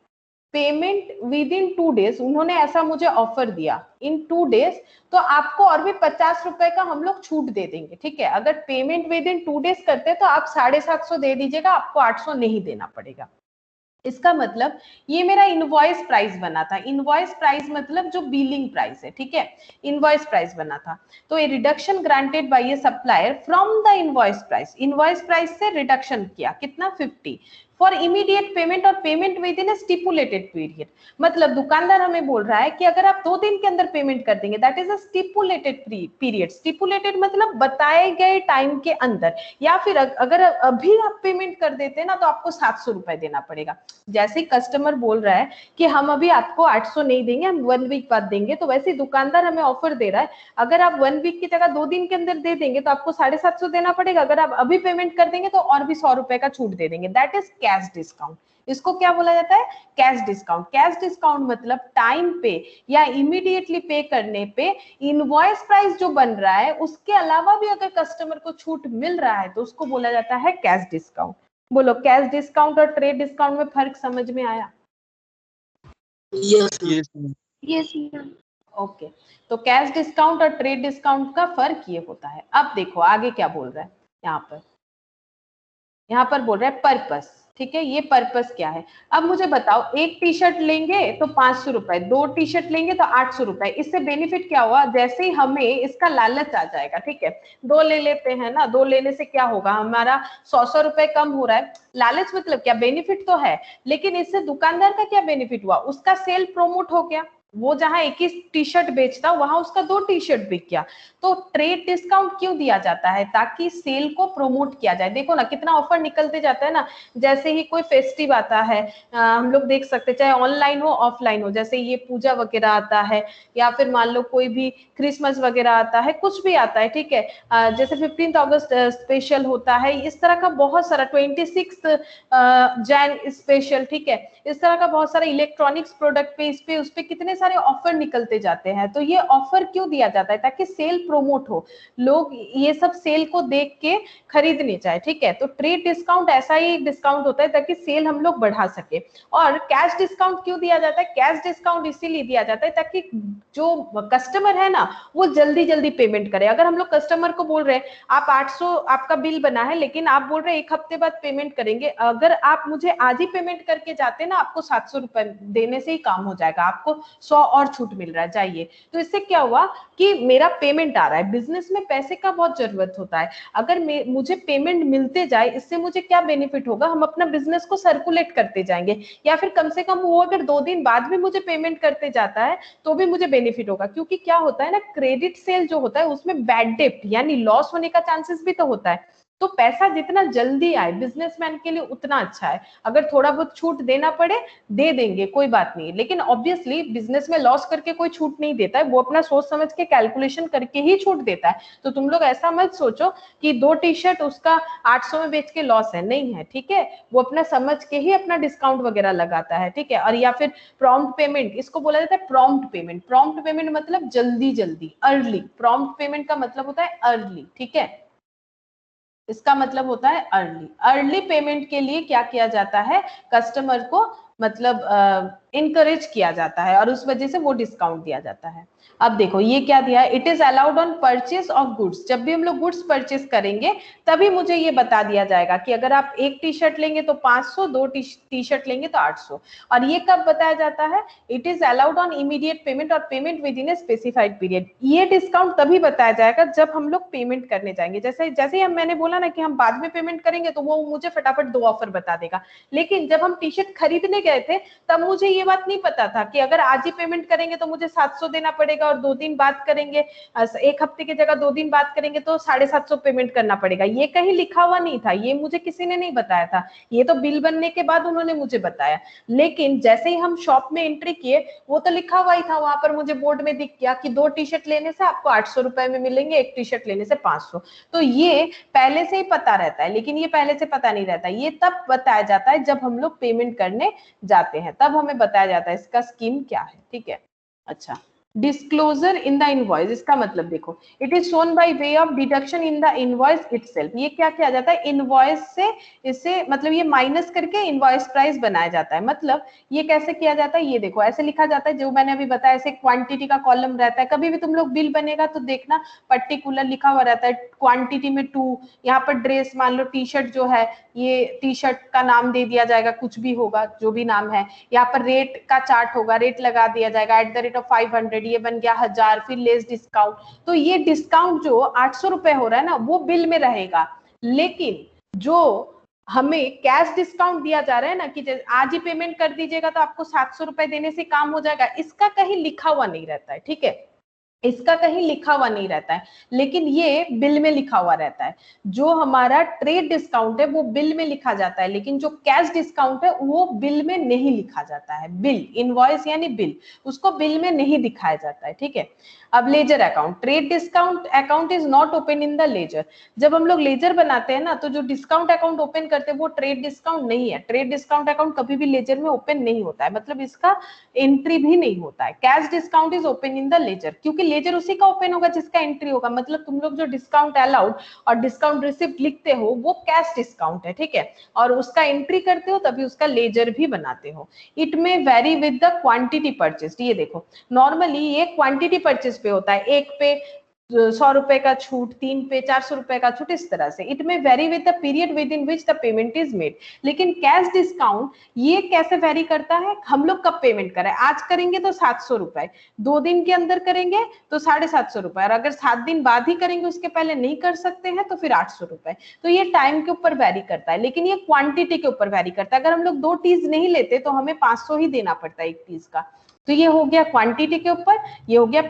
with in 2 days, उन्होंने ऐसा मुझे ऑफर दिया इन 2 डेज, तो आपको और भी 50 रुपए का हम लोग छूट दे देंगे। ठीक है, अगर पेमेंट विद इन 2 डेज करते तो आप 750 दे दीजिएगा, आपको 800 नहीं देना पड़ेगा। इसका मतलब ये मेरा इनवॉइस प्राइस बना था। इनवॉइस प्राइस मतलब जो बिलिंग प्राइस है, ठीक है, इनवॉइस प्राइस बना था। तो ये reduction granted by a supplier from the invoice price से रिडक्शन किया कितना 50 फॉर इमीडिएट पेमेंट और पेमेंट विद इन ए स्टिपुलेटेड पीरियड। मतलब दुकानदार हमें बोल रहा है कि अगर आप 2 दिन के अंदर पेमेंट कर देंगे, that is a stipulated period. Stipulated मतलब बताए गए टाइम के अंदर, या फिर अगर अभी आप पेमेंट कर देते हैं ना तो आपको 700 रुपए देना पड़ेगा। जैसे कस्टमर बोल रहा है कि हम अभी आपको 800 नहीं देंगे, हम 1 वीक बाद देंगे, तो वैसे दुकानदार हमें ऑफर दे रहा है, अगर आप 1 वीक की जगह 2 दिन के अंदर दे देंगे तो आपको 750 देना पड़ेगा, अगर आप अभी पेमेंट कर देंगे तो और भी 100 रुपए का छूट दे देंगे। That is cash discount. इसको क्या बोला जाता है? Cash discount. कैश डिस्काउंट मतलब टाइम पे या इमीडिएटली पे करने पे इनवॉइस प्राइस जो बन रहा है उसके अलावा भी अगर कस्टमर को छूट मिल रहा है तो उसको बोला जाता है कैश डिस्काउंट। बोलो, कैश डिस्काउंट और ट्रेड डिस्काउंट में फर्क समझ में आया? Yes, ma'am. Yes, ma'am. Yes, ma'am. Okay, तो कैश डिस्काउंट और ट्रेड डिस्काउंट का फर्क ये होता है। अब देखो आगे क्या बोल रहा है, यहाँ पर बोल रहा है पर्पस। ठीक है, ये पर्पस क्या है? अब मुझे बताओ, 1 टी शर्ट लेंगे तो 500 रुपए, 2 टी शर्ट लेंगे तो 800 रुपए। इससे बेनिफिट क्या हुआ? जैसे ही हमें इसका लालच आ जाएगा, ठीक है, 2 ले लेते हैं ना, 2 लेने से क्या होगा, हमारा 100 रुपए कम हो रहा है। लालच मतलब क्या? बेनिफिट तो है, लेकिन इससे दुकानदार का क्या बेनिफिट हुआ? उसका सेल प्रोमोट हो गया, वो जहां 21 टी शर्ट बेचता वहां उसका 2 टी शर्ट बिक गया। तो ट्रेड डिस्काउंट क्यों दिया जाता है? ताकि सेल को प्रमोट किया जाए। देखो ना कितना ऑफर निकलते जाता है ना, जैसे ही कोई फेस्टिव आता है, हम लोग देख सकते हैं, चाहे ऑनलाइन हो ऑफलाइन हो, जैसे ये पूजा वगैरह आता है, या फिर मान लो कोई भी क्रिसमस वगैरह आता है, कुछ भी आता है, ठीक है, जैसे 15 अगस्त स्पेशल होता है, इस तरह का बहुत सारा 26 जैन स्पेशल, ठीक है, इस तरह का बहुत सारा इलेक्ट्रॉनिक्स प्रोडक्ट पे, इस पे उस पे कितने सारे ऑफर निकलते जाते हैं। तो ये ऑफर क्यों दिया जाता है? ताकि सेल प्रोमोट हो, लोग ये सब सेल को देख के खरीदने चाहे। ठीक है, तो ट्रेड डिस्काउंट ऐसा ही डिस्काउंट होता है ताकि सेल हम लोग बढ़ा सके। और कैश डिस्काउंट क्यों दिया जाता है? कैश डिस्काउंट इसीलिए दिया जाता है ताकि जो कस्टमर है ना वो जल्दी जल्दी पेमेंट करे। अगर हम लोग कस्टमर को बोल रहे हैं आप 800 आपका बिल बना है, लेकिन आप बोल रहे हैं 1 हफ्ते बाद पेमेंट करेंगे, अगर आप मुझे आज ही पेमेंट करके जाते ना, आपको 700 रुपए देने से ही काम हो जाएगा, आपको 100 और छूट मिल रहा है, जाइए। तो इससे क्या हुआ कि मेरा पेमेंट आ रहा है। बिजनेस में पैसे का बहुत जरूरत होता है, अगर मुझे पेमेंट मिलते जाए, इससे मुझे क्या बेनिफिट होगा? हम अपना बिजनेस को सर्कुलेट करते जाएंगे, या फिर कम से कम वो अगर 2 दिन बाद भी मुझे पेमेंट करते जाता है तो भी मुझे बेनिफिट होगा। क्योंकि क्या होता है ना, क्रेडिट सेल जो होता है उसमें बैड डेप्ट यानी लॉस होने का चांसेस भी तो होता है। तो पैसा जितना जल्दी आए बिजनेसमैन के लिए उतना अच्छा है। अगर थोड़ा बहुत छूट देना पड़े दे देंगे, कोई बात नहीं, लेकिन ऑब्वियसली बिजनेस में लॉस करके कोई छूट नहीं देता है, वो अपना सोच समझ के कैलकुलेशन करके ही छूट देता है। तो तुम लोग ऐसा मत सोचो कि 2 टी-शर्ट उसका 800 में बेच के लॉस है, नहीं है, ठीक है। वो अपना समझ के ही अपना डिस्काउंट वगैरह लगाता है, ठीक है। और या फिर प्रॉम्प्ट पेमेंट, इसको बोला जाता है प्रॉम्प्ट पेमेंट। प्रॉम्प्ट पेमेंट मतलब जल्दी जल्दी, अर्ली। प्रॉम्प्ट पेमेंट का मतलब होता है अर्ली, ठीक है, इसका मतलब होता है अर्ली। अर्ली पेमेंट के लिए क्या किया जाता है, कस्टमर को मतलब इनकरेज किया जाता है और उस वजह से वो डिस्काउंट दिया जाता है। अब देखो ये क्या दिया है, it is allowed on purchase of goods. जब भी हम लोग गुड्स परचेज करेंगे तभी मुझे ये बता दिया जाएगा कि अगर आप 1 टी-शर्ट लेंगे तो 500, 2 टी-शर्ट लेंगे तो 800। और ये कब बताया जाता है, it is allowed on immediate payment और payment within a specified period. ये डिस्काउंट तभी बताया जाएगा जब हम लोग पेमेंट करने जाएंगे। जैसे ही मैंने बोला ना कि हम बाद में पेमेंट करेंगे तो वो मुझे फटाफट 2 ऑफर बता देगा, लेकिन जब हम टी-शर्ट खरीदने गए थे तब मुझे ये बात नहीं पता था कि अगर आज ही पेमेंट करेंगे तो मुझे 700 देना पड़ेगा और 2 दिन बाद करेंगे, 1 हफ्ते की जगह 2 दिन बाद करेंगे तो 750 पेमेंट करना पड़ेगा। ये कहीं लिखा हुआ नहीं था, ये मुझे किसी ने नहीं बताया था, ये तो बिल बनने के बाद उन्होंने मुझे बताया। लेकिन जैसे ही हम शॉप में एंट्री किए वो तो लिखा हुआ ही था, वहां पर मुझे बोर्ड में दिख गया कि 2 टी-शर्ट लेने से आपको 800 रुपए में मिलेंगे, 1 टी-शर्ट लेने से 500। तो ये पहले से ही पता रहता है, लेकिन ये पहले से पता नहीं रहता, ये तब बताया जाता है जब हम लोग पेमेंट करने जाते हैं, तब हमें बताया जाता है इसका स्कीम क्या है, ठीक है। अच्छा, डिस्क्लोजर इन द इनवॉइस, इसका मतलब देखो, it is shown by way of deduction in the invoice itself. ये क्या किया जाता है, इनवॉइस से इससे मतलब ये माइनस करके इनवॉइस प्राइस बनाया जाता है। मतलब ये कैसे किया जाता है, ये देखो ऐसे लिखा जाता है, जो मैंने अभी बताया, ऐसे क्वांटिटी का कॉलम रहता है। कभी भी तुम लोग बिल बनेगा तो देखना पर्टिकुलर लिखा हुआ रहता है, क्वांटिटी में 2, यहाँ पर ड्रेस मान लो टी-शर्ट जो है, ये टी-शर्ट का नाम दे दिया जाएगा, कुछ भी होगा जो भी नाम है। यहाँ पर रेट का चार्ट होगा, रेट लगा दिया जाएगा @500, ये बन गया 1000, फिर लेस डिस्काउंट। तो ये डिस्काउंट जो 800 रुपए हो रहा है ना वो बिल में रहेगा, लेकिन जो हमें कैश डिस्काउंट दिया जा रहा है ना कि आज ही पेमेंट कर दीजिएगा तो आपको 700 रुपए देने से काम हो जाएगा, इसका कहीं लिखा हुआ नहीं रहता है, ठीक है, इसका कहीं लिखा हुआ नहीं रहता है, लेकिन ये बिल में लिखा हुआ रहता है। जो हमारा ट्रेड डिस्काउंट है वो बिल में लिखा जाता है, लेकिन जो कैश डिस्काउंट है वो बिल में नहीं लिखा जाता है। बिल, इनवॉइस यानी बिल, उसको बिल में नहीं दिखाया जाता है, ठीक है। अब ledger account, trade discount account is not open in the ledger. जब हम लोग लेजर बनाते हैं ना तो जो डिस्काउंट अकाउंट ओपन करते हैं वो ट्रेड डिस्काउंट नहीं है। ट्रेड डिस्काउंट अकाउंट कभी भी लेजर में ओपन नहीं होता है, मतलब इसका एंट्री भी नहीं होता है। Cash discount is open in the ledger, क्योंकि लेजर उसी का ओपन होगा जिसका एंट्री होगा। मतलब तुम लोग जो डिस्काउंट अलाउड और डिस्काउंट रिसिप्ट लिखते हो वो कैश डिस्काउंट है, ठीक है, और उसका एंट्री करते हो तभी उसका लेजर भी बनाते हो। इट में very with the quantity purchased. ये देखो नॉर्मली ये क्वांटिटी परचेज पे होता है, 1 पे 100 रुपए का छूट, 3 पे 400 रुपए का छूट, इस तरह से। इट में very with the period with in which the payment is made. लेकिन कैश डिस्काउंट ये कैसे वेरी करता है, हम लोग कब पेमेंट करें, आज करेंगे तो 700 रुपए, 2 दिन के अंदर करेंगे तो 750 रुपए, और अगर 7 दिन बाद ही करेंगे उसके पहले नहीं कर सकते हैं तो फिर 800 रुपए। तो ये टाइम के ऊपर वेरी करता है, लेकिन ये क्वांटिटी के ऊपर वेरी करता है। अगर हम लोग 2 टीज नहीं लेते तो हमें 500 ही देना पड़ता है 1 टीज का। तो ये हो गया क्वांटिटी के ऊपर, ये हो गया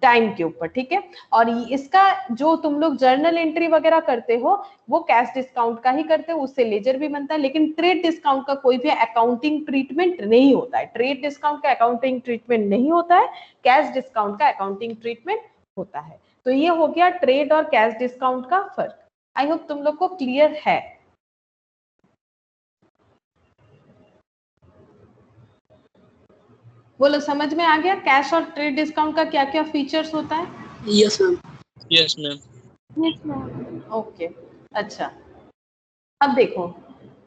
टाइम के ऊपर, ठीक है। और इसका जो तुम लोग जर्नल एंट्री वगैरह करते हो वो कैश डिस्काउंट का ही करते हो, उससे लेजर भी बनता है। लेकिन ट्रेड डिस्काउंट का कोई भी अकाउंटिंग ट्रीटमेंट नहीं होता है। ट्रेड डिस्काउंट का अकाउंटिंग ट्रीटमेंट नहीं होता है, कैश डिस्काउंट का अकाउंटिंग ट्रीटमेंट होता है। तो ये हो गया ट्रेड और कैश डिस्काउंट का फर्क। आई होप तुम लोग को क्लियर है। बोलो समझ में आ गया कैश और ट्रेड डिस्काउंट का क्या क्या फीचर्स होता है? Yes ma'am. Yes ma'am. Yes, ma'am. Okay, अच्छा। अब देखो,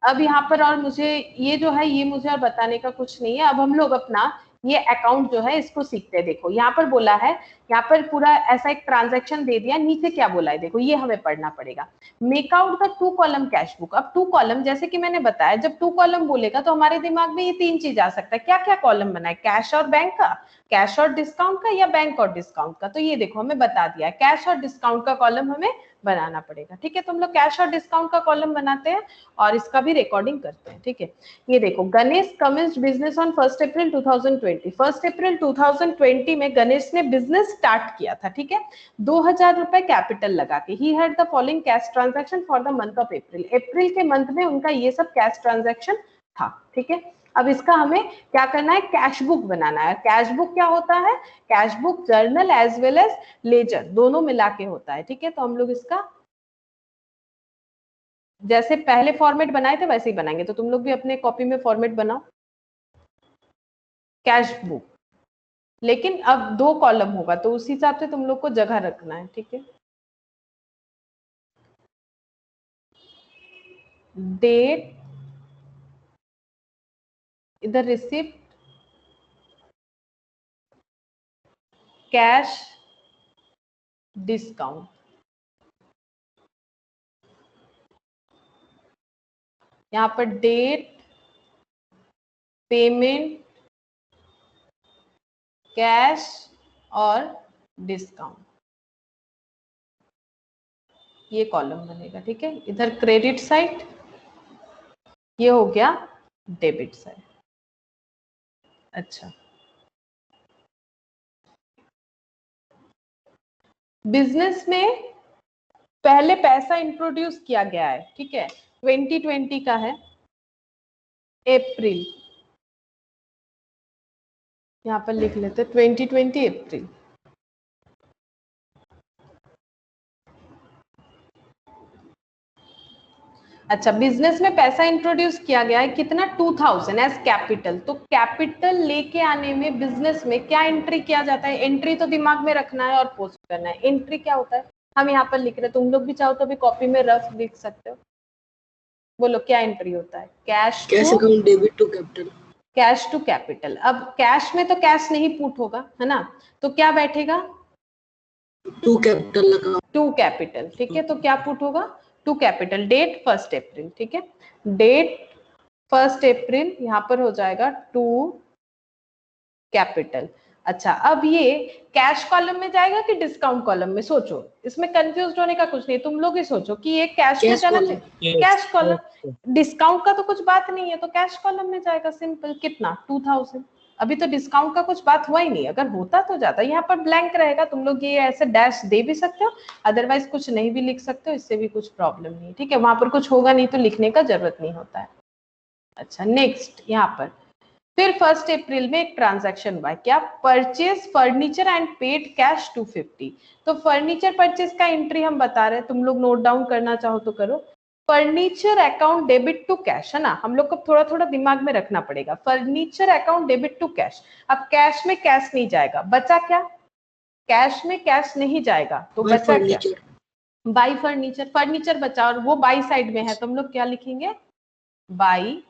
अब यहाँ पर और मुझे ये जो है ये मुझे और बताने का कुछ नहीं है। अब हम लोग अपना ये अकाउंट जो है इसको सीखते हैं। देखो यहाँ पर बोला है, यहाँ पर पूरा ऐसा एक ट्रांजैक्शन दे दिया, नीचे क्या बोला है देखो, ये हमें पढ़ना पड़ेगा। Make out the 2 column cash book. अब 2 कॉलम, जैसे कि मैंने बताया, जब 2 कॉलम बोलेगा तो हमारे दिमाग में ये 3 चीज आ सकता है। क्या क्या कॉलम बना है, कैश और बैंक का, कैश और डिस्काउंट का, या बैंक और डिस्काउंट का। तो ये देखो हमें बता दिया है, कैश और डिस्काउंट का कॉलम हमें बनाना पड़ेगा, ठीक है। तुम लोग कैश और डिस्काउंट का कॉलम बनाते हैं और इसका भी रिकॉर्डिंग करते हैं, ठीक है। ये देखो, गणेश कमेंस्ड बिजनेस ऑन 1 अप्रैल 2020। 1 अप्रैल 2020 में गणेश ने बिजनेस स्टार्ट किया था, ठीक है, 2000 रुपए कैपिटल लगा के। He had the following cash transaction for the month of April, April के मंथ में उनका ये सब कैश ट्रांजैक्शन था, ठीक है। अब इसका हमें क्या करना है, कैश बुक बनाना है। कैश बुक क्या होता है, cash book journal as well as ledger दोनों मिला के होता है, ठीक है। तो हम लोग इसका जैसे पहले फॉर्मेट बनाए थे वैसे ही बनाएंगे, तो तुम लोग भी अपने कॉपी में फॉर्मेट बनाओ कैश बुक, लेकिन अब 2 कॉलम होगा तो उस हिसाब से तुम लोग को जगह रखना है, ठीक है। डेट, इधर रिसिप्ट, कैश, डिस्काउंट, यहाँ पर डेट, पेमेंट, कैश और डिस्काउंट, ये कॉलम बनेगा, ठीक है। इधर क्रेडिट साइड, ये हो गया डेबिट साइड। अच्छा, बिजनेस में पहले पैसा इंट्रोड्यूस किया गया है, ठीक है, 2020 का है अप्रैल, यहाँ पर लिख लेते 2020 अप्रैल। अच्छा, बिजनेस में पैसा इंट्रोड्यूस किया गया है कितना, 2000 एज कैपिटल। तो कैपिटल लेके आने में बिजनेस में क्या एंट्री किया जाता है, एंट्री तो दिमाग में रखना है और पोस्ट करना है। एंट्री क्या होता है, हम यहाँ पर लिख रहे हैं, तुम लोग भी चाहो तो भी कॉपी में रफ लिख सकते हो। बोलो क्या एंट्री होता है, cash account debit to capital, cash to capital. अब कैश में तो कैश नहीं पुट होगा, है ना, तो क्या बैठेगा, to capital account, to capital, ठीक है। तो क्या पुट होगा, टू कैपिटल। डेट 1 अप्रैल, ठीक है, डेट 1 अप्रैल, यहाँ पर हो जाएगा टू कैपिटल। अच्छा, अब ये कैश कॉलम में जाएगा कि डिस्काउंट कॉलम में, सोचो, इसमें कंफ्यूज होने का कुछ नहीं, तुम लोग ही सोचो कि ये कैश में जाना चाहिए, कैश कॉलम, डिस्काउंट का तो कुछ बात नहीं है तो कैश कॉलम में जाएगा, सिंपल। कितना, 2000। अभी तो डिस्काउंट का कुछ बात हुआ ही नहीं, अगर होता तो जाता, यहाँ पर ब्लैंक रहेगा, तुम लोग ये ऐसे डैश दे भी सकते हो, अदरवाइज कुछ नहीं भी लिख सकते हो, इससे भी कुछ प्रॉब्लम नहीं, ठीक है। वहां पर कुछ होगा नहीं तो लिखने का जरूरत नहीं होता है। अच्छा, नेक्स्ट यहाँ पर फिर 1 अप्रैल में एक ट्रांजैक्शन हुआ, क्या, purchase furniture and paid cash 250। तो फर्नीचर परचेज का एंट्री हम बता रहे हैं, तुम लोग नोट डाउन करना चाहो तो करो। Furniture account debit to cash, है ना, हम लोग को थोड़ा थोड़ा दिमाग में रखना पड़ेगा। Furniture account debit to cash, अब कैश में कैश नहीं जाएगा, बचा क्या, कैश में कैश नहीं जाएगा तो बचा क्या, बाई फर्नीचर, फर्नीचर बचा और वो बाई साइड में है, तो हम लोग क्या लिखेंगे, बाई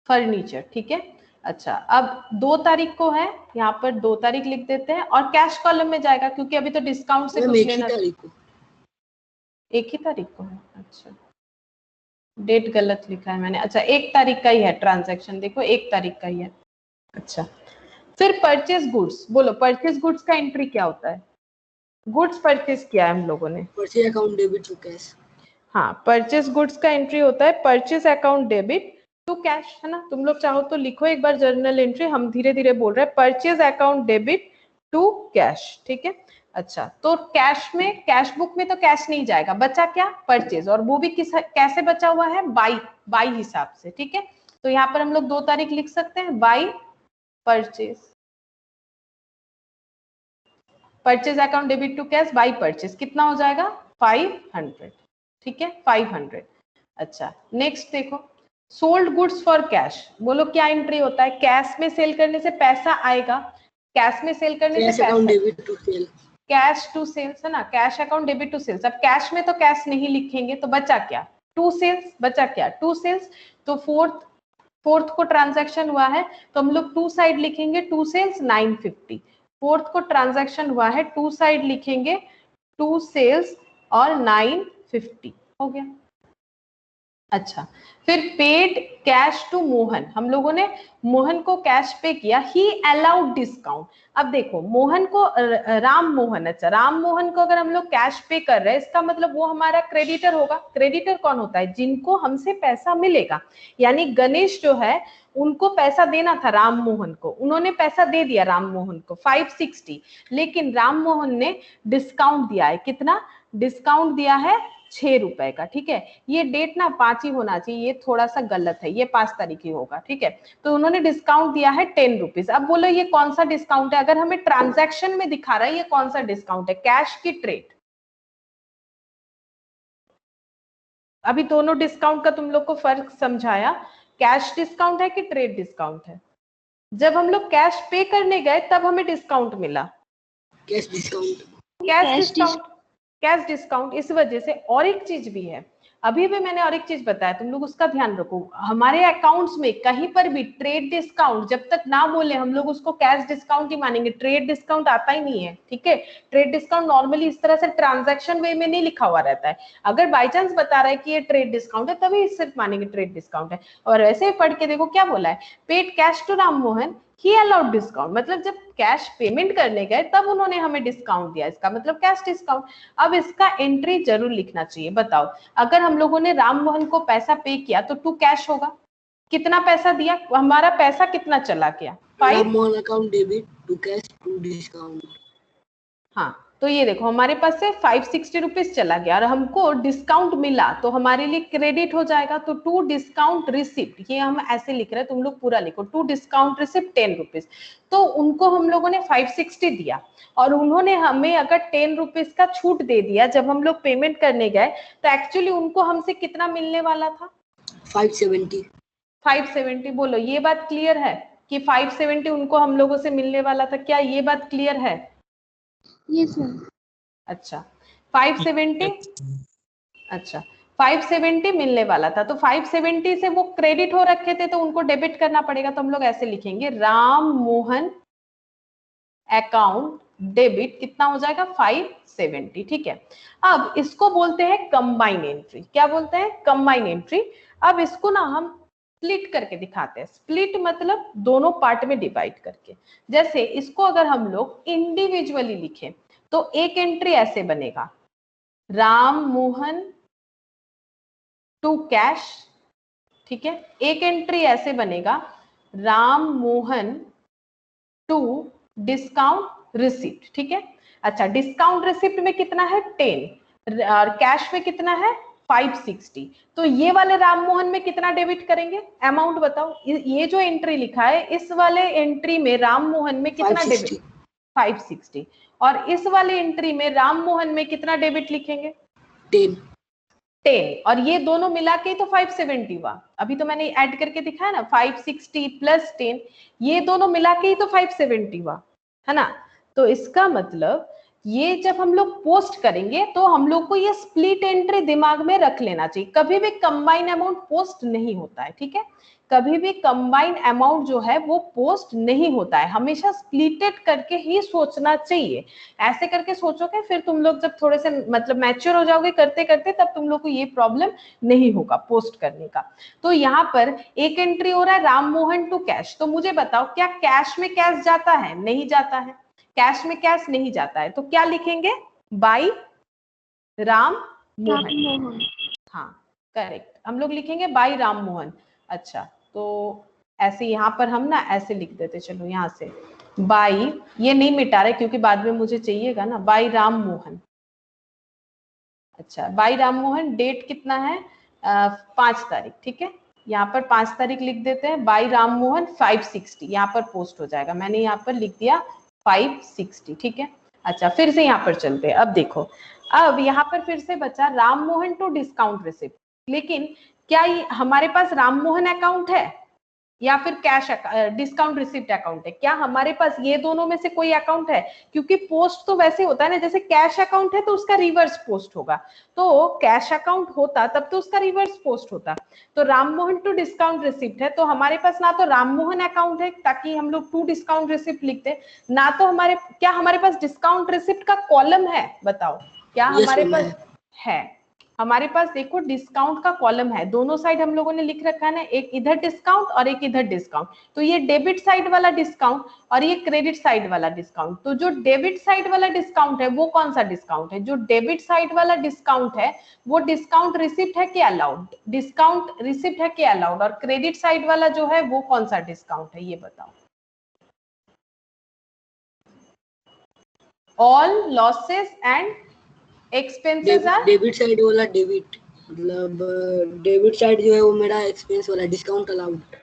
फर्नीचर, ठीक है। अच्छा, अब 2 तारीख को है, यहाँ पर 2 तारीख लिख देते हैं और कैश कॉलम में जाएगा क्योंकि अभी तो डिस्काउंट से कुछ लेना, एक ही तारीख को है। अच्छा, डेट गलत लिखा है मैंने। अच्छा, 1 तारीख का ही है ट्रांजैक्शन, देखो 1 तारीख का ही है। अच्छा, फिर परचेज गुड्स, बोलो परचेज गुड्स का एंट्री क्या होता है, गुड्स परचेज किया है हम लोगों ने, purchase account debit to cash. हाँ, परचेज गुड्स का एंट्री होता है purchase account debit to cash, है ना। तुम लोग चाहो तो लिखो एक बार जर्नल एंट्री, हम धीरे धीरे बोल रहे हैं, purchase account debit to cash, ठीक है। अच्छा, तो कैश में, कैश बुक में तो कैश नहीं जाएगा, बचा क्या, परचेज, और वो भी कैसे बचा हुआ है, बाई हिसाब से, ठीक है। तो यहाँ पर हम लोग 2 तारीख लिख सकते हैं, by purchase, purchase account debit to cash by purchase, कितना हो जाएगा 500, ठीक है, 500। अच्छा, नेक्स्ट देखो, सोल्ड गुड्स फॉर कैश, बोलो क्या एंट्री होता है, कैश में सेल करने से पैसा आएगा, कैश में सेल करने से पैसा, debit to sale, cash to sales, है ना, cash account debit to sales. अब कैश में तो कैश नहीं लिखेंगे तो बचा क्या, टू सेल्स, बचा क्या, टू सेल्स। तो फोर्थ को ट्रांजैक्शन हुआ है तो हम लोग 2 साइड लिखेंगे, टू सेल्स 950, फोर्थ को ट्रांजैक्शन हुआ है 2 साइड लिखेंगे, 2 सेल्स और 950, हो गया। अच्छा, फिर पेड कैश टू मोहन, हम लोगों ने मोहन को कैश पे किया, ही अलाउड डिस्काउंट। अब देखो मोहन को राम मोहन, अच्छा राम मोहन को अगर हम लोग कैश पे कर रहे हैं, इसका मतलब वो हमारा क्रेडिटर होगा। क्रेडिटर कौन होता है? जिनको हमसे पैसा मिलेगा, यानी गणेश जो है उनको पैसा देना था राम मोहन को, उन्होंने पैसा दे दिया राम मोहन को 560, लेकिन राम मोहन ने डिस्काउंट दिया है, कितना डिस्काउंट दिया है? 6 रुपए का, ठीक है। ये डेट ना 5 ही होना चाहिए, ये थोड़ा सा गलत है, ये 5 तारीख ही होगा, ठीक है। तो उन्होंने डिस्काउंट दिया है 10 रुपीज। अब बोलो ये कौन सा डिस्काउंट है? अगर हमें ट्रांजैक्शन में दिखा रहा है, ये कौन सा डिस्काउंट है? कैश की ट्रेड? अभी दोनों डिस्काउंट का तुम लोग को फर्क समझाया, कैश डिस्काउंट है कि ट्रेड डिस्काउंट है? जब हम लोग कैश पे करने गए तब हमें डिस्काउंट मिला, कैश डिस्काउंट। कैश डिस्काउंट इस वजह से। और एक चीज भी है, अभी भी मैंने और एक चीज बताया, तुम लोग उसका ध्यान रखो। हमारे अकाउंट्स में कहीं पर भी ट्रेड डिस्काउंट जब तक ना बोले हम लोग उसको कैश डिस्काउंट ही मानेंगे, ट्रेड डिस्काउंट आता ही नहीं है, ठीक है। ट्रेड डिस्काउंट नॉर्मली इस तरह से ट्रांजैक्शन वे में नहीं लिखा हुआ रहता है। अगर बाई चांस बता रहा है कि ये ट्रेड डिस्काउंट है तभी सिर्फ मानेंगे ट्रेड डिस्काउंट है। और वैसे ही पढ़ के देखो क्या बोला है, paid cash to Ram Mohan he allowed discount, मतलब जब कैश पेमेंट करने गए तब उन्होंने हमें डिस्काउंट दिया, इसका मतलब कैश डिस्काउंट। अब इसका एंट्री जरूर लिखना चाहिए। बताओ अगर हम लोगों ने राम मोहन को पैसा पे किया तो टू कैश होगा, कितना पैसा दिया, हमारा पैसा कितना चला गया? Ram Mohan account debit to cash to discount. हाँ, तो ये देखो हमारे पास से 560 रुपीज चला गया और हमको डिस्काउंट मिला तो हमारे लिए क्रेडिट हो जाएगा। तो टू डिस्काउंट रिसिप्ट, ये हम ऐसे लिख रहे हैं, तुम लोग पूरा लिखो, टू डिस्काउंट रिसिप्ट 10 रुपीज। तो उनको हम लोगों ने 560 दिया और उन्होंने हमें अगर 10 रुपीज का छूट दे दिया जब हम लोग पेमेंट करने गए, तो एक्चुअली उनको हमसे कितना मिलने वाला था? 570। 570। बोलो ये बात क्लियर है कि 570 उनको हम लोगों से मिलने वाला था? क्या ये बात क्लियर है? Yes ma'am. अच्छा 570, अच्छा 570 मिलने वाला था, तो 570 से वो क्रेडिट हो रखे थे तो उनको डेबिट करना पड़ेगा। तो हम लोग ऐसे लिखेंगे, राम मोहन अकाउंट डेबिट कितना हो जाएगा? 570, ठीक है। अब इसको बोलते हैं कंबाइन एंट्री। क्या बोलते हैं? Combine entry. अब इसको ना हम स्प्लिट करके दिखाते हैं। स्प्लिट मतलब दोनों पार्ट में डिवाइड करके। जैसे इसको अगर हम लोग इंडिविजुअली लिखें तो एक एंट्री ऐसे बनेगा, राम मोहन टू कैश, ठीक है। एक एंट्री ऐसे बनेगा, Ram Mohan to discount receipt, ठीक है। अच्छा डिस्काउंट रिसिप्ट में कितना है? 10 और कैश में कितना है? 560। तो ये वाले राम मोहन में कितना डेबिट करेंगे? अमाउंट बताओ। ये जो एंट्री लिखा है इस वाले एंट्री में राम मोहन में कितना डेबिट? 560। और इस वाले एंट्री में राम मोहन में कितना डेबिट लिखेंगे? 10। और ये दोनों मिला के तो 570 हुआ। अभी तो मैंने ऐड करके दिखाया ना, 560 प्लस 10, ये दोनों मिला के ही तो 570 हुआ, है ना। तो इसका मतलब ये जब हम लोग पोस्ट करेंगे तो हम लोग को ये स्प्लिट एंट्री दिमाग में रख लेना चाहिए। कभी भी कंबाइन अमाउंट पोस्ट नहीं होता है, ठीक है। कभी भी कंबाइन अमाउंट जो है वो पोस्ट नहीं होता है, हमेशा स्प्लिटेड करके ही सोचना चाहिए। ऐसे करके सोचोगे फिर तुम लोग जब थोड़े से मतलब मैच्योर हो जाओगे करते करते, तब तुम लोग को ये प्रॉब्लम नहीं होगा पोस्ट करने का। तो यहाँ पर एक एंट्री हो रहा है राम मोहन टू कैश। तो मुझे बताओ क्या कैश में कैश जाता है? नहीं जाता है, कैश में कैश नहीं जाता है। तो क्या लिखेंगे? बाई राम मोहन। हाँ करेक्ट, हम लोग लिखेंगे बाई राम मोहन। अच्छा तो ऐसे यहाँ पर हम ना ऐसे लिख देते, चलो यहाँ से बाई, ये नहीं मिटा रहे क्योंकि बाद में मुझे चाहिएगा ना, बाई राम मोहन। अच्छा बाई राम मोहन, डेट कितना है? 5 तारीख, ठीक है। यहाँ पर 5 तारीख लिख देते हैं, बाई राम मोहन 560, यहाँ पर पोस्ट हो जाएगा। मैंने यहाँ पर लिख दिया 560, ठीक है। अच्छा फिर से यहाँ पर चलते हैं। अब देखो, अब यहाँ पर फिर से बचा Ram Mohan to discount receipt. लेकिन क्या हमारे पास राम मोहन अकाउंट है या फिर कैश डिस्काउंट रिसिप्ट अकाउंट है? क्या हमारे पास ये दोनों में से कोई अकाउंट है? क्योंकि पोस्ट तो वैसे होता है ना, जैसे कैश अकाउंट है तो उसका रिवर्स पोस्ट होगा, तो कैश अकाउंट होता तब तो उसका रिवर्स पोस्ट होता। तो Ram Mohan to discount receipt है तो हमारे पास ना तो राम मोहन अकाउंट है ताकि हम लोग टू डिस्काउंट रिसिप्ट लिखते, ना तो क्या हमारे पास डिस्काउंट रिसिप्ट का कॉलम है? बताओ क्या हमारे पास है? हमारे पास देखो डिस्काउंट का कॉलम है, दोनों साइड हम लोगों ने लिख रखा है ना, एक इधर डिस्काउंट और एक इधर डिस्काउंट। तो ये डेबिट साइड वाला डिस्काउंट और ये क्रेडिट साइड वाला डिस्काउंट। तो जो डेबिट साइड वाला डिस्काउंट है वो कौन सा डिस्काउंट है? जो डेबिट साइड वाला डिस्काउंट है वो डिस्काउंट रिसिप्ट है कि अलाउड? डिस्काउंट रिसिप्ट है कि अलाउड? और क्रेडिट साइड वाला जो है वो कौन सा डिस्काउंट है, ये बताओ। All losses and expenses are debit side वाला डेबिट, मतलब डेबिट साइड जो है वो मेरा एक्सपेंस वाला, डिस्काउंट अलाउड।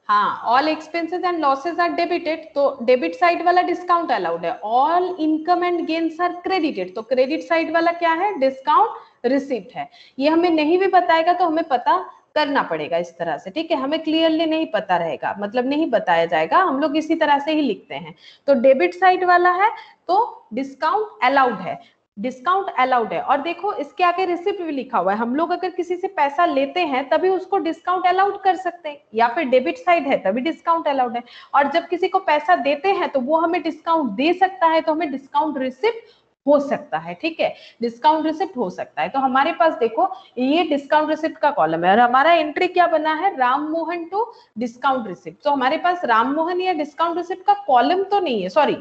हाँ, all expenses and losses are debited, तो डेबिट साइड वाला डिस्काउंट अलाउड है। All income and gains are credited, तो क्रेडिट साइड वाला क्या है? डिस्काउंट रिसिप्ट है। ये हमें नहीं भी बताएगा तो हमें पता करना पड़ेगा इस तरह से, ठीक है। हमें क्लियरली नहीं पता रहेगा, मतलब नहीं बताया जाएगा, हम लोग इसी तरह से ही लिखते हैं। तो डेबिट साइड वाला है तो डिस्काउंट अलाउड है, डिस्काउंट अलाउड है। और देखो इसके आगे रिसिप्ट भी लिखा हुआ है, हम लोग अगर किसी से पैसा लेते हैं तभी उसको डिस्काउंट अलाउड कर सकते हैं, या फिर डेबिट साइड है तभी डिस्काउंट अलाउड है। और जब किसी को पैसा देते हैं तो वो हमें डिस्काउंट दे सकता है, तो हमें डिस्काउंट रिसिप्ट हो सकता है, ठीक है, डिस्काउंट रिसिप्ट हो सकता है। तो हमारे पास देखो ये डिस्काउंट रिसिप्ट का कॉलम है और हमारा एंट्री क्या बना है? Ram Mohan to discount receipt. तो हमारे पास राम मोहन या डिस्काउंट रिसिप्ट का कॉलम तो नहीं है, सॉरी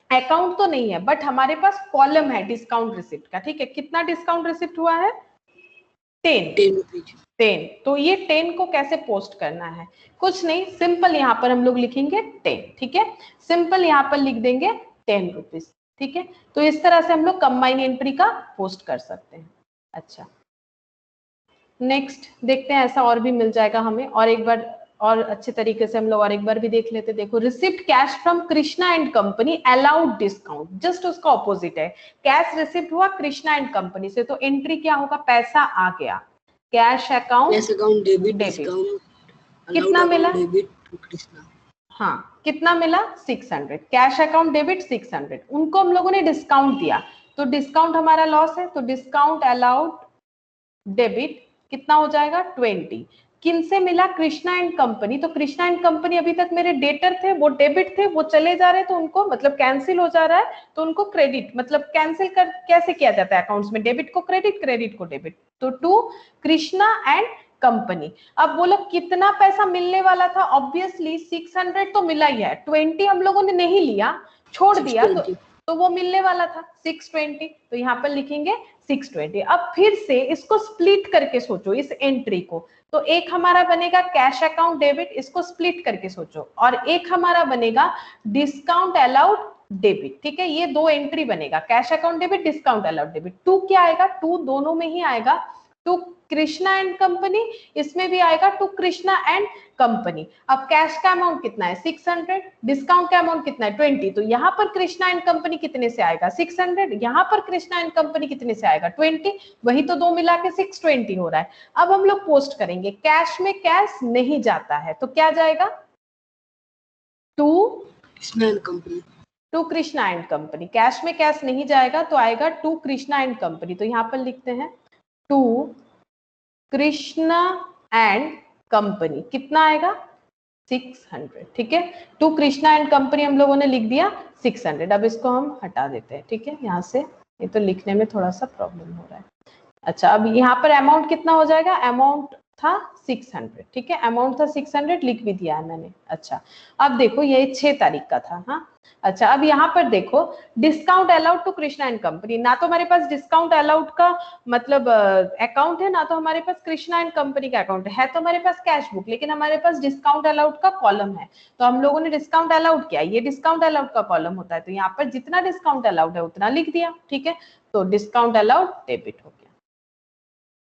अकाउंट तो नहीं है, बट हमारे पास कॉलम है डिस्काउंट रिसिप्ट का, ठीक है। कितना डिस्काउंट रिसिप्ट हुआ है? 10। तो ये 10 को कैसे पोस्ट करना है? कुछ नहीं, सिंपल यहाँ पर हम लोग लिखेंगे 10, ठीक है, सिंपल यहाँ पर लिख देंगे 10 रुपीज, ठीक है। तो इस तरह से हम लोग कंबाइन एंट्री का पोस्ट कर सकते हैं। अच्छा, नेक्स्ट देखते हैं, ऐसा और भी मिल जाएगा हमें, और एक बार और अच्छे तरीके से हम लोग और एक बार भी देख लेते। देखो receipt cash from Krishna and company allowed discount, just उसका ऑपोजिट है। कैश रिसिप्ट हुआ कृष्णा एंड कंपनी से, तो एंट्री क्या होगा? पैसा आ गया, कैश अकाउंट डेबिट, डिस्काउंट कितना मिला? डेबिट टू कृष्णा, हाँ कितना मिला? 600। कैश अकाउंट डेबिट 600, उनको हम लोगों ने डिस्काउंट दिया, तो डिस्काउंट हमारा लॉस है, तो डिस्काउंट अलाउड डेबिट कितना हो जाएगा? 20। किनसे मिला? Krishna and company. तो कृष्णा एंड कंपनी अभी तक मेरे डेटर थे, वो डेबिट थे, वो चले जा रहे, तो उनको मतलब कैंसिल हो जा रहा है, तो उनको क्रेडिट, मतलब कैंसिल कर कैसे किया जाता है अकाउंट्स में? डेबिट को क्रेडिट, क्रेडिट को डेबिट, तो टू कृष्णा एंड कंपनी। अब बोलो कितना पैसा मिलने वाला था? ऑब्वियसली 600 तो मिला ही है, 20 हम लोगों ने नहीं लिया, छोड़ दिया, तो वो मिलने वाला था 620, तो यहाँ पर लिखेंगे 620। अब फिर से इसको स्प्लिट करके सोचो इस एंट्री को, तो एक हमारा बनेगा कैश अकाउंट डेबिट, इसको स्प्लिट करके सोचो, और एक हमारा बनेगा डिस्काउंट अलाउड डेबिट, ठीक है। ये दो एंट्री बनेगा, cash account debit, discount allowed debit. To क्या आएगा? टू दोनों में ही आएगा, टू कृष्णा एंड कंपनी, इसमें भी आएगा टू कृष्णा एंड कंपनी। अब कैश का अमाउंट कितना है? 600, डिस्काउंट का अमाउंट कितना है? 20, तो यहाँ पर कृष्णा एंड कंपनी कितने से आएगा? 600, यहाँ पर कृष्णा एंड कंपनी कितने से आएगा? 20, वही तो दो मिला के 620 हो रहा है। अब हम लोग पोस्ट करेंगे, कैश में कैश नहीं जाता है, तो क्या जाएगा? To Krishna and company, to Krishna and company. Cash में कैश नहीं जाएगा तो आएगा टू कृष्णा एंड कंपनी, तो यहाँ पर लिखते हैं टू कृष्णा एंड कंपनी, कितना आएगा? 600, ठीक है। टू कृष्णा एंड कंपनी हम लोगों ने लिख दिया 600। अब इसको हम हटा देते हैं, ठीक है, यहाँ से, ये तो लिखने में थोड़ा सा प्रॉब्लम हो रहा है। अच्छा, अब यहाँ पर अमाउंट कितना हो जाएगा? अमाउंट था 600, ठीक है, अमाउंट था 600, लिख भी दिया है मैंने। अच्छा, अब देखो ये 6 तारीख का था, हाँ। अच्छा, अब यहाँ पर देखो discount allowed to Krishna and company, ना तो हमारे पास डिस्काउंट अलाउड का मतलब अकाउंट है, ना तो हमारे पास कृष्णा एंड कंपनी का अकाउंट है तो हमारे पास कैश बुक, लेकिन हमारे पास डिस्काउंट अलाउड का कॉलम है, तो हम लोगों ने डिस्काउंट अलाउड किया, ये डिस्काउंट अलाउड का कॉलम होता है, तो यहाँ पर जितना डिस्काउंट अलाउड है उतना लिख दिया, ठीक है, तो डिस्काउंट अलाउड डेबिट हो गया।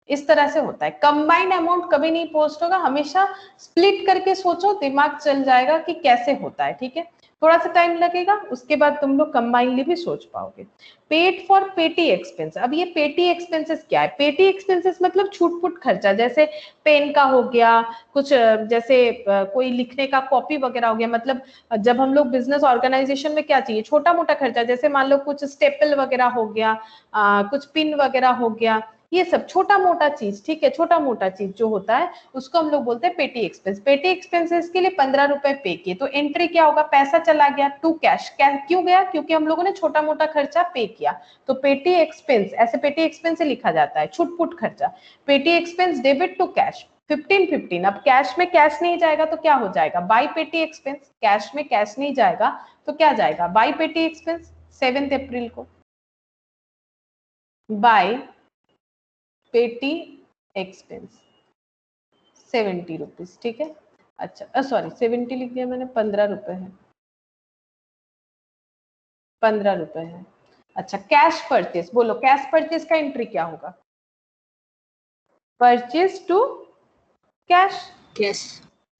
इस तरह से होता है। कंबाइंड अमाउंट कभी नहीं पोस्ट होगा, हमेशा स्प्लिट करके सोचो, दिमाग चल जाएगा कि कैसे होता है, ठीक है। थोड़ा सा टाइम लगेगा, उसके बाद तुम लोग कंबाइनली भी सोच पाओगे। पेड फॉर पेटी एक्सपेंस, अब ये पेटी एक्सपेंसेस क्या है? पेटी एक्सपेंसेस मतलब छूट-फूट खर्चा, जैसे पेन का हो गया, कुछ जैसे कोई लिखने का कॉपी वगैरह हो गया, मतलब जब हम लोग बिजनेस ऑर्गेनाइजेशन में क्या चाहिए? छोटा मोटा खर्चा, जैसे मान लो कुछ स्टेपल वगैरह हो गया, कुछ पिन वगैरह हो गया, ये सब छोटा मोटा चीज, ठीक है, छोटा मोटा चीज जो होता है उसको हम लोग बोलते हैं पेटी एक्सपेंस। पेटी एक्सपेंसेस के लिए 15 रुपए पे किए, तो एंट्री क्या होगा, पैसा चला गया टू कैश। क्यों गया, क्योंकि हम लोगों ने छोटा मोटा खर्चा पे किया, तो पेटी एक्सपेंस, ऐसे पेटी एक्सपेंस से लिखा जाता है, छुटपुट खर्चा। पेटी एक्सपेंस डेबिट टू कैश 15 अब कैश में कैश नहीं जाएगा तो क्या हो जाएगा, बाई पेटी एक्सपेंस। कैश में कैश नहीं जाएगा तो क्या जाएगा, बाई पेटी एक्सपेंस। 7 अप्रैल को बाय पेटी एक्सपेंस 70 रुपीज, ठीक है। अच्छा सॉरी 70 लिख दिया मैंने, 15 रुपए है, 15 रुपए है। अच्छा कैश परचेस, बोलो कैश परचेस का एंट्री क्या होगा, purchase to cash, cash,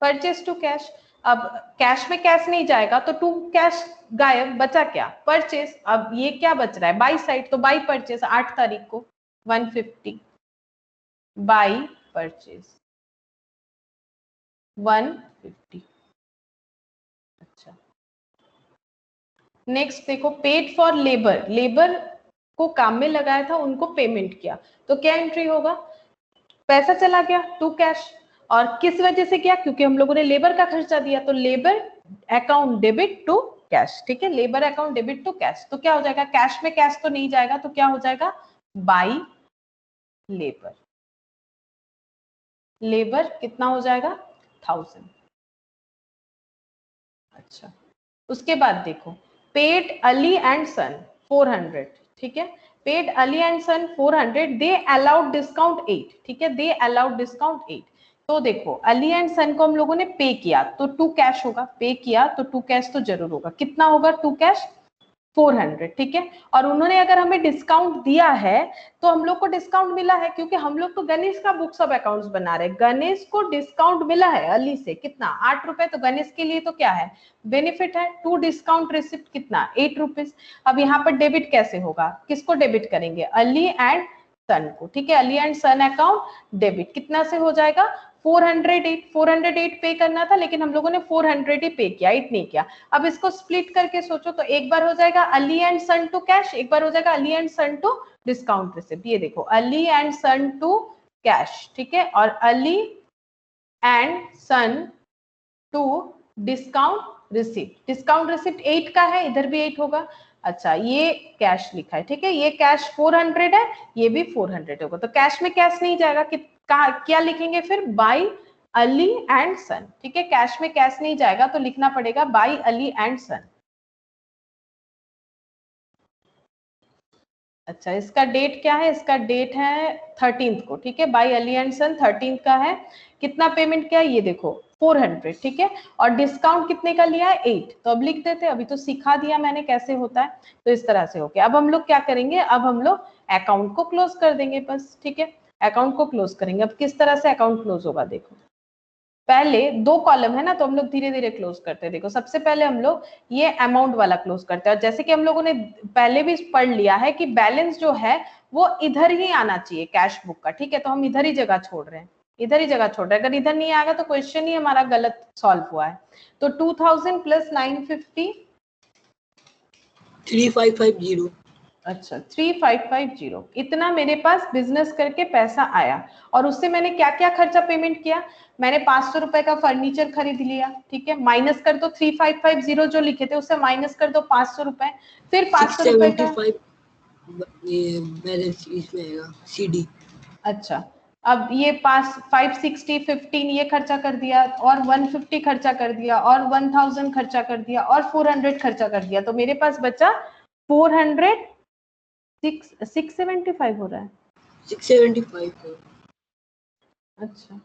purchase to cash. अब कैश में कैश नहीं जाएगा तो टू कैश गायब, बचा क्या, परचेस। अब ये क्या बच रहा है, बाई साइड, तो बाई परचेस 8 तारीख को 150 बाई परचेस 150। अच्छा नेक्स्ट देखो, पेड फॉर लेबर, लेबर को काम में लगाया था उनको पेमेंट किया, तो क्या एंट्री होगा, पैसा चला गया टू कैश। और किस वजह से किया, क्योंकि हम लोगों ने लेबर का खर्चा दिया, तो labour account debit to cash, ठीक है, labour account debit to cash. तो क्या हो जाएगा, कैश में कैश तो नहीं जाएगा, तो क्या हो जाएगा, बाई लेबर। लेबर कितना हो जाएगा 1000। अच्छा उसके बाद देखो, पेड अली एंड सन 400, ठीक है, paid Ali and son 400, they allowed discount 8, ठीक है, दे अलाउड डिस्काउंट 8। तो देखो अली एंड सन को हम लोगों ने पे किया तो टू कैश होगा, पे किया तो टू कैश तो जरूर होगा, कितना होगा टू कैश 400, ठीक है। और उन्होंने अगर हमें डिस्काउंट दिया है तो हम लोग को डिस्काउंट मिला है, क्योंकि हम लोग तो गणेश का बुक्स ऑफ अकाउंट्स बना रहे हैं, गणेश को डिस्काउंट मिला है अली से, कितना 8 रुपए, तो गणेश के लिए तो क्या है, बेनिफिट है। टू डिस्काउंट रिसिप्ट कितना 8 रुपीज। अब यहाँ पर डेबिट कैसे होगा, किसको डेबिट करेंगे, अली एंड सन को, ठीक है, Ali and son account debit कितना से हो जाएगा 408 पे करना था, लेकिन हम लोगों ने 400 ही पे किया, 8 नहीं किया। अब इसको स्प्लिट करके सोचो, तो एक बार हो जाएगा Ali and son to cash, एक बार हो जाएगा Ali and son to discount receipt. ये देखो Ali and son to cash, ठीक है, और Ali and son to discount receipt. Discount receipt 8 का है, इधर भी 8 होगा। अच्छा ये कैश लिखा है, ठीक है, ये कैश 400 है, ये भी 400 होगा, तो कैश में कैश नहीं जाएगा, क्या लिखेंगे फिर, बाई अली एंड सन, ठीक है, कैश में कैश नहीं जाएगा तो लिखना पड़ेगा बाई अली एंड सन। अच्छा इसका डेट क्या है, इसका डेट है 13th को, ठीक है, by Ali and sun 13th का है। कितना पेमेंट किया, ये देखो 400, ठीक है, और डिस्काउंट कितने का लिया है 8, तो अब लिख देते, अभी तो सिखा दिया मैंने कैसे होता है, तो इस तरह से हो गया। अब हम लोग क्या करेंगे, अब हम लोग अकाउंट को क्लोज कर देंगे बस, ठीक है, अकाउंट को क्लोज करेंगे। अब किस तरह से अकाउंट क्लोज होगा, देखो पहले 2 कॉलम है ना, तो हम लोग धीरे धीरे क्लोज करते हैं। देखो सबसे पहले हम लोग ये अमाउंट वाला क्लोज करते हैं, और जैसे कि हम लोगों ने पहले भी पढ़ लिया है कि बैलेंस जो है वो इधर ही आना चाहिए कैश बुक का, ठीक है, तो हम इधर ही जगह छोड़ रहे हैं, इधर ही जगह छोड़ रहे हैं, अगर इधर नहीं आएगा तो क्वेश्चन ही हमारा गलत सॉल्व हुआ है। तो 2000 प्लस 950 3550। अच्छा 3550, इतना मेरे पास बिजनेस करके पैसा आया, और उससे मैंने क्या क्या खर्चा पेमेंट किया, मैंने 500 रुपए का फर्नीचर खरीद लिया, ठीक है, माइनस कर दो 3550 जो लिखे थे उससे माइनस कर दो 500 रुपए, फिर 500 रुपए का, ये बैलेंस इसमें आएगा सीडी। अच्छा अब ये 560 15 ये खर्चा कर दिया, और 150 खर्चा कर दिया, और 1000 खर्चा कर दिया, और 400 खर्चा कर दिया, तो मेरे पास बचा 400 675 हो रहा है 675। अच्छा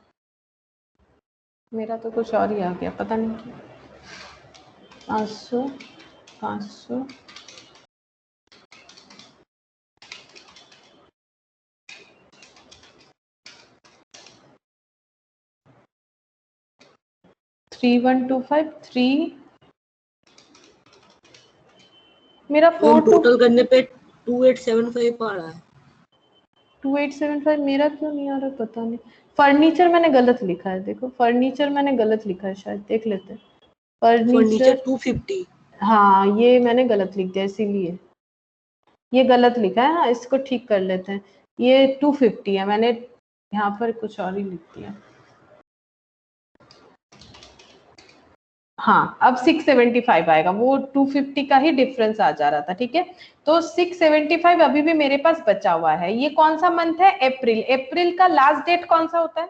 मेरा तो कुछ और ही आ गया, पता नहीं क्यों। 500 500 3125 3 मेरा 4 टोटल करने पे 2875 आ रहा है। 2875 मेरा क्यों नहीं आ रहा पता नहीं। फर्नीचर मैंने गलत लिखा है, देखो फर्नीचर मैंने गलत लिखा है, शायद देख लेते हैं। फर्नीचर 250। हाँ ये मैंने गलत लिख दिया, इसीलिए ये गलत लिखा है, हाँ इसको ठीक कर लेते हैं। ये 250 है, मैंने यहाँ पर कुछ और ही लिख दिया। हाँ, अब 675 आएगा, वो 250 का ही डिफरेंस आ जा रहा था, ठीक है। तो 675 अभी भी मेरे पास बचा हुआ है। ये कौन सा मंथ है? अप्रैल। अप्रैल का लास्ट डेट कौन सा होता है?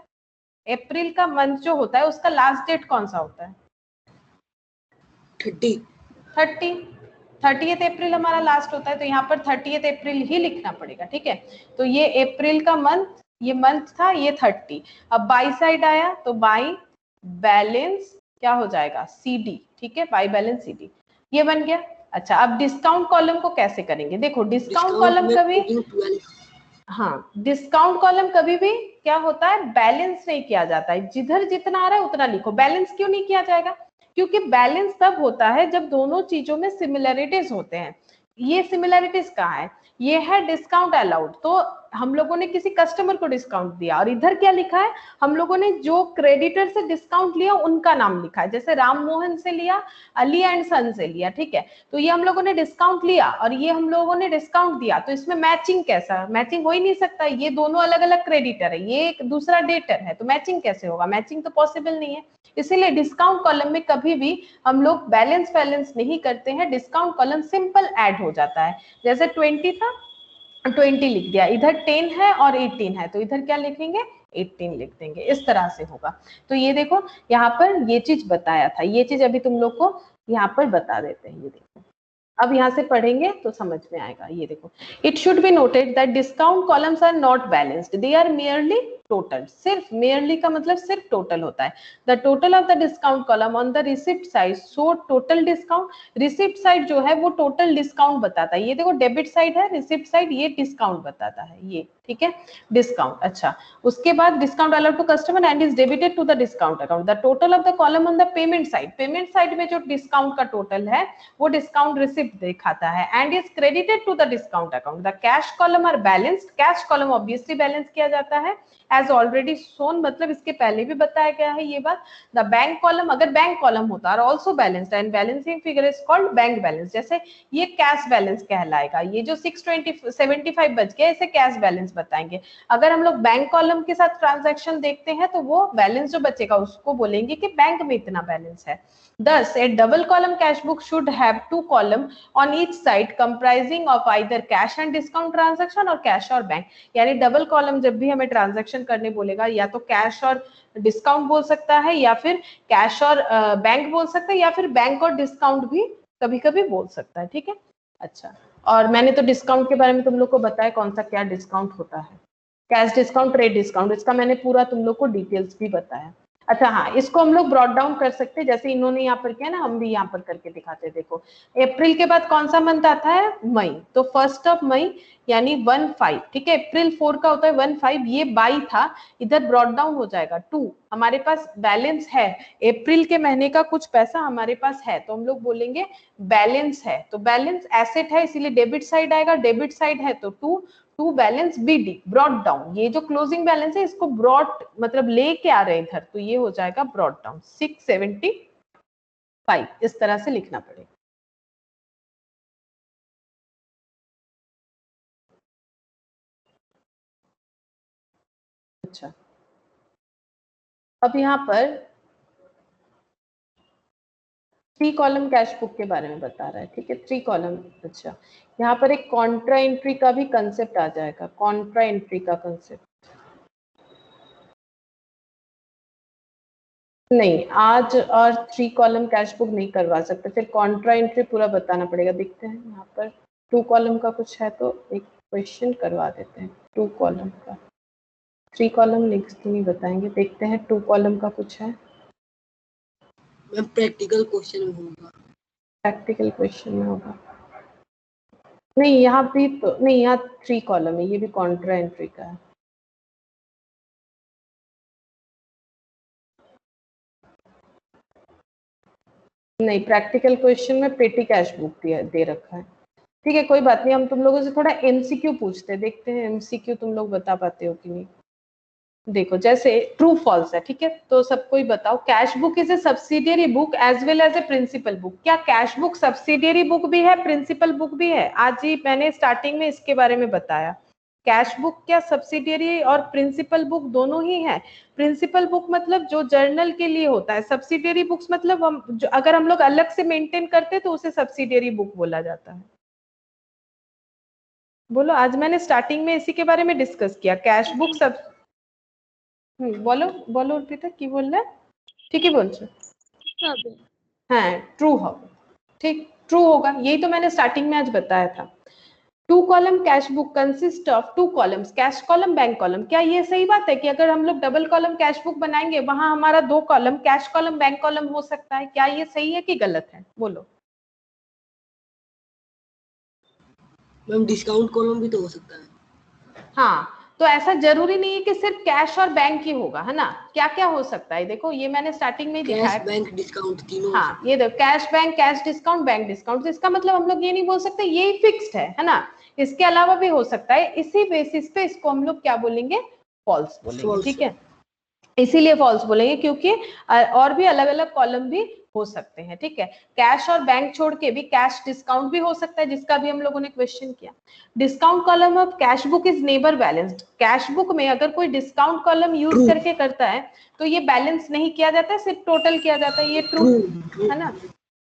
अप्रैल का मंथ जो होता है उसका लास्ट डेट कौन सा होता है? 30th अप्रैल हमारा लास्ट होता है, तो यहाँ पर 30th अप्रैल ही लिखना पड़ेगा, ठीक है। तो ये अप्रैल का मंथ, ये मंथ था, ये 30। अब बाई साइड आया तो बाई बैलेंस क्या हो जाएगा? CD, ठीक है, बाई बैलेंस CD, ये बन गया। अच्छा, अब डिस्काउंट कॉलम को कैसे करेंगे? देखो डिस्काउंट कॉलम कभी, हाँ, डिस्काउंट कॉलम कभी भी क्या होता है? बैलेंस नहीं किया जाता है। जिधर जितना आ रहा है उतना लिखो। बैलेंस क्यों नहीं किया जाएगा? क्योंकि बैलेंस तब होता है जब दोनों चीजों में सिमिलरिटीज होते हैं। ये सिमिलरिटीज कहाँ है? ये है डिस्काउंट अलाउड, तो हम लोगों ने किसी कस्टमर को डिस्काउंट दिया, और इधर क्या लिखा है? हम लोगों ने जो क्रेडिटर से डिस्काउंट लिया उनका नाम लिखा है, जैसे राम मोहन से लिया, अली एंड सन से लिया, ठीक है। तो ये हम लोगों ने डिस्काउंट लिया और ये हम लोगों ने डिस्काउंट दिया, तो इसमें मैचिंग कैसा? मैचिंग हो ही नहीं सकता, ये दोनों अलग अलग क्रेडिटर है, ये एक दूसरा डेटर है, तो मैचिंग कैसे होगा? मैचिंग तो पॉसिबल नहीं है। इसीलिए डिस्काउंट कॉलम में कभी भी हम लोग बैलेंस नहीं करते हैं, डिस्काउंट कॉलम सिंपल ऐड हो जाता है। जैसे 20 था, 20 लिख दिया, इधर 10 है और 18 है, तो इधर क्या लिखेंगे? 18 लिख देंगे, इस तरह से होगा। तो ये देखो यहाँ पर ये चीज बताया था, ये चीज अभी तुम लोग को यहाँ पर बता देते हैं। ये देखो, अब यहाँ से पढ़ेंगे तो समझ में आएगा। ये देखो, it should be noted that discount columns are not balanced, they are merely total. सिर्फ मेयरली का मतलब सिर्फ टोटल होता है। The total of the discount column on the receipt side show total discount. Receipt side जो है वो टोटल डिस्काउंट बताता है। ये देखो डेबिट साइड है, रिसिप्ट साइड ये डिस्काउंट बताता है, ये ठीक है, डिस्काउंट। अच्छा, उसके बाद discount allowed to customer and is debited to the discount account. The total of the column on the payment side, payment side में जो डिस्काउंट का टोटल है वो डिस्काउंट रिसिप्ट दिखाता है, and is credited to the discount account. The cash column are balanced, cash column obviously balance किया जाता है एज ऑलरेडी शोन, मतलब इसके पहले भी बताया गया है ये बात। द बैंक कॉलम, अगर बैंक कॉलम होता है also balanced and balancing figure is called bank balance. जैसे ये कैश बैलेंस कहलाएगा, ये जो 675 बच गया इसे कैश बैलेंस बताएंगे। अगर हम लोग बैंक कॉलम के साथ ट्रांजैक्शन देखते हैं तो वो बैलेंस जो बचेगा उसको बोलेंगे कि बैंक में इतना बैलेंस है। Thus, a double column cash book should have two columns on each side comprising of either cash and discount transaction or cash और बैंक। यानी डबल कॉलम जब भी हमें ट्रांजैक्शन करने बोलेगा या तो कैश और डिस्काउंट बोल सकता है, या फिर कैश और बैंक बोल सकता है, या फिर बैंक और डिस्काउंट भी कभी कभी बोल सकता है, ठीक है। अच्छा, और मैंने तो डिस्काउंट के बारे में तुम लोग को बताया कौन सा क्या डिस्काउंट होता है, कैश डिस्काउंट, ट्रेड डिस्काउंट, इसका मैंने पूरा तुम लोग को डिटेल्स भी बताया। अच्छा हाँ, इसको हम लोग ब्रॉड डाउन कर सकते हैं, जैसे इन्होंने यहाँ पर किया ना, हम भी यहाँ पर करके दिखाते हैं। देखो अप्रैल के बाद कौन सा मंथ आता है? मई, तो 1 मई यानी 1/5, ठीक है। अप्रैल 4 का होता है 1/5, ये बाई था, इधर ब्रॉड डाउन हो जाएगा 2। हमारे पास बैलेंस है, अप्रैल के महीने का कुछ पैसा हमारे पास है, तो हम लोग बोलेंगे बैलेंस है। तो बैलेंस एसेट है इसीलिए डेबिट साइड आएगा, डेबिट साइड है तो 2 बैलेंस BD, ब्रॉड डाउन। ये जो क्लोजिंग बैलेंस है इसको ब्रॉड मतलब लेके आ रहे हैं इधर, तो ये हो जाएगा ब्रॉड डाउन 675, इस तरह से लिखना पड़ेगा। अच्छा, अब यहाँ पर 3 कॉलम कैश बुक के बारे में बता रहा है, ठीक है, 3 कॉलम। अच्छा, यहाँ पर एक कॉन्ट्रा एंट्री का भी कंसेप्ट आ जाएगा, कॉन्ट्रा एंट्री का कंसेप्ट। नहीं, आज और 3 कॉलम कैश बुक नहीं करवा सकते, फिर कॉन्ट्रा एंट्री पूरा बताना पड़ेगा। देखते हैं यहाँ पर 2 कॉलम का कुछ है तो एक क्वेश्चन करवा देते हैं 2 कॉलम का। 3 कॉलम नेक्स्ट नहीं बताएंगे, देखते हैं 2 कॉलम का कुछ है। प्रैक्टिकल क्वेश्चन में होगा, प्रैक्टिकल क्वेश्चन में होगा। नहीं, यहाँ भी तो नहीं, यहाँ 3 कॉलम है, ये भी कॉन्ट्रा एंट्री का है। नहीं, प्रैक्टिकल क्वेश्चन में पेटी कैश बुक दे रखा है, ठीक है, कोई बात नहीं। हम तुम लोगों से थोड़ा MCQ पूछते हैं, देखते हैं MCQ तुम लोग बता पाते हो कि नहीं। देखो जैसे ट्रू फॉल्स है, ठीक है, तो सबको ही बताओ, cash book is a subsidiary book as well as a principal book. क्या कैश बुक सब्सिडियरी बुक भी है, प्रिंसिपल बुक भी है? आज ही मैंने स्टार्टिंग में इसके बारे में बताया। कैश बुक क्या सब्सिडियरी और प्रिंसिपल बुक दोनों ही है? प्रिंसिपल बुक मतलब जो जर्नल के लिए होता है, सब्सिडियरी बुक्स मतलब अगर हम लोग अलग से मेंटेन करते तो उसे सब्सिडियरी बुक बोला जाता है। बोलो, आज मैंने स्टार्टिंग में इसी के बारे में डिस्कस किया, कैश बुक सब। बोलो बोलो अर्पिता, की बोल रहा है? ठीक है बोल रहे, हाँ ट्रू होगा, ठीक, ट्रू होगा, यही तो मैंने स्टार्टिंग में आज बताया था। 2 column cash book consist of 2 columns, cash column bank column. क्या ये सही बात है कि अगर हम लोग डबल कॉलम कैश बुक बनाएंगे वहां हमारा 2 column cash column bank column हो सकता है? क्या ये सही है कि गलत है? बोलो। मैम डिस्काउंट कॉलम भी तो हो सकता है। हाँ, तो ऐसा जरूरी नहीं है कि सिर्फ कैश और बैंक ही होगा, है ना? क्या क्या हो सकता है, देखो ये मैंने स्टार्टिंग में दिखाया, कैश बैंक डिस्काउंट तीनों। हाँ ये देखो, cash bank, cash discount, bank discount. इसका मतलब हम लोग ये नहीं बोल सकते यही फिक्स्ड है ना? इसके अलावा भी हो सकता है। इसी बेसिस पे इसको हम लोग क्या बोलेंगे? फॉल्स बोलेंगे, ठीक है? इसीलिए फॉल्स बोलेंगे क्योंकि और भी अलग अलग कॉलम भी हो सकते हैं, ठीक है? कैश और बैंक छोड़ के भी कैश डिस्काउंट भी हो सकता है, जिसका भी हम लोगों ने क्वेश्चन किया। Discount column of cash book is never balanced. Cash book में अगर कोई डिस्काउंट कॉलम यूज करके करता है तो ये बैलेंस नहीं किया जाता है, सिर्फ टोटल किया जाता है। ये ट्रू है ना?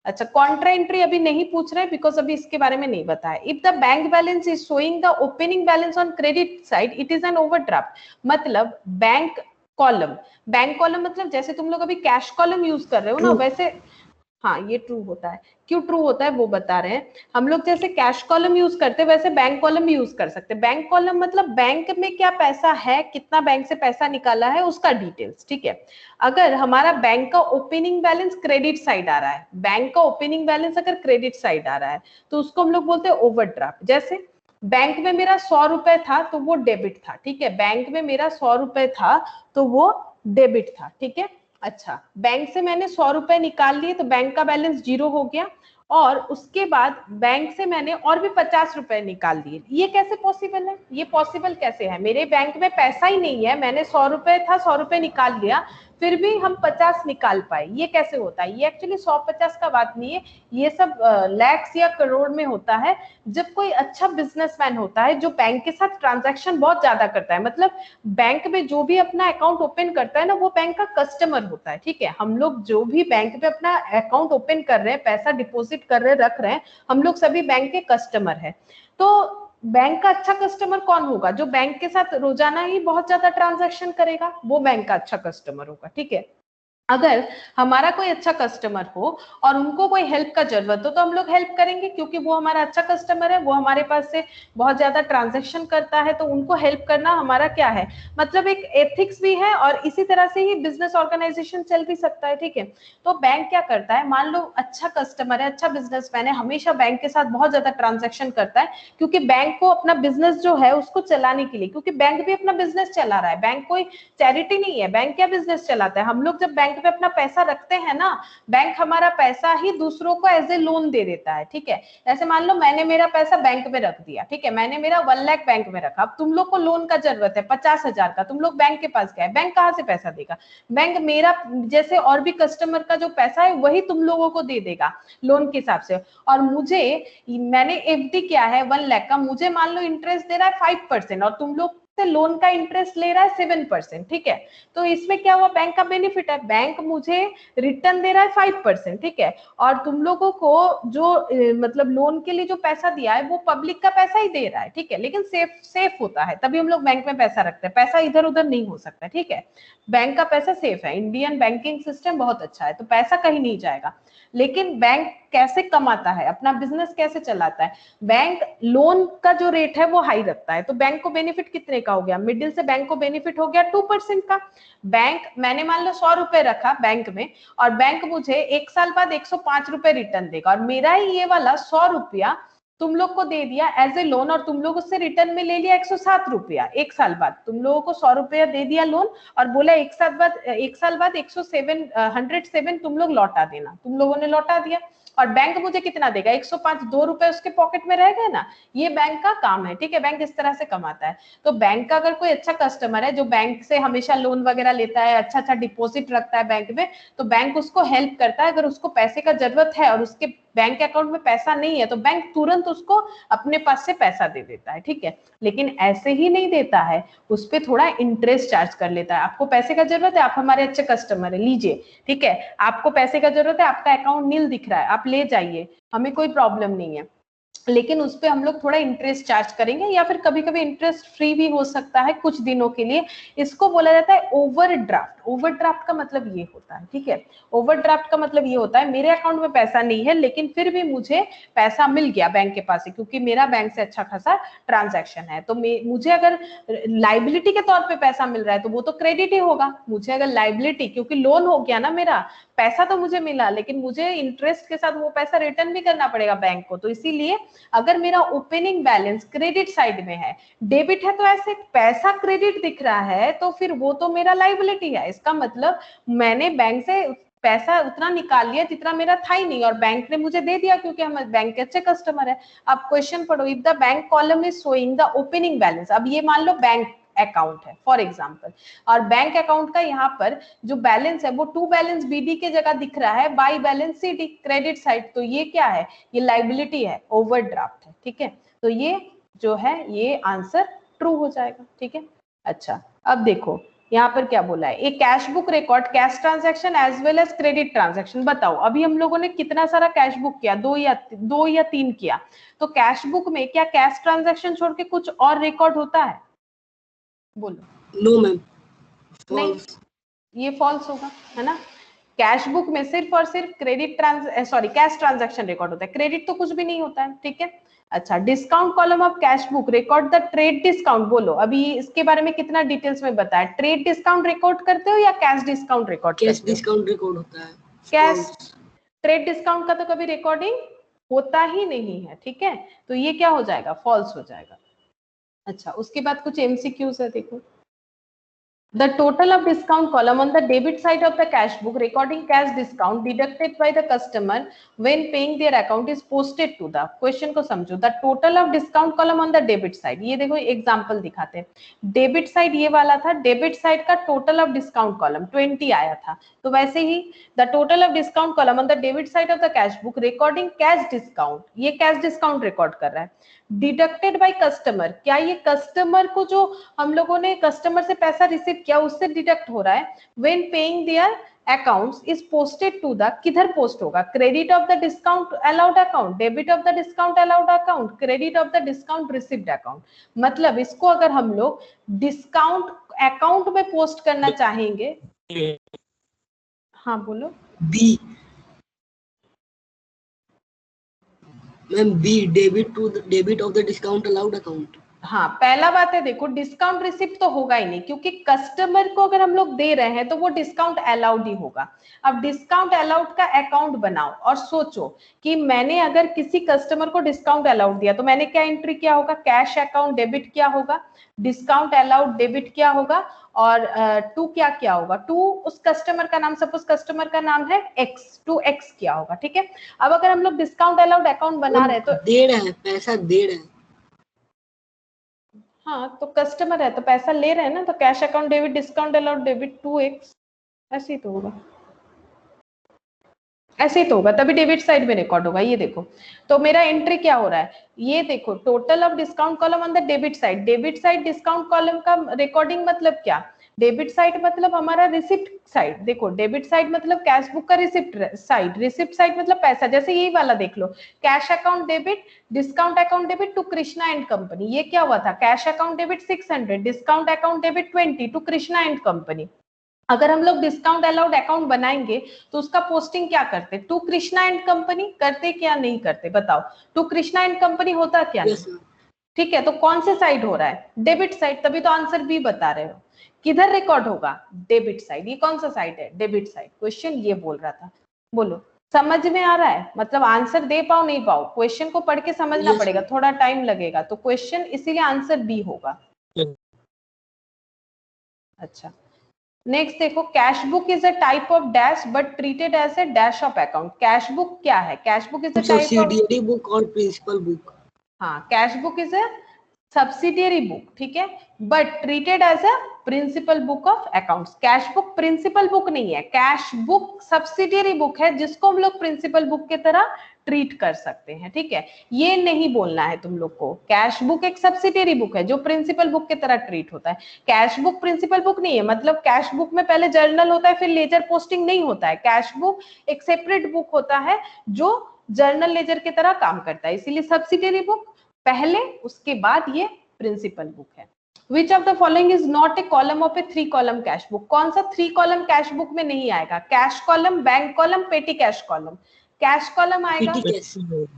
अच्छा, कॉन्ट्रा एंट्री अभी नहीं पूछ रहे बिकॉज अभी इसके बारे में नहीं बताया। If the bank balance is showing the opening balance on credit side it is an overdraft. मतलब बैंक कॉलम, बैंक कॉलम मतलब जैसे तुम लोग अभी कैश कॉलम यूज कर रहे हो ना, वैसे हाँ ये ट्रू होता है। क्यों ट्रू होता है वो बता रहे हैं। हम लोग जैसे कैश कॉलम यूज करते हैं वैसे बैंक कॉलम यूज कर सकते हैं। बैंक कॉलम मतलब बैंक में क्या पैसा है, कितना बैंक से पैसा निकाला है, उसका डिटेल्स, ठीक है? अगर हमारा बैंक का ओपनिंग बैलेंस क्रेडिट साइड आ रहा है, बैंक का ओपनिंग बैलेंस अगर क्रेडिट साइड आ रहा है तो उसको हम लोग बोलते हैं ओवरड्राफ्ट। जैसे बैंक में मेरा 100 रुपए था तो वो डेबिट था, ठीक है? बैंक में मेरा 100 रुपए था तो वो डेबिट था, ठीक है? अच्छा, बैंक से मैंने 100 रुपए निकाल लिए तो बैंक का बैलेंस 0 हो गया, और उसके बाद बैंक से मैंने और भी 50 रुपए निकाल लिए। ये कैसे पॉसिबल है? ये पॉसिबल कैसे है? मेरे बैंक में पैसा ही नहीं है, मैंने 100 रुपए था, 100 रुपए निकाल लिया, फिर भी हम 50 निकाल पाए। ये कैसे होता है? ये एक्चुअली 100-50 का बात नहीं है, ये सब लैक्स या करोड़ में होता है। जब कोई अच्छा बिजनेसमैन होता है जो बैंक के साथ ट्रांजैक्शन बहुत ज्यादा करता है, मतलब बैंक में जो भी अपना अकाउंट ओपन करता है ना वो बैंक का कस्टमर होता है, ठीक है? हम लोग जो भी बैंक में अपना अकाउंट ओपन कर रहे हैं, पैसा डिपॉजिट कर रहे हैं, रख रहे हैं, हम लोग सभी बैंक के कस्टमर है। तो बैंक का अच्छा कस्टमर कौन होगा? जो बैंक के साथ रोजाना ही बहुत ज्यादा ट्रांजैक्शन करेगा, वो बैंक का अच्छा कस्टमर होगा, ठीक है? अगर हमारा कोई अच्छा कस्टमर हो और उनको कोई हेल्प का जरूरत हो तो हम लोग हेल्प करेंगे, क्योंकि वो हमारा अच्छा कस्टमर है, वो हमारे पास से बहुत ज्यादा ट्रांजैक्शन करता है, तो उनको हेल्प करना हमारा क्या है, मतलब एक एथिक्स भी है, और इसी तरह से ही बिजनेस ऑर्गेनाइजेशन चल भी सकता है, ठीक है? तो बैंक क्या करता है, मान लो अच्छा कस्टमर है, अच्छा बिजनेसमैन है, हमेशा बैंक के साथ बहुत ज्यादा ट्रांजेक्शन करता है, क्योंकि बैंक को अपना बिजनेस जो है उसको चलाने के लिए, क्योंकि बैंक भी अपना बिजनेस चला रहा है, बैंक कोई चैरिटी नहीं है, बैंक क्या बिजनेस चलाता है। हम लोग जब बैंक पे अपना पैसा रखते हैं ना, बैंक हमारा पैसा ही दूसरों को एज ए लोन दे देता है, ठीक है? जैसे मान लो मैंने मेरा पैसा बैंक में रख दिया, ठीक है? मैंने मेरा 1 लाख बैंक में रखा, अब तुम लोग को लोन का जरूरत है 50,000 का, तुम लोग बैंक के पास गए, बैंक कहाँ से पैसा देगा? बैंक मेरा जैसे और भी कस्टमर का जो पैसा है वही तुम लोगों को दे देगा लोन के हिसाब से। और मुझे, मैंने एफडी किया है 1 लाख का, मुझे मान लो इंटरेस्ट दे रहा है 5% और तुम लोग से लोन का इंटरेस्ट ले रहा है 7%, ठीक है? तो इसमें क्या हुआ, बैंक का बेनिफिट है, बैंक मुझे रिटर्न दे रहा है 5%, ठीक है? और तुम लोगों को जो मतलब लोन के लिए जो पैसा दिया है वो पब्लिक का पैसा ही दे रहा है, ठीक है? लेकिन सेफ होता है, तभी हम लोग बैंक में पैसा रखते हैं, पैसा इधर उधर नहीं हो सकता, ठीक है? बैंक का पैसा सेफ है, इंडियन बैंकिंग सिस्टम बहुत अच्छा है, तो पैसा कहीं नहीं जाएगा। लेकिन बैंक कैसे कमाता है, अपना बिजनेस कैसे चलाता है? बैंक लोन का जो रेट है वो हाई रखता है, तो बैंक को बेनिफिट कितने का हो गया, मिडिल से बैंक को बेनिफिट हो गया 2% का। बैंक, मैंने मान लो 100 रुपए रखा बैंक में, और बैंक मुझे 1 साल बाद 105 रुपए रिटर्न देगा, और मेरा ही ये वाला 100 रुपया तुम लोग को दे दिया एज ए लोन, और तुम लोग उससे रिटर्न में ले लिया 107 रुपया। 1 साल बाद तुम लोगों को 100 रुपया दे दिया लोन, और बोला 1 साल बाद 107 107 तुम लोग लौटा देना, तुम लोगों ने लौटा दिया। और बैंक मुझे कितना देगा, 105, 2 रुपए उसके पॉकेट में रह गए ना, ये बैंक का काम है, ठीक है, बैंक इस तरह से कमाता है। तो बैंक का अगर कोई अच्छा कस्टमर है जो बैंक से हमेशा लोन वगैरह लेता है, अच्छा अच्छा डिपॉजिट रखता है बैंक में, तो बैंक उसको हेल्प करता है। अगर उसको पैसे का जरूरत है और उसके बैंक अकाउंट में पैसा नहीं है तो बैंक तुरंत उसको अपने पास से पैसा दे देता है, ठीक है। लेकिन ऐसे ही नहीं देता है, उस पर थोड़ा इंटरेस्ट चार्ज कर लेता है। आपको पैसे का जरूरत है, आप हमारे अच्छे कस्टमर है, लीजिए, ठीक है, आपको पैसे का जरूरत है, आपका अकाउंट नील दिख रहा है, आप ले जाइए, हमें कोई प्रॉब्लम नहीं है, लेकिन उस पे हम लोग थोड़ा इंटरेस्ट चार्ज करेंगे, या फिर कभी कभी इंटरेस्ट फ्री भी हो सकता है कुछ दिनों के लिए। इसको बोला जाता है ओवरड्राफ्ट। ओवरड्राफ्ट का मतलब ये होता है, ठीक है, ओवरड्राफ्ट का मतलब ये होता है मेरे अकाउंट में पैसा नहीं है लेकिन फिर भी मुझे पैसा मिल गया बैंक के पास से, क्योंकि मेरा बैंक से अच्छा खासा ट्रांजैक्शन है। तो मुझे अगर लाइबिलिटी के तौर पे पैसा मिल रहा है तो वो तो क्रेडिट ही होगा। मुझे अगर लाइबिलिटी, क्योंकि लोन हो गया ना मेरा, पैसा तो मुझे मिला लेकिन मुझे इंटरेस्ट के साथ वो पैसा रिटर्न भी करना पड़ेगा बैंक को। तो इसीलिए अगर मेरा ओपनिंग बैलेंस क्रेडिट साइड में है, डेबिट है, तो ऐसे पैसा क्रेडिट दिख रहा है तो फिर वो तो मेरा लाइबिलिटी है। इसका मतलब मैंने बैंक से पैसा उतना निकाल लिया जितना मेरा था ही नहीं, और बैंक ने मुझे दे दिया क्योंकि हम बैंक के अच्छे कस्टमर है। अब क्वेश्चन पढ़ो, if the bank column is showing the opening balance, अब ये मान लो बैंक अकाउंट है फॉर एग्जांपल, और बैंक अकाउंट का यहाँ पर जो बैलेंस है वो टू बैलेंस बीडी के जगह दिख रहा है by balance CD, credit side, तो ये क्या है, ये लाइबिलिटी है, ओवरड्राफ्ट है, ठीक है। तो ये जो है ये आंसर ट्रू हो जाएगा, ठीक है। अच्छा, अब देखो यहाँ पर क्या बोला है, a cash book record cash transaction as well as credit transaction. बताओ अभी हम लोगों ने कितना सारा कैश बुक किया, दो या तीन किया, तो कैश बुक में क्या कैश ट्रांजैक्शन छोड़ के कुछ और रिकॉर्ड होता है, बोलो। नो मैम, नहीं, ये फॉल्स होगा, है ना। कैश बुक में सिर्फ और सिर्फ कैश ट्रांजैक्शन रिकॉर्ड होता है, क्रेडिट तो कुछ भी नहीं होता है, ठीक है। अच्छा, discount column of cash book record the trade discount. बोलो अभी इसके बारे में कितना डिटेल्स में बताया, ट्रेड डिस्काउंट रिकॉर्ड करते हो या कैश डिस्काउंट रिकॉर्ड करते हो? कैश डिस्काउंट रिकॉर्ड होता है। कैश, ट्रेड डिस्काउंट का तो कभी रिकॉर्डिंग होता ही नहीं है, ठीक है, तो ये क्या हो जाएगा, फॉल्स हो जाएगा। अच्छा, उसके बाद कुछ एमसीक्यूज है, देखो। The total of discount column on the debit side of the cash book recording cash discount deducted by the customer when paying their account is posted to the, question को समझो, the total of discount column on the debit side, ये देखो एग्जांपल दिखाते हैं, डेबिट साइड ये वाला था, डेबिट साइड का टोटल ऑफ डिस्काउंट कॉलम 20 आया था, तो वैसे ही the total of discount column on the debit side of the cash book recording cash discount, ये कैश डिस्काउंट रिकॉर्ड कर रहा है। डिडक्टेड बाय कस्टमर, क्या ये कस्टमर को जो हम लोगों ने कस्टमर से पैसा रिसीव किया उससे डिडक्ट हो रहा है। When paying their accounts is posted to the, किधर पोस्ट होगा, credit of the discount allowed account, debit of the discount allowed account, credit of the discount received account. मतलब इसको अगर हम लोग डिस्काउंट अकाउंट में पोस्ट करना चाहेंगे, हाँ बोलो। B ma'am, B debit of the discount allowed account. हाँ, पहला बात है, देखो डिस्काउंट रिसिप्ट तो होगा ही नहीं, क्योंकि कस्टमर को अगर हम लोग दे रहे हैं तो वो डिस्काउंट अलाउड ही होगा। अब डिस्काउंट अलाउड का अकाउंट बनाओ और सोचो कि मैंने अगर किसी कस्टमर को डिस्काउंट अलाउड दिया तो मैंने क्या एंट्री किया होगा, कैश अकाउंट डेबिट क्या होगा, डिस्काउंट अलाउड डेबिट क्या होगा, और टू क्या होगा, टू उस कस्टमर का नाम, सपोज कस्टमर का नाम है एक्स, टू एक्स क्या होगा, ठीक है। अब अगर हम लोग डिस्काउंट अलाउड अकाउंट बना रहे हैं तो दे रहे हैं, पैसा दे रहे हैं, हाँ, तो कस्टमर है तो पैसा ले रहे हैं ना, तो cash account debit discount allowed debit 2x, ऐसे ही तो होगा, ऐसे ही तो होगा, तभी डेबिट साइड में रिकॉर्ड होगा। ये देखो, तो मेरा एंट्री क्या हो रहा है, ये देखो total of discount column on the debit side discount column का रिकॉर्डिंग मतलब क्या, डेबिट साइड मतलब हमारा रिसिप्ट साइड, देखो डेबिट साइड मतलब कैश बुक का रिसिप्ट साइड मतलब पैसा, जैसे यही वाला देख लो, cash account debit discount account debit to Krishna and company, ये क्या हुआ था, cash account debit 600, discount account debit 20 to Krishna and company. अगर हम लोग डिस्काउंट अलाउड अकाउंट बनाएंगे तो उसका पोस्टिंग क्या करते, टू कृष्णा एंड कंपनी करते क्या नहीं करते, बताओ, टू कृष्णा एंड कंपनी होता क्या नहीं, ठीक है, तो कौन से साइड हो रहा है, डेबिट साइड, तभी तो आंसर बी बता रहे हो। किधर रिकॉर्ड होगा, डेबिट साइड, ये कौन सा साइड है, डेबिट साइड, क्वेश्चन ये बोल रहा था। बोलो समझ में आ रहा है, मतलब आंसर दे पाओ नहीं पाओ, क्वेश्चन को पढ़ के समझना पड़ेगा, थोड़ा टाइम लगेगा, तो क्वेश्चन इसीलिए आंसर बी होगा। अच्छा, नेक्स्ट देखो, cash book is a type of dash but treated as a dash of account. Cash book क्या है? Cash book is a type of, subsidiary book और प्रिंसिपल बुक। हाँ, cash book is a subsidiary book, ठीक है, but treated as a principal book of accounts. Cash book principal book नहीं है, कैश बुक सब्सिडियरी बुक है जिसको हम लोग प्रिंसिपल बुक की तरह ट्रीट कर सकते हैं, ठीक है। ये नहीं बोलना है तुम लोग को, कैश बुक एक सब्सिडियरी बुक है जो प्रिंसिपल बुक की तरह ट्रीट होता है। कैश बुक प्रिंसिपल बुक नहीं है, मतलब कैश बुक में पहले जर्नल होता है फिर लेजर पोस्टिंग नहीं होता है। कैश बुक एक सेपरेट बुक होता है जो जर्नल लेजर की तरह काम करता है, इसीलिए सब्सिडियरी बुक पहले, उसके बाद ये प्रिंसिपल बुक है। Which of the following is not a column of a 3 column cash book? कौन सा 3 कॉलम कैश बुक में नहीं आएगा? कैश कॉलम, बैंक कॉलम, पेटी कैश कॉलम। कैश कॉलम आएगा,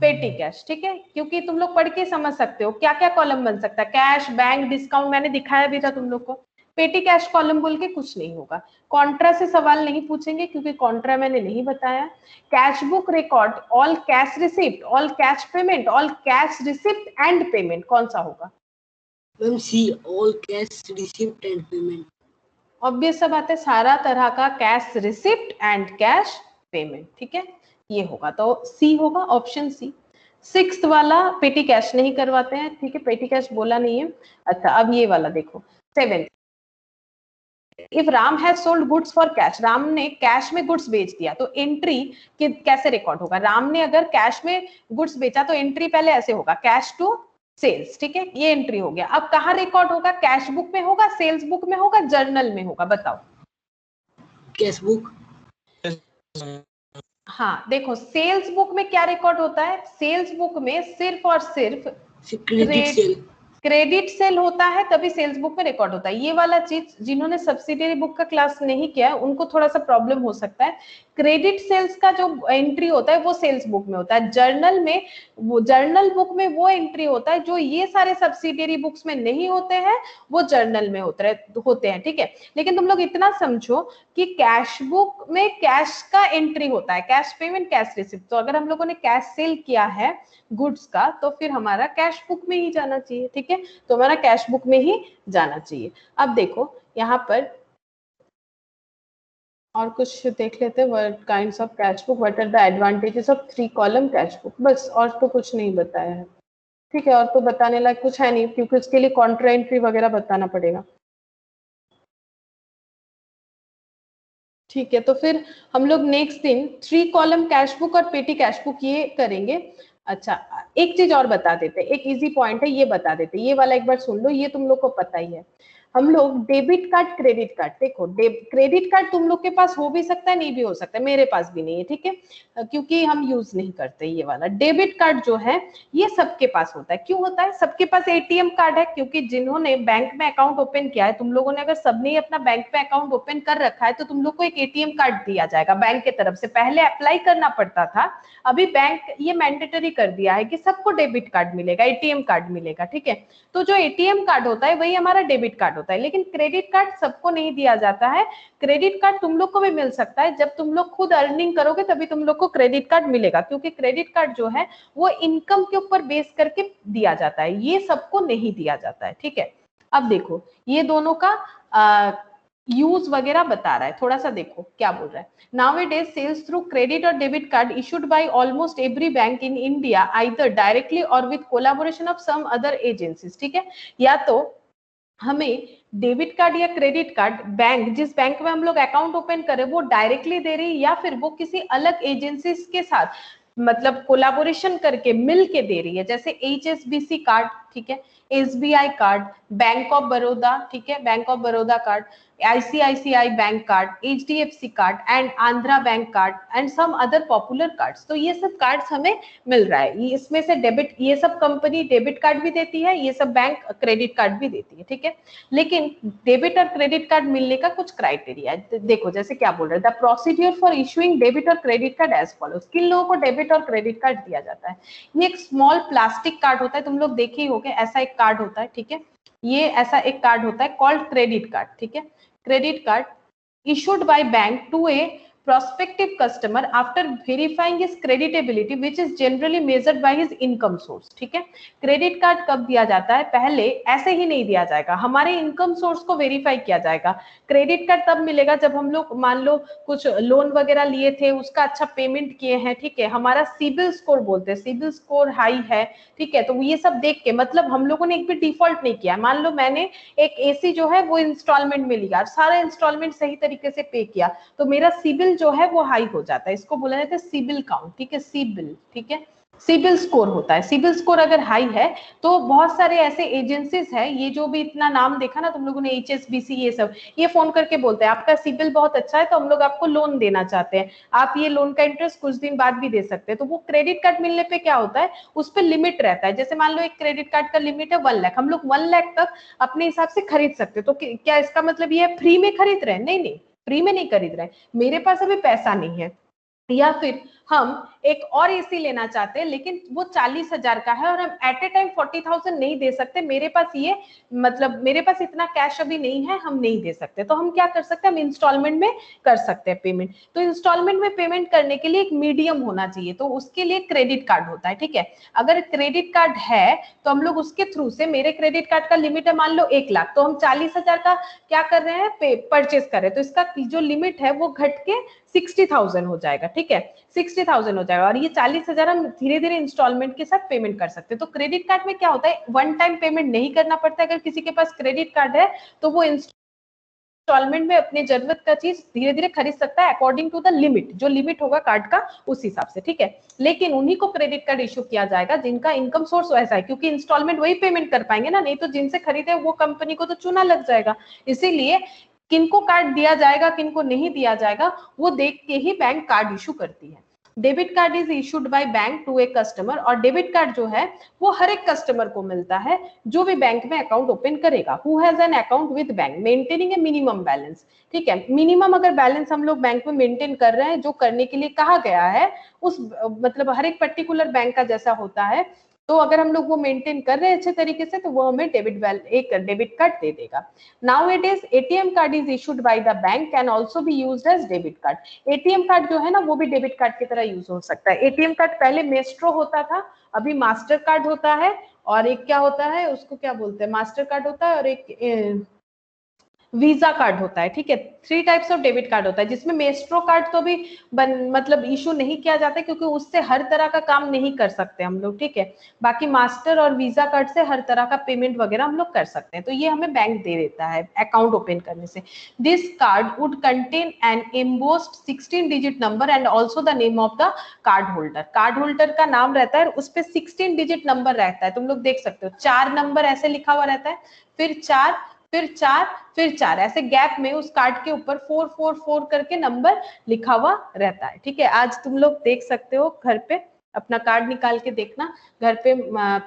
पेटी कैश, ठीक है, क्योंकि तुम लोग पढ़ के समझ सकते हो क्या क्या कॉलम बन सकता है। कैश, बैंक, डिस्काउंट मैंने दिखाया भी था तुम लोग को। पेटी कैश कॉलम बोल के कुछ नहीं होगा। कॉन्ट्रा से सवाल नहीं पूछेंगे क्योंकि कॉन्ट्रा मैंने नहीं बताया। Cash book record all cash receipt, all cash payment, all cash receipt and payment, कौन सा होगा? Ma'am C, all cash receipt and payment. Obvious सा बात है, सारा तरह का cash receipt and cash payment, ठीक है, ये होगा, तो सी होगा, ऑप्शन सी। 6th वाला पेटी कैश नहीं करवाते हैं, ठीक है, पेटी कैश बोला नहीं है। अच्छा, अब ये वाला देखो, 7th, if Ram has sold goods for cash, Ram ने कैश में गुड्स बेच दिया तो एंट्री कैसे रिकॉर्ड होगा? राम ने अगर कैश में गुड्स बेचा तो एंट्री पहले ऐसे होगा, कैश टू सेल्स, ठीक है, ये एंट्री हो गया। अब कहाँ रिकॉर्ड होगा? कैश बुक में होगा, सेल्स बुक में होगा, जर्नल में होगा, बताओ। Cash book. हाँ देखो, सेल्स बुक में क्या रिकॉर्ड होता है? सेल्स बुक में सिर्फ और सिर्फ क्रेडिट सेल होता है, तभी सेल्स बुक में रिकॉर्ड होता है। ये वाला चीज जिन्होंने सब्सिडियरी बुक का क्लास नहीं किया उनको थोड़ा सा प्रॉब्लम हो सकता है। क्रेडिट सेल्स का जो एंट्री होता है वो सेल्स बुक में होता है, जर्नल में, वो जर्नल बुक में वो एंट्री होता है जो ये सारे सब्सिडियरी बुक्स में नहीं होते हैं, वो जर्नल में होते हैं, ठीक है। लेकिन तुम लोग इतना समझो कि कैश बुक में कैश का एंट्री होता है, कैश पेमेंट, कैश रिसिप्ट। तो अगर हम लोगों ने कैश सेल किया है गुड्स का तो फिर हमारा कैश बुक में ही जाना चाहिए, ठीक है, तो हमारा कैश बुक में ही जाना चाहिए। अब देखो यहाँ पर और कुछ देख लेते हैं, what kinds of cash book, what are the advantages of 3 column cash book, बस, और तो कुछ नहीं बताया है, ठीक है, और तो बताने लायक कुछ है नहीं क्योंकि उसके लिए कॉन्ट्रा एंट्री वगैरह बताना पड़ेगा, ठीक है। तो फिर हम लोग नेक्स्ट दिन 3 कॉलम कैश बुक और पेटी कैश बुक ये करेंगे। अच्छा, एक चीज और बता देते, एक इजी पॉइंट है, ये बता देते, ये वाला एक बार सुन लो, ये तुम लोग को पता ही है। हम लोग डेबिट कार्ड, क्रेडिट कार्ड, देखो क्रेडिट कार्ड तुम लोग के पास हो भी सकता है, नहीं भी हो सकता है, मेरे पास भी नहीं है, ठीक है, क्योंकि हम यूज नहीं करते ये वाला। डेबिट कार्ड जो है ये सबके पास होता है। क्यों होता है? सबके पास एटीएम कार्ड है, क्योंकि जिन्होंने बैंक में अकाउंट ओपन किया है, तुम लोगों ने अगर सबने अपना बैंक में अकाउंट ओपन कर रखा है तो तुम लोग को एक एटीएम कार्ड दिया जाएगा बैंक की तरफ से। पहले अप्लाई करना पड़ता था, अभी बैंक ये मैंडेटरी कर दिया है कि सबको डेबिट कार्ड मिलेगा, एटीएम कार्ड मिलेगा, ठीक है। तो जो एटीएम कार्ड होता है वही हमारा डेबिट कार्ड होता है, लेकिन क्रेडिट कार्ड सबको नहीं दिया जाता है। क्रेडिट कार्ड तुम लोग को भी मिल सकता है, जब तुम लोग खुद अर्निंग करोगे तभी तुम लोग को क्रेडिट कार्ड मिलेगा, क्योंकि क्रेडिट कार्ड जो है वो इनकम के ऊपर बेस करके दिया जाता है, ये सबको नहीं दिया जाता है, ठीक है। अब देखो ये दोनों का यूज वगैरह बता रहा है, थोड़ा सा देखो क्या बोल रहा है। Nowadays sales through credit or debit card issued by almost every bank in India either directly or with collaboration of some other agencies, ठीक है। या तो हमें डेबिट कार्ड या क्रेडिट कार्ड बैंक, जिस बैंक में हम लोग अकाउंट ओपन करें वो डायरेक्टली दे रही है, या फिर वो किसी अलग एजेंसीज के साथ मतलब कोलैबोरेशन करके मिल के दे रही है, जैसे HSBC कार्ड, ठीक है, SBI card, bank of Baroda, ठीक है, bank of Baroda card, ICICI bank card, HDFC card and Andhra bank card and some other popular cards. तो ये सब कार्ड्स हमें मिल रहा है, इसमें से डेबिट, ये सब कंपनी डेबिट कार्ड भी देती है, ये सब बैंक क्रेडिट कार्ड भी देती है, ठीक है। लेकिन डेबिट और क्रेडिट कार्ड मिलने का कुछ क्राइटेरिया है, देखो जैसे क्या बोल रहे हैं, the procedure for issuing debit और क्रेडिट कार्ड एज फॉलोज। किन लोगों को डेबिट और क्रेडिट कार्ड दिया जाता है? ये एक स्मॉल प्लास्टिक कार्ड होता है, तुम लोग देखे ही होंगे, ऐसा एक कार्ड होता है, ठीक है, ये ऐसा एक कार्ड होता है कॉल्ड क्रेडिट कार्ड, ठीक है। Credit card issued by bank to a prospective customer after verifying his creditability which is generally measured by his income source। ठीक है, क्रेडिट कार्ड कब दिया जाता है? पहले ऐसे ही नहीं दिया जाएगा, हमारे इनकम सोर्स को वेरीफाई किया जाएगा। क्रेडिट कार्ड तब मिलेगा जब हम लोग मान लो कुछ लोन वगैरह लिए थे, उसका अच्छा पेमेंट किए हैं, ठीक है, हमारा सिबिल स्कोर बोलते हैं, सिबिल स्कोर हाई है, ठीक है, तो ये सब देख के, मतलब हम लोगों ने एक भी डिफॉल्ट नहीं किया। मान लो मैंने एक एसी जो है वो इंस्टॉलमेंट में लिया, सारा इंस्टॉलमेंट सही तरीके से पे किया, तो मेरा सिबिल जो है वो हाई हो जाता है, इसको बोला जाता है सिबिल काउंट, ठीक है, सिबिल, ठीक है, सिबिल स्कोर होता है। सिबिल स्कोर अगर हाई है तो बहुत सारे ऐसे एजेंसीज है, ये जो भी इतना नाम देखा ना तुम लोगों ने, HSBC, ये सब, ये फोन करके बोलते हैं आपका सिबिल बहुत अच्छा है तो हम लोग आपको लोन देना चाहते हैं, आप ये लोन का इंटरेस्ट कुछ दिन बाद भी दे सकते हैं। तो वो क्रेडिट कार्ड मिलने पे क्या होता है, उस पर लिमिट रहता है। जैसे मान लो एक क्रेडिट कार्ड का लिमिट है 1 लाख, हम लोग 1 लाख तक अपने हिसाब से खरीद सकते हैं। तो क्या इसका मतलब ये फ्री में खरीद रहे हैं? नहीं नहीं, फ्री में नहीं खरीद रहे, मेरे पास अभी पैसा नहीं है, या फिर हम एक और एसी लेना चाहते हैं लेकिन वो 40,000 का है और हम एट ए टाइम 40,000 नहीं दे सकते, मेरे पास ये मतलब मेरे पास इतना कैश अभी नहीं है, हम नहीं दे सकते, तो हम क्या कर सकते हैं, हम इंस्टॉलमेंट में कर सकते हैं पेमेंट। तो इंस्टॉलमेंट में पेमेंट करने के लिए एक मीडियम होना चाहिए, तो उसके लिए क्रेडिट कार्ड होता है, ठीक है। अगर क्रेडिट कार्ड है तो हम लोग उसके थ्रू से, मेरे क्रेडिट कार्ड का लिमिट है मान लो 1 लाख, तो हम 40,000 का क्या कर रहे हैं, परचेस कर रहे हैं, तो इसका जो लिमिट है वो घट के 60,000 हो जाएगा, ठीक है, 60,000 हो जाएगा, और ये 40,000 हम धीरे धीरे इंस्टॉलमेंट के साथ पेमेंट कर सकते हैं। तो क्रेडिट कार्ड में क्या होता है, वन टाइम पेमेंट नहीं करना पड़ता। अगर किसी के पास क्रेडिट कार्ड है तो वो इंस्टॉलमेंट में अपनी जरूरत का चीज धीरे धीरे खरीद सकता है अकॉर्डिंग टू द लिमिट, जो लिमिट होगा कार्ड का उस हिसाब से, ठीक है। लेकिन उन्हीं को क्रेडिट कार्ड इशू किया जाएगा जिनका इनकम सोर्स वैसा है, क्योंकि इंस्टॉलमेंट वही पेमेंट कर पाएंगे ना, नहीं तो जिनसे खरीदे वो कंपनी को तो चूना लग जाएगा। इसीलिए किनको कार्ड दिया जाएगा किनको नहीं दिया जाएगा वो देख के ही बैंक कार्ड इशू करती है। Debit card is issued by bank to a customer, और डेबिट कार्ड जो है वो हर एक कस्टमर को मिलता है जो भी बैंक में अकाउंट ओपन करेगा, who has an account with bank maintaining A minimum balance, ठीक है। मिनिमम अगर बैलेंस हम लोग बैंक में मेंटेन कर रहे हैं जो करने के लिए कहा गया है, उस मतलब हर एक पर्टिकुलर बैंक का जैसा होता है, तो अगर हम लोग वो मेंटेन कर रहे हैं अच्छे तरीके से तो वो हमें एक डेबिट कार्ड दे देगा। Now it is ATM card is issued by the bank, can also be used as debit card. ATM card जो है ना वो भी डेबिट कार्ड की तरह यूज हो सकता है। एटीएम कार्ड पहले मेस्ट्रो होता था, अभी मास्टर कार्ड होता है, और एक क्या होता है उसको क्या बोलते हैं, मास्टर कार्ड होता है और एक वीजा कार्ड होता है, ठीक है। 3 टाइप्स ऑफ डेबिट कार्ड होता है, जिसमें मेस्ट्रो कार्ड तो भी मतलब इशू नहीं किया जाता क्योंकि उससे हर तरह का काम नहीं कर सकते हम लोग, ठीक है। बाकी मास्टर और वीजा कार्ड से हर तरह का पेमेंट वगैरह हम लोग कर सकते हैं, तो ये हमें बैंक दे देता है अकाउंट ओपन करने से। This card would contain an embossed 16 digit number and also the name of the card holder. Card holder का नाम रहता है, उस पर 16 डिजिट नंबर रहता है, तुम लोग देख सकते हो 4 नंबर ऐसे लिखा हुआ रहता है, फिर 4 फिर 4 फिर 4, ऐसे गैप में उस कार्ड के ऊपर 444 करके नंबर लिखा हुआ रहता है, ठीक है। आज तुम लोग देख सकते हो घर पे अपना कार्ड निकाल के देखना, घर पे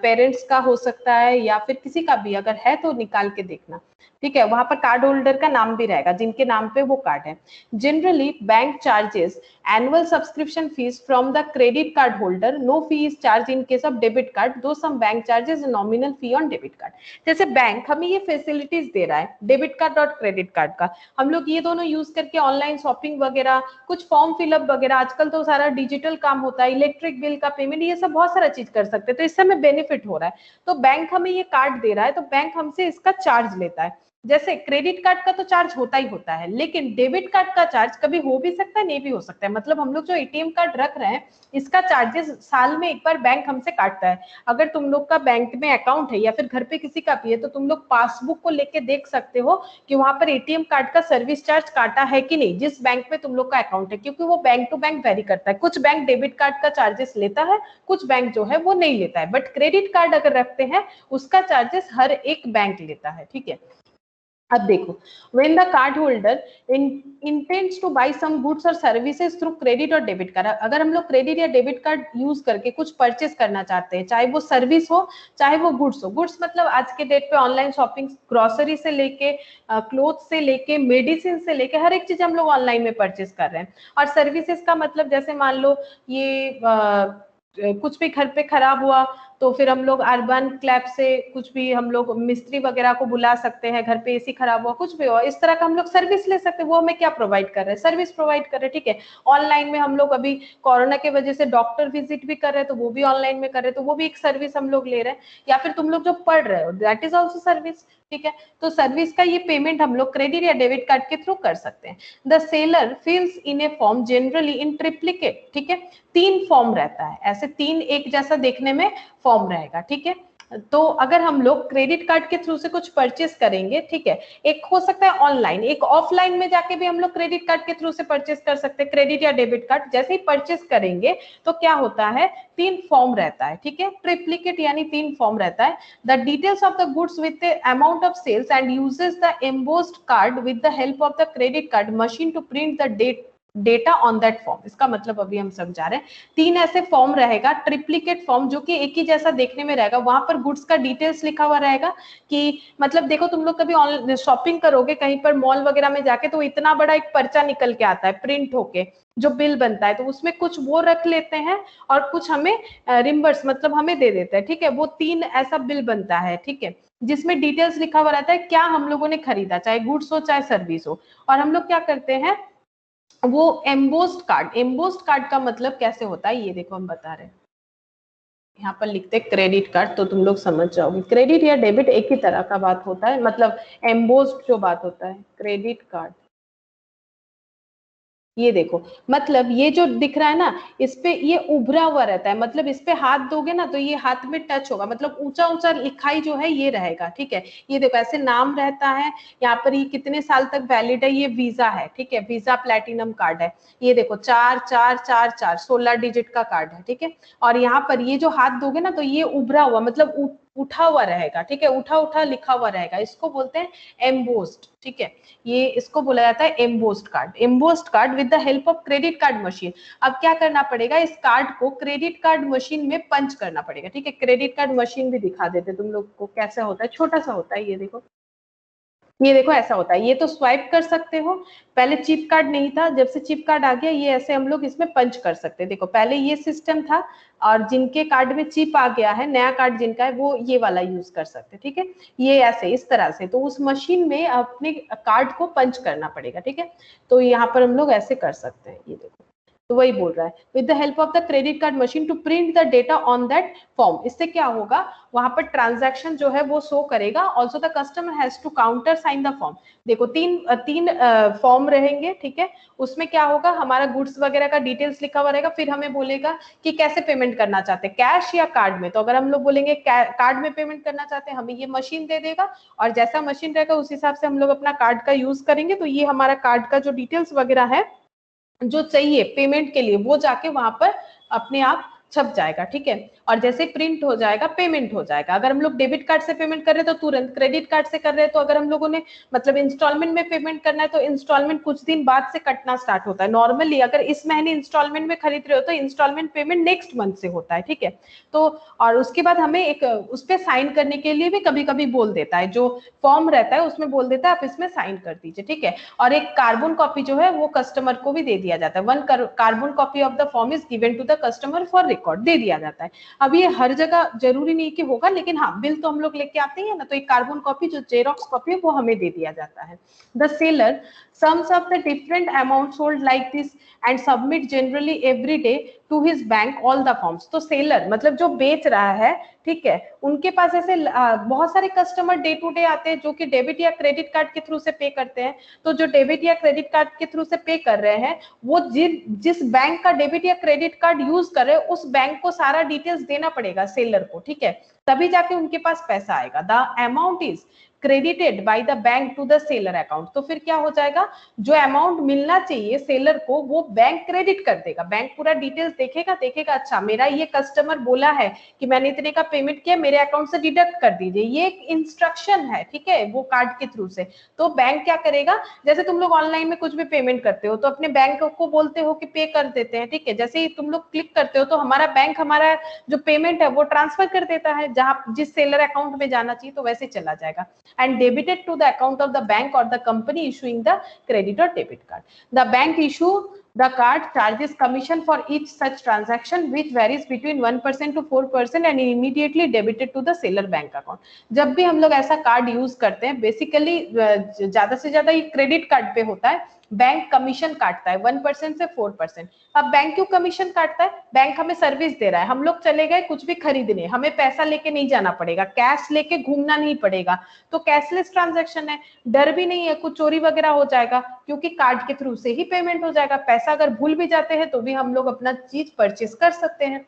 पेरेंट्स का हो सकता है या फिर किसी का भी अगर है तो निकाल के देखना, ठीक है। वहां पर कार्ड होल्डर का नाम भी रहेगा जिनके नाम पे वो कार्ड है। Generally bank charges annual subscription fees from the credit card holder, no fee is charge in case of debit card, though some bank charges nominal fee on debit card. जैसे बैंक हमें ये फैसिलिटीज दे रहा है डेबिट कार्ड और क्रेडिट कार्ड का, हम लोग ये दोनों यूज करके ऑनलाइन शॉपिंग वगैरह, कुछ फॉर्म फिलअप वगैरह, आजकल तो सारा डिजिटल काम होता है, इलेक्ट्रिक बिल का पेमेंट, ये सब बहुत सारा चीज कर सकते हैं, तो इससे हमें बेनिफिट हो रहा है। तो बैंक हमें ये कार्ड दे रहा है तो बैंक हमसे इसका चार्ज लेता है। जैसे क्रेडिट कार्ड का तो चार्ज होता ही होता है, लेकिन डेबिट कार्ड का चार्ज कभी हो भी सकता है नहीं भी हो सकता है। मतलब हम लोग जो एटीएम कार्ड रख रहे हैं इसका चार्जेस साल में एक बार बैंक हमसे काटता है। अगर तुम लोग का बैंक में अकाउंट है या फिर घर पे किसी का भी है तो तुम लोग पासबुक को लेके देख सकते हो कि वहां पर एटीएम कार्ड का सर्विस चार्ज काटा है कि नहीं, जिस बैंक में तुम लोग का अकाउंट है, क्योंकि वो बैंक टू बैंक वेरी करता है। कुछ बैंक डेबिट कार्ड का चार्जेस लेता है, कुछ बैंक जो है वो नहीं लेता है, बट क्रेडिट कार्ड अगर रखते हैं उसका चार्जेस हर एक बैंक लेता है, ठीक है। अब देखो, when the card holder intends to buy some goods or services through credit और डेबिट कार्ड, अगर हम लोग क्रेडिट या डेबिट कार्ड यूज करके कुछ परचेस करना चाहते हैं, चाहे वो सर्विस हो चाहे वो गुड्स हो, गुड्स मतलब आज के डेट पे ऑनलाइन शॉपिंग, ग्रोसरी से लेके क्लोथ से लेके मेडिसिन से लेके हर एक चीज हम लोग ऑनलाइन में परचेस कर रहे हैं। और सर्विसेज का मतलब जैसे मान लो ये कुछ भी घर पे खराब हुआ तो फिर हम लोग अर्बन क्लैब से कुछ भी हम लोग मिस्त्री वगैरह को बुला सकते हैं, घर पे एसी खराब हुआ कुछ भी हुआ इस तरह का हम लोग सर्विस ले सकते हैं। वो हमें क्या प्रोवाइड कर रहे हैं, सर्विस प्रोवाइड कर रहे हैं, ठीक है। ऑनलाइन में हम लोग अभी कोरोना के वजह से डॉक्टर विजिट भी कर रहे हैं तो वो भी ऑनलाइन में कर रहे हैं, तो वो भी एक सर्विस हम लोग ले रहे हैं। या फिर तुम लोग जो पढ़ रहे हो दैट इज ऑल्सो सर्विस, ठीक है। तो सर्विस का ये पेमेंट हम लोग क्रेडिट या डेबिट कार्ड के थ्रू कर सकते हैं। The seller fills in a form generally in triplicate, ठीक है। 3 फॉर्म रहता है, ऐसे 3 एक जैसा देखने में फॉर्म रहेगा, ठीक है। तो अगर हम लोग क्रेडिट कार्ड के थ्रू से कुछ परचेस करेंगे, ठीक है, एक हो सकता है ऑनलाइन, एक ऑफलाइन में जाके भी हम लोग क्रेडिट कार्ड के थ्रू से परचेस कर सकते हैं, क्रेडिट या डेबिट कार्ड। जैसे ही परचेस करेंगे तो क्या होता है, 3 फॉर्म रहता है, ठीक है, ट्रिप्लिकेट यानी 3 फॉर्म रहता है। The details of the goods with the amount of sales and uses the embossed card with the help of the credit card machine to print the data on that form. इसका मतलब अभी हम समझा रहे हैं, 3 ऐसे फॉर्म रहेगा, ट्रिप्लिकेट फॉर्म जो कि एक ही जैसा देखने में रहेगा, वहां पर गुड्स का डिटेल्स लिखा हुआ रहेगा कि मतलब देखो तुम लोग कभी ऑनलाइन शॉपिंग करोगे कहीं पर मॉल वगैरह में जाके तो इतना बड़ा एक पर्चा निकल के आता है प्रिंट होके जो बिल बनता है, तो उसमें कुछ वो रख लेते हैं और कुछ हमें रिम्बर्स मतलब हमें दे देते हैं, ठीक है। वो 3 ऐसा बिल बनता है, ठीक है, जिसमें डिटेल्स लिखा हुआ रहता है क्या हम लोगों ने खरीदा, चाहे गुड्स हो चाहे सर्विस हो। और हम लोग क्या करते हैं, वो एम्बोस्ड कार्ड का मतलब कैसे होता है ये देखो हम बता रहे हैं। यहाँ पर लिखते हैं क्रेडिट कार्ड तो तुम लोग समझ जाओगे, क्रेडिट या डेबिट एक ही तरह का बात होता है, मतलब एम्बोस्ड जो बात होता है क्रेडिट कार्ड। ये देखो मतलब ये जो दिख रहा है ना, इस पे ये उभरा हुआ रहता है, मतलब इस पे हाथ दोगे ना तो ये हाथ में टच होगा, मतलब ऊंचा ऊंचा लिखाई जो है ये रहेगा, ठीक है। ये देखो ऐसे नाम रहता है, यहाँ पर ये कितने साल तक वैलिड है, ये वीजा है, ठीक है, वीजा प्लैटिनम कार्ड है। ये देखो 4444 16 डिजिट का कार्ड है, ठीक है। और यहाँ पर ये जो हाथ दोगे ना तो ये उभरा हुआ मतलब उठा हुआ रहेगा, ठीक है, उठा उठा लिखा हुआ रहेगा, इसको बोलते हैं एम्बोस्ड, ठीक है। ये इसको बोला जाता है embossed card with the help of credit card machine. अब क्या करना पड़ेगा, इस कार्ड को क्रेडिट कार्ड मशीन में पंच करना पड़ेगा, ठीक है। क्रेडिट कार्ड मशीन भी दिखा देते तुम लोग को कैसा होता है, छोटा सा होता है, ये देखो ऐसा होता है। ये तो स्वाइप कर सकते हो, पहले चिप कार्ड नहीं था, जब से चिप कार्ड आ गया ये ऐसे हम लोग इसमें पंच कर सकते हैं। देखो पहले ये सिस्टम था और जिनके कार्ड में चिप आ गया है, नया कार्ड जिनका है वो ये वाला यूज कर सकते हैं, ठीक है। ये ऐसे इस तरह से, तो उस मशीन में अपने कार्ड को पंच करना पड़ेगा, ठीक है। तो यहाँ पर हम लोग ऐसे कर सकते हैं, ये देखो तो वही बोल रहा है with the help of the credit card machine to print the data on that form. इससे क्या होगा, वहां पर ट्रांजैक्शन जो है वो शो करेगा। Also the customer has to countersign the form. देखो तीन फॉर्म रहेंगे, ठीक है। उसमें क्या होगा, हमारा गुड्स वगैरह का डिटेल्स लिखा हुआ रहेगा, फिर हमें बोलेगा कि कैसे पेमेंट करना चाहते हैं, कैश या कार्ड में। तो अगर हम लोग बोलेंगे कार्ड में पेमेंट करना चाहते हैं, हमें ये मशीन दे देगा और जैसा मशीन रहेगा उस हिसाब से हम लोग अपना कार्ड का यूज करेंगे। तो ये हमारा कार्ड का जो डिटेल्स वगैरह है जो चाहिए पेमेंट के लिए वो जाके वहां पर अपने आप छप जाएगा, ठीक है। और जैसे प्रिंट हो जाएगा पेमेंट हो जाएगा। अगर हम लोग डेबिट कार्ड से पेमेंट कर रहे हैं तो तुरंत, क्रेडिट कार्ड से कर रहे हैं तो अगर हम लोगों ने मतलब इंस्टॉलमेंट में पेमेंट करना है तो इंस्टॉलमेंट कुछ दिन बाद से कटना स्टार्ट होता है। नॉर्मली अगर इस महीने इंस्टॉलमेंट में खरीद रहे हो तो इंस्टॉलमेंट पेमेंट नेक्स्ट मंथ से होता है, ठीक है। तो और उसके बाद हमें एक उस पर साइन करने के लिए भी कभी कभी बोल देता है, जो फॉर्म रहता है उसमें बोल देता है आप इसमें साइन कर दीजिए, ठीक है। और एक कार्बन कॉपी जो है वो कस्टमर को भी दे दिया जाता है। 1 carbon copy of the form is given to the customer for record, दे दिया जाता है। अब ये हर जगह जरूरी नहीं कि होगा, लेकिन हाँ बिल तो हम लोग लेके आते हैं ना, तो एक कार्बन कॉपी जो जेरोक्स कॉपी है वो हमें दे दिया जाता है। The seller sums up the different amounts sold like this and submit generally every day to his bank all the forms। तो सेलर मतलब जो बेच रहा है, ठीक है, उनके पास ऐसे बहुत सारे कस्टमर डे टू डे आते हैं जो कि डेबिट या क्रेडिट कार्ड के थ्रू से पे करते हैं। तो जो डेबिट या क्रेडिट कार्ड के थ्रू से पे कर रहे हैं वो जिस बैंक का डेबिट या क्रेडिट कार्ड यूज कर रहे हैं उस बैंक को सारा डिटेल्स देना पड़ेगा सेलर को, ठीक है, तभी जाके उनके पास पैसा आएगा। The amount is credited by the bank to the seller account. तो फिर क्या हो जाएगा, जो अमाउंट मिलना चाहिए सेलर को वो बैंक क्रेडिट कर देगा। बैंक पूरा डिटेल्स देखेगा अच्छा मेरा ये कस्टमर बोला है कि मैंने इतने का पेमेंट किया, मेरे अकाउंट से डिडक्ट कर दीजिए, ये एक इंस्ट्रक्शन है, ठीक है, वो कार्ड के थ्रू से। तो बैंक क्या करेगा, जैसे तुम लोग ऑनलाइन में कुछ भी पेमेंट करते हो तो अपने बैंक को बोलते हो कि पे कर देते हैं, ठीक है। जैसे ही तुम लोग क्लिक करते हो तो हमारा बैंक हमारा जो पेमेंट है वो ट्रांसफर कर देता है जहां जिस सेलर अकाउंट में जाना चाहिए, तो वैसे चला जाएगा and debited to the account of the bank or the company issuing the credit or debit card. The bank issue The card charges commission for each such transaction which varies between 1% to 4% and immediately debited to the seller bank account. जब भी हम लोग ऐसा कार्ड यूज करते हैं, बेसिकली ज्यादा से ज्यादा ये क्रेडिट कार्ड पे होता है, बैंक कमीशन काटता है 1% से 4%। अब बैंक क्यों कमीशन काटता है? बैंक हमें सर्विस दे रहा है, हम लोग चले गए कुछ भी खरीदने, हमें पैसा लेके नहीं जाना पड़ेगा, कैश लेके घूमना नहीं पड़ेगा, तो कैशलेस ट्रांजैक्शन है, डर भी नहीं है कुछ चोरी वगैरह हो जाएगा क्योंकि कार्ड के थ्रू से ही पेमेंट हो जाएगा। पैसा अगर भूल भी जाते हैं तो भी हम लोग अपना चीज परचेस कर सकते हैं।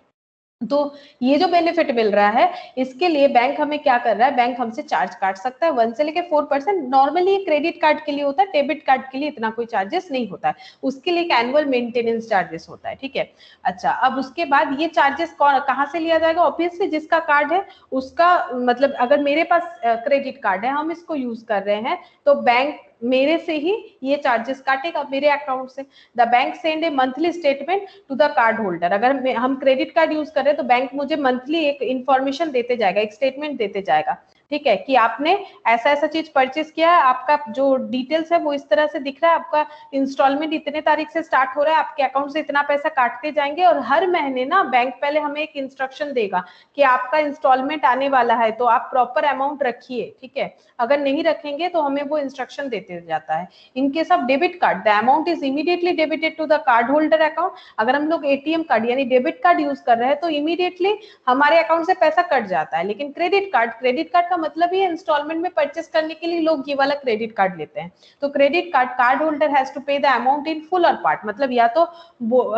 तो ये जो बेनिफिट मिल रहा है, इसके लिए बैंक हमें क्या कर रहा है, बैंक हमसे चार्ज काट सकता है 1 से लेके 4%। नॉर्मली क्रेडिट कार्ड के लिए होता है, डेबिट कार्ड के लिए इतना कोई चार्जेस नहीं होता है, उसके लिए एक एनुअल मेंटेनेंस चार्जेस होता है, ठीक है। अच्छा, अब उसके बाद ये चार्जेस कहाँ से लिया जाएगा? ऑब्वियसली जिसका कार्ड है उसका, मतलब अगर मेरे पास क्रेडिट कार्ड है, हम इसको यूज कर रहे हैं, तो बैंक मेरे से ही ये चार्जेस काटेगा मेरे अकाउंट से। The bank send a monthly statement to the card holder. अगर हम क्रेडिट कार्ड यूज कर रहे हैं तो बैंक मुझे मंथली एक इंफॉर्मेशन देते जाएगा, एक स्टेटमेंट देते जाएगा, ठीक है, कि आपने ऐसा ऐसा चीज परचेस किया है, आपका जो डिटेल्स है वो इस तरह से दिख रहा है, आपका इंस्टॉलमेंट इतने तारीख से स्टार्ट हो रहा है, आपके अकाउंट से इतना पैसा काटते जाएंगे। और हर महीने ना बैंक पहले हमें एक इंस्ट्रक्शन देगा कि आपका इंस्टॉलमेंट आने वाला है तो आप प्रॉपर अमाउंट रखिए, ठीक है। अगर नहीं रखेंगे तो हमें वो इंस्ट्रक्शन देते जाता है। In case of debit card, the amount is immediately debited to the card holder account. अगर हम लोग एटीएम कार्ड यानी डेबिट कार्ड यूज कर रहे हैं तो इमीडिएटली हमारे अकाउंट से पैसा कट जाता है। लेकिन क्रेडिट कार्ड का मतलब ही इंस्टॉलमेंट में परचेस करने के लिए लोग ये वाला क्रेडिट कार्ड लेते हैं। तो credit card holder has to pay the amount in full or part. मतलब या तो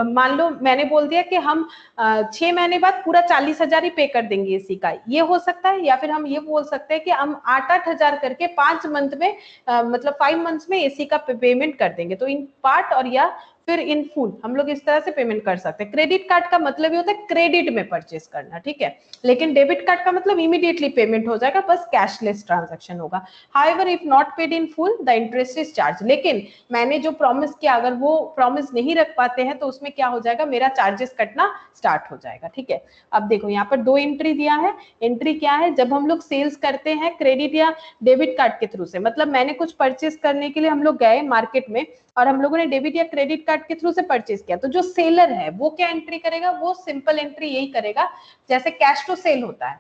मान लो मैंने बोल दिया कि हम 6 महीने बाद पूरा 40,000 ही पे कर देंगे एसी का, ये हो सकता है। या फिर हम ये बोल सकते हैं कि हम 8-8 हजार करके 5 मंथ में मतलब 5 मंथ्स में एसी का पेमेंट कर देंगे। तो इन पार्ट और या फिर इन फुल हम लोग इस तरह से पेमेंट कर सकते हैं। क्रेडिट कार्ड का मतलब ये होता है क्रेडिट में परचेस करना, ठीक है। लेकिन डेबिट कार्ड का मतलब इमीडिएटली पेमेंट हो जाएगा, बस कैशलेस ट्रांजैक्शन होगा। However if not paid in full the interest is charge. लेकिन मैंने जो प्रॉमिस किया अगर वो प्रॉमिस नहीं रख पाते हैं तो उसमें क्या हो जाएगा, मेरा चार्जेस कटना स्टार्ट हो जाएगा, ठीक है। अब देखो यहाँ पर 2 एंट्री दिया है। एंट्री क्या है, जब हम लोग सेल्स करते हैं क्रेडिट या डेबिट कार्ड के थ्रू से, मतलब मैंने कुछ परचेस करने के लिए हम लोग गए मार्केट में और हम लोगों ने डेबिट या क्रेडिट कार्ड के थ्रू से परचेस किया, तो जो सेलर है वो क्या एंट्री करेगा, वो सिंपल एंट्री यही करेगा जैसे कैश टू सेल होता है,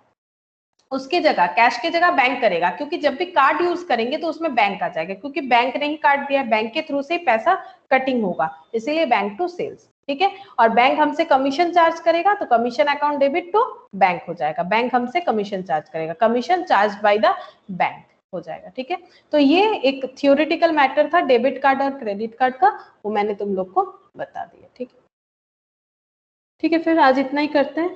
उसकी जगह कैश की जगह बैंक करेगा। क्योंकि जब भी कार्ड यूज करेंगे तो उसमें बैंक आ जाएगा, क्योंकि बैंक ने ही कार्ड दिया है, बैंक के थ्रू से पैसा कटिंग होगा, इसीलिए बैंक टू सेल्स, ठीक है। और बैंक हमसे कमीशन चार्ज करेगा तो commission account debit to bank हो जाएगा। बैंक हमसे कमीशन चार्ज करेगा, commission charge by the bank हो जाएगा, ठीक है। तो ये एक थियोरेटिकल मैटर था डेबिट कार्ड और क्रेडिट कार्ड का, वो मैंने तुम लोग को बता दिया, ठीक है। ठीक है, फिर आज इतना ही करते हैं।